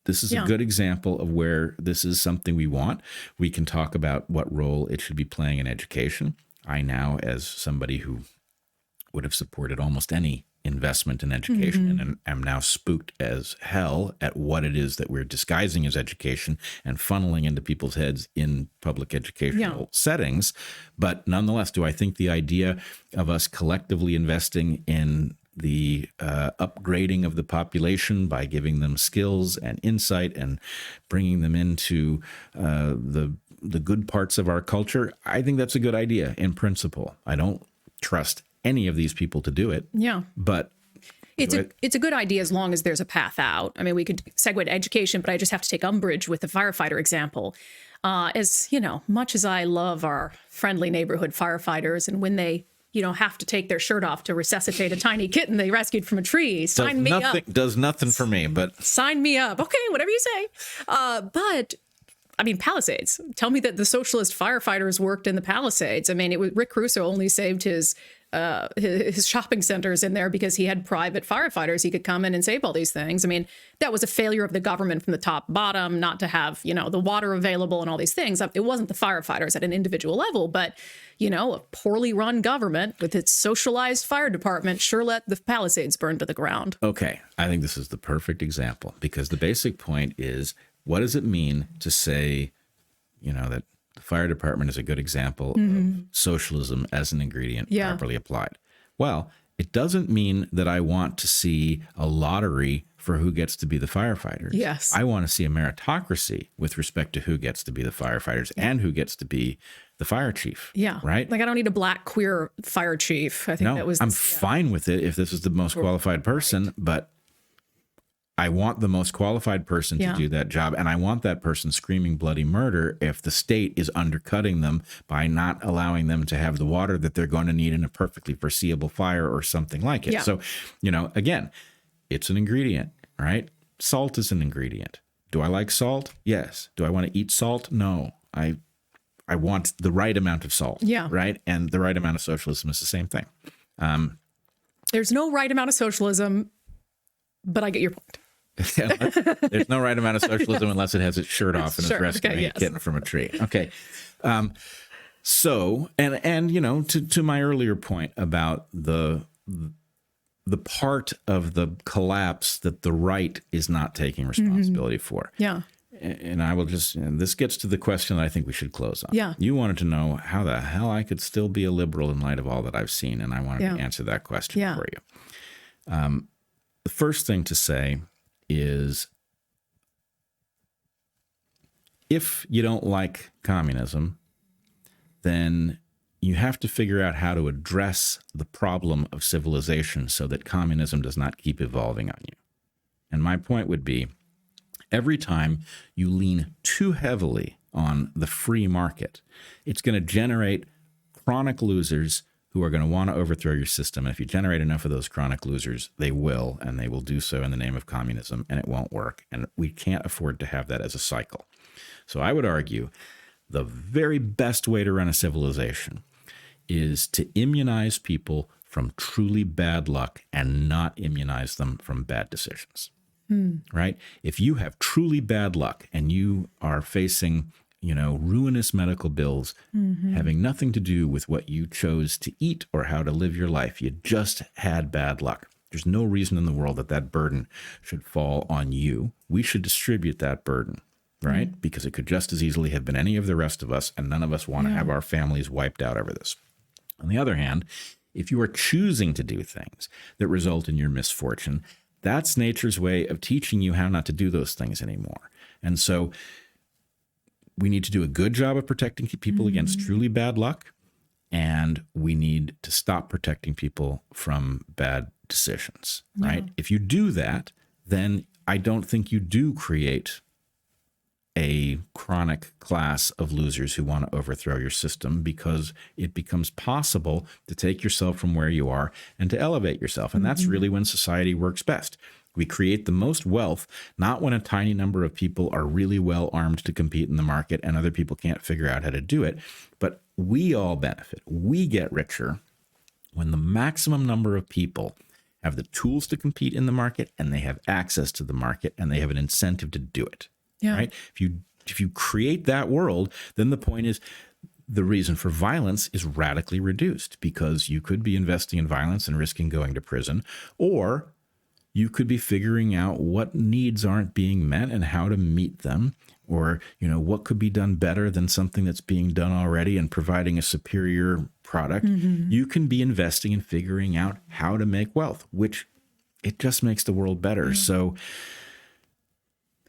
This is a good example of where this is something we want. We can talk about what role it should be playing in education. I now, as somebody who would have supported almost any investment in education, and am now spooked as hell at what it is that we're disguising as education and funneling into people's heads in public educational settings. But nonetheless, do I think the idea of us collectively investing in the upgrading of the population by giving them skills and insight and bringing them into the good parts of our culture, I think that's a good idea in principle. I don't trust any of these people to do it. Yeah. But it's a good idea as long as there's a path out. I mean, we could segue to education, but I just have to take umbrage with the firefighter example. As you know, much as I love our friendly neighborhood firefighters, and when they have to take their shirt off to resuscitate a tiny kitten they rescued from a tree. Sign me up. Does nothing for me, but sign me up. Okay, whatever you say. But I mean, Palisades. Tell me that the socialist firefighters worked in the Palisades. I mean, Rick Crusoe only saved his shopping centers in there because he had private firefighters. He could come in and save all these things. I mean, that was a failure of the government from the top bottom, not to have, the water available and all these things. It wasn't the firefighters at an individual level, but, a poorly run government with its socialized fire department sure let the Palisades burn to the ground. Okay. I think this is the perfect example, because the basic point is, what does it mean to say, that the fire department is a good example of socialism as an ingredient properly applied? Well, it doesn't mean that I want to see a lottery for who gets to be the firefighters. Yes. I want to see a meritocracy with respect to who gets to be the firefighters and who gets to be the fire chief. Yeah. Right? Like, I don't need a black queer fire chief. I think I'm fine with it if this is the most qualified person, but I want the most qualified person to do that job, and I want that person screaming bloody murder if the state is undercutting them by not allowing them to have the water that they're going to need in a perfectly foreseeable fire or something like it. So, again, it's an ingredient, right? Salt is an ingredient. Do I like salt? Yes. Do I want to eat salt? No. I want the right amount of salt, right? And the right amount of socialism is the same thing. There's no right amount of socialism, but I get your point. There's no right amount of socialism unless it has its shirt off and is rescuing a kitten from a tree. Okay. So, and to my earlier point about the part of the collapse that the right is not taking responsibility for. Yeah. And I will just, this gets to the question that I think we should close on. Yeah. You wanted to know how the hell I could still be a liberal in light of all that I've seen, and I wanted to answer that question for you. The first thing to say is, if you don't like communism, then you have to figure out how to address the problem of civilization so that communism does not keep evolving on you. And my point would be, every time you lean too heavily on the free market, it's going to generate chronic losers who are going to want to overthrow your system. And if you generate enough of those chronic losers, they will, and they will do so in the name of communism, and it won't work. And we can't afford to have that as a cycle. So I would argue the very best way to run a civilization is to immunize people from truly bad luck and not immunize them from bad decisions. Right? If you have truly bad luck and you are facing, ruinous medical bills, having nothing to do with what you chose to eat or how to live your life, you just had bad luck. There's no reason in the world that burden should fall on you. We should distribute that burden, right? Because it could just as easily have been any of the rest of us, and none of us want to have our families wiped out over this. On the other hand, if you are choosing to do things that result in your misfortune, that's nature's way of teaching you how not to do those things anymore. And so we need to do a good job of protecting people against truly bad luck, and we need to stop protecting people from bad decisions, right? If you do that, then I don't think you do create a chronic class of losers who want to overthrow your system, because it becomes possible to take yourself from where you are and to elevate yourself. And that's really when society works best. We create the most wealth, not when a tiny number of people are really well armed to compete in the market and other people can't figure out how to do it, but we all benefit. We get richer when the maximum number of people have the tools to compete in the market, and they have access to the market, and they have an incentive to do it. Yeah. Right? If you create that world, then the point is the reason for violence is radically reduced, because you could be investing in violence and risking going to prison, or you could be figuring out what needs aren't being met and how to meet them, or, what could be done better than something that's being done already and providing a superior product. You can be investing in figuring out how to make wealth, which it just makes the world better. So,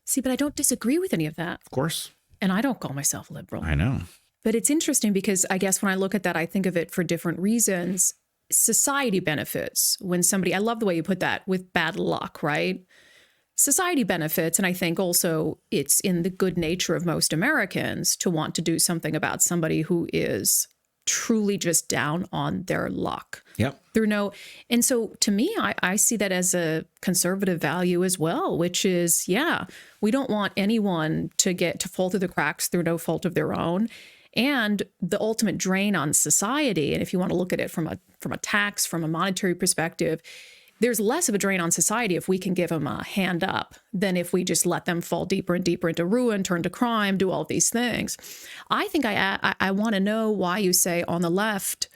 see, but I don't disagree with any of that. of course, And I don't call myself liberal. I know. But it's interesting because I guess when I look at that, I think of it for different reasons. Society benefits when somebody, I love the way you put that, with bad luck, right? Society benefits. And I think also it's in the good nature of most Americans to want to do something about somebody who is truly just down on their luck. Yep. And so to me, I see that as a conservative value as well, which is, we don't want anyone to fall through the cracks through no fault of their own. And the ultimate drain on society, and if you want to look at it from a tax, from a monetary perspective, there's less of a drain on society if we can give them a hand up than if we just let them fall deeper and deeper into ruin, turn to crime, do all these things. I think I want to know why you say on the left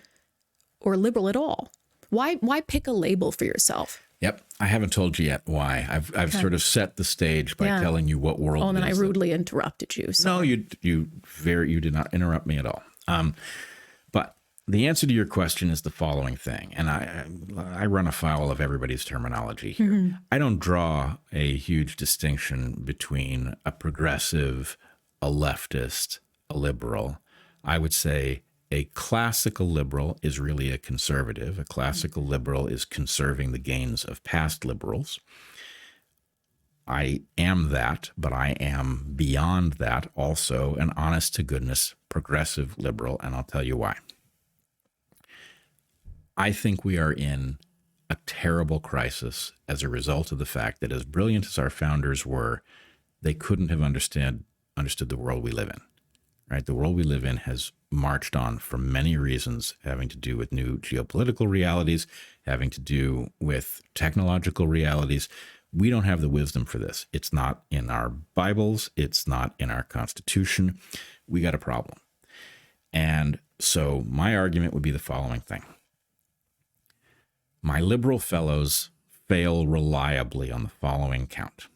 or liberal at all. Why pick a label for yourself? Yep. I haven't told you yet why. I've sort of set the stage by telling you what world. Oh, and then I rudely interrupted you. So. No, you did not interrupt me at all. But the answer to your question is the following thing, and I run afoul of everybody's terminology here. I don't draw a huge distinction between a progressive, a leftist, a liberal. I would say a classical liberal is really a conservative. A classical liberal is conserving the gains of past liberals. I am that, but I am beyond that also an honest-to-goodness progressive liberal, and I'll tell you why. I think we are in a terrible crisis as a result of the fact that, as brilliant as our founders were, they couldn't have understood the world we live in. Right? The world we live in has marched on for many reasons, having to do with new geopolitical realities, having to do with technological realities. We don't have the wisdom for this. It's not in our Bibles. It's not in our Constitution. We got a problem. And so my argument would be the following thing. My liberal fellows fail reliably on the following count.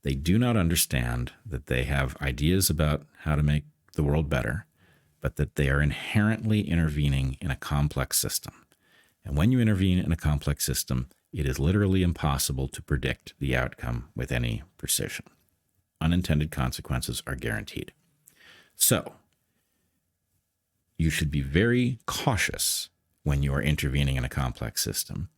They do not understand that they have ideas about how to make the world better, but that they are inherently intervening in a complex system. And when you intervene in a complex system, it is literally impossible to predict the outcome with any precision. Unintended consequences are guaranteed. So, you should be very cautious when you are intervening in a complex system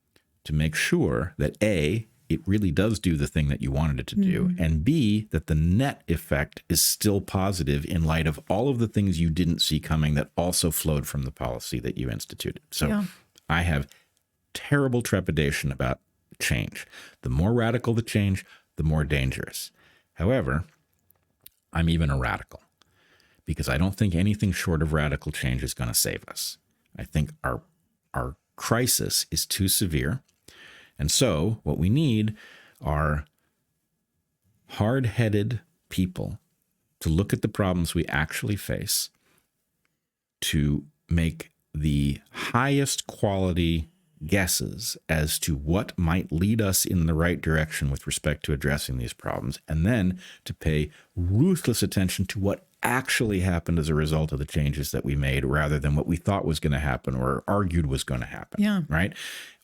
to make sure that A, it really does do the thing that you wanted it to do, and B, that the net effect is still positive in light of all of the things you didn't see coming that also flowed from the policy that you instituted. So I have terrible trepidation about change. The more radical the change, the more dangerous. However, I'm even a radical because I don't think anything short of radical change is going to save us. I think our crisis is too severe. And so what we need are hard-headed people to look at the problems we actually face, to make the highest quality guesses as to what might lead us in the right direction with respect to addressing these problems, and then to pay ruthless attention to what actually happened as a result of the changes that we made rather than what we thought was going to happen or argued was going to happen. Yeah. Right?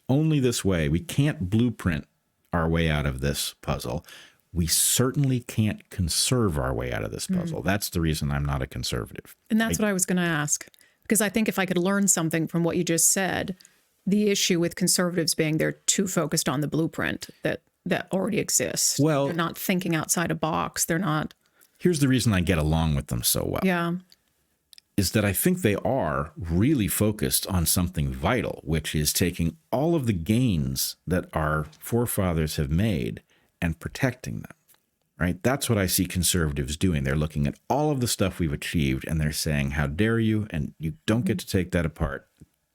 Only this way. We can't blueprint our way out of this puzzle. We certainly can't conserve our way out of this puzzle. That's the reason I'm not a conservative. And that's what I was going to ask, because I think if I could learn something from what you just said, the issue with conservatives being they're too focused on the blueprint that already exists. Well, they're not thinking outside a box. They're not. Here's the reason I get along with them so well. Yeah. Is that I think they are really focused on something vital, which is taking all of the gains that our forefathers have made and protecting them, right? That's what I see conservatives doing. They're looking at all of the stuff we've achieved and they're saying, how dare you? And you don't get to take that apart.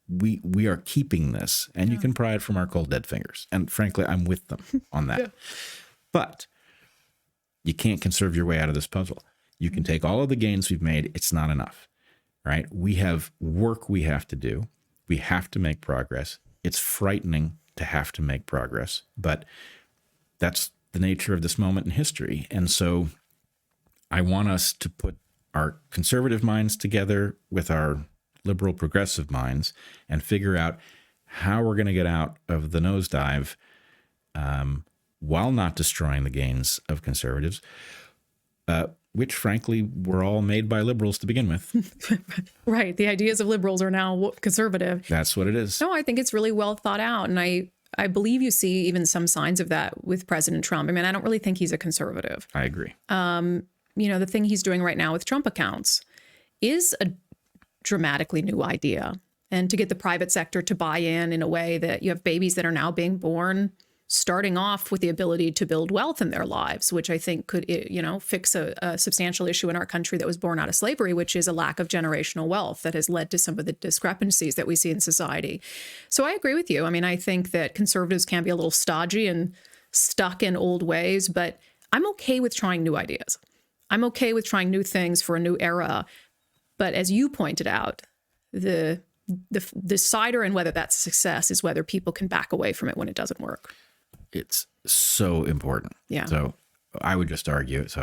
we are keeping this, and you can pry it from our cold dead fingers. And frankly, I'm with them on that. But you can't conserve your way out of this puzzle. You can take all of the gains we've made. It's not enough, right? We have work we have to do. We have to make progress. It's frightening to have to make progress, but that's the nature of this moment in history. And so I want us to put our conservative minds together with our liberal progressive minds and figure out how we're going to get out of the nosedive while not destroying the gains of conservatives, which frankly were all made by liberals to begin with. Right. The ideas of liberals are now conservative. That's what it is. No, I think it's really well thought out. And I believe you see even some signs of that with President Trump. I mean, I don't really think he's a conservative. I agree. The thing he's doing right now with Trump accounts is a dramatically new idea. And to get the private sector to buy in a way that you have babies that are now being born, starting off with the ability to build wealth in their lives, which I think could, fix a substantial issue in our country that was born out of slavery, which is a lack of generational wealth that has led to some of the discrepancies that we see in society. So I agree with you. I mean, I think that conservatives can be a little stodgy and stuck in old ways, but I'm okay with trying new ideas. I'm okay with trying new things for a new era. But as you pointed out, the decider in whether that's a success is whether people can back away from it when it doesn't work. It's so important. Yeah. So I would just argue. So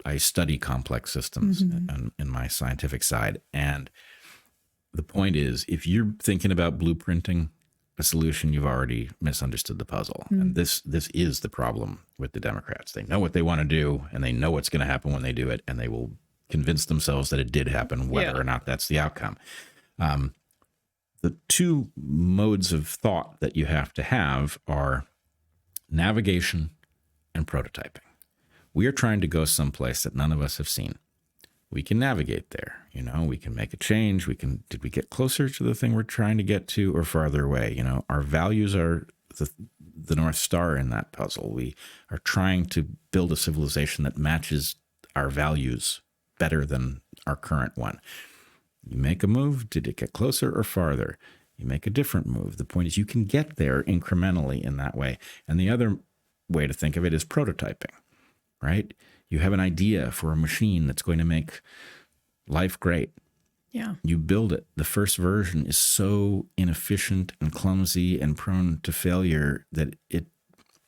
I study complex systems in my scientific side. And the point is, if you're thinking about blueprinting a solution, you've already misunderstood the puzzle. And this is the problem with the Democrats. They know what they want to do, and they know what's going to happen when they do it, and they will convince themselves that it did happen, whether or not that's the outcome. The two modes of thought that you have to have are navigation and prototyping. We are trying to go someplace that none of us have seen. We can navigate there. We can make a change. Did we get closer to the thing we're trying to get to or farther away? Our values are the North Star in that puzzle. We are trying to build a civilization that matches our values better than our current one. You make a move, did it get closer or farther? You make a different move. The point is you can get there incrementally in that way. And the other way to think of it is prototyping, right? You have an idea for a machine that's going to make life great. Yeah. You build it. The first version is so inefficient and clumsy and prone to failure that it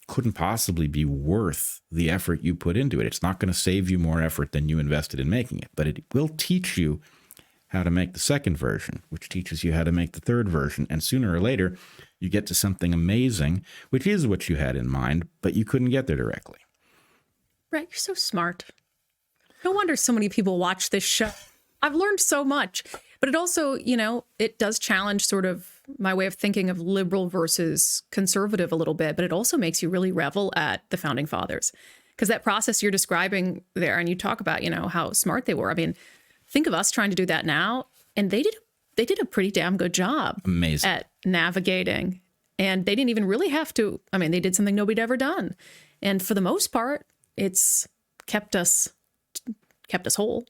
couldn't possibly be worth the effort you put into it. It's not going to save you more effort than you invested in making it, but it will teach you how to make the second version, which teaches you how to make the third version. And sooner or later, you get to something amazing, which is what you had in mind, but you couldn't get there directly. Brett, you're so smart. No wonder so many people watch this show. I've learned so much. But it also, it does challenge sort of my way of thinking of liberal versus conservative a little bit, but it also makes you really revel at the founding fathers. Because that process you're describing there, and you talk about, how smart they were. I mean, think of us trying to do that now, and they did a pretty damn good job. Amazing. At navigating. And they didn't even really have to. I mean, they did something nobody'd ever done. And for the most part, it's kept us whole.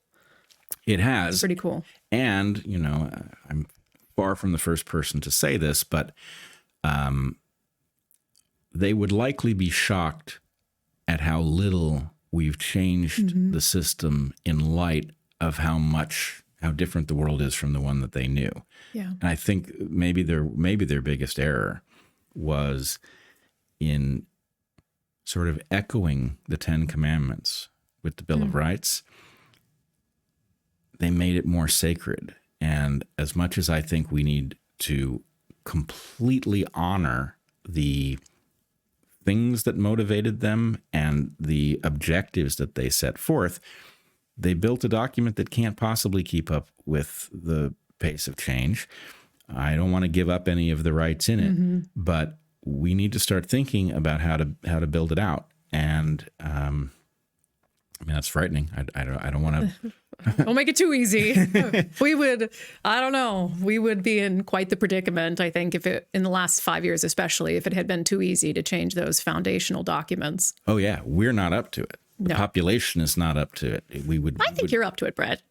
It has. It's pretty cool. And, I'm far from the first person to say this, but they would likely be shocked at how little we've changed the system in light of how different the world is from the one that they knew. Yeah. And I think maybe their biggest error was in sort of echoing the Ten Commandments with the Bill of Rights. They made it more sacred. And as much as I think we need to completely honor the things that motivated them and the objectives that they set forth, they built a document that can't possibly keep up with the pace of change. I don't want to give up any of the rights in it, but we need to start thinking about how to build it out. And I mean, that's frightening. I don't want to. Don't make it too easy. We would be in quite the predicament, I think, if it, in the last 5 years, especially, if it had been too easy to change those foundational documents. Oh, yeah. We're not up to it. The population is not up to it. I think you're up to it, Brett.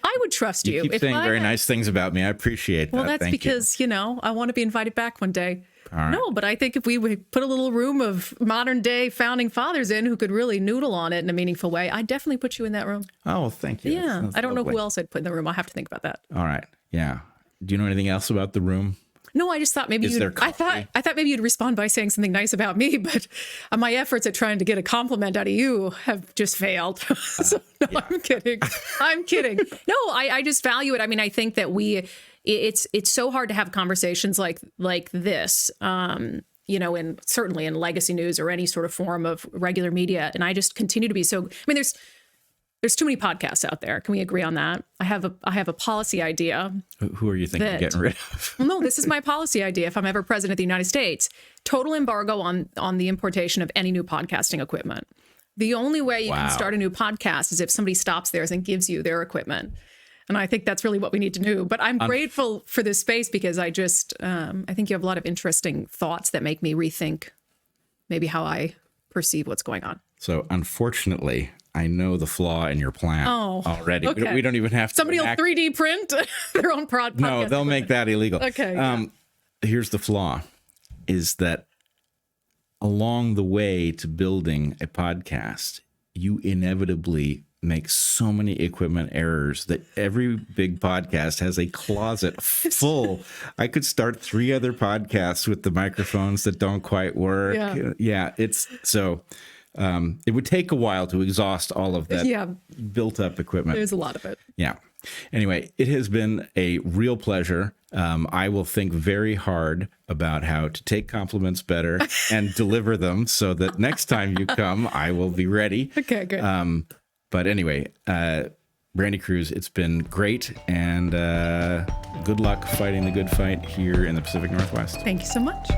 I would trust you. You keep saying very nice things about me. I appreciate that. Well, that's Thank because, I want to be invited back one day. All right. No, but I think if we would put a little room of modern day founding fathers in who could really noodle on it in a meaningful way, I'd definitely put you in that room. Oh, thank you. Yeah. That's I don't know lovely. who else I'd put in the room. I'll have to think about that. All right. Yeah. Do you know anything else about the room? No, I just thought maybe I thought maybe you'd respond by saying something nice about me, but my efforts at trying to get a compliment out of you have just failed. So no, yeah. I'm kidding. I'm kidding. No, I just value it. I mean, I think that it's so hard to have conversations like this, and certainly in legacy news or any sort of form of regular media. And I just continue to be so. I mean, there's too many podcasts out there. Can we agree on that? I have a policy idea. Who are you thinking of getting rid of? Well, no, this is my policy idea. If I'm ever president of the United States, total embargo on the importation of any new podcasting equipment. The only way you can start a new podcast is if somebody stops theirs and gives you their equipment. And I think that's really what we need to do. But I'm grateful for this space because I think you have a lot of interesting thoughts that make me rethink maybe how I perceive what's going on. So unfortunately, I know the flaw in your plan already. Okay. We don't even have to. Somebody will 3D print their own podcast. No, they'll make that illegal. Okay. Here's the flaw, is that along the way to building a podcast, you inevitably make so many equipment errors that every big podcast has a closet full. I could start 3 other podcasts with the microphones that don't quite work. Yeah, it's so... it would take a while to exhaust all of that built up equipment. There's a lot of it. Yeah. Anyway, it has been a real pleasure. I will think very hard about how to take compliments better and deliver them so that next time you come, I will be ready. Okay, good. But anyway, Brandi Kruse, it's been great. And good luck fighting the good fight here in the Pacific Northwest. Thank you so much.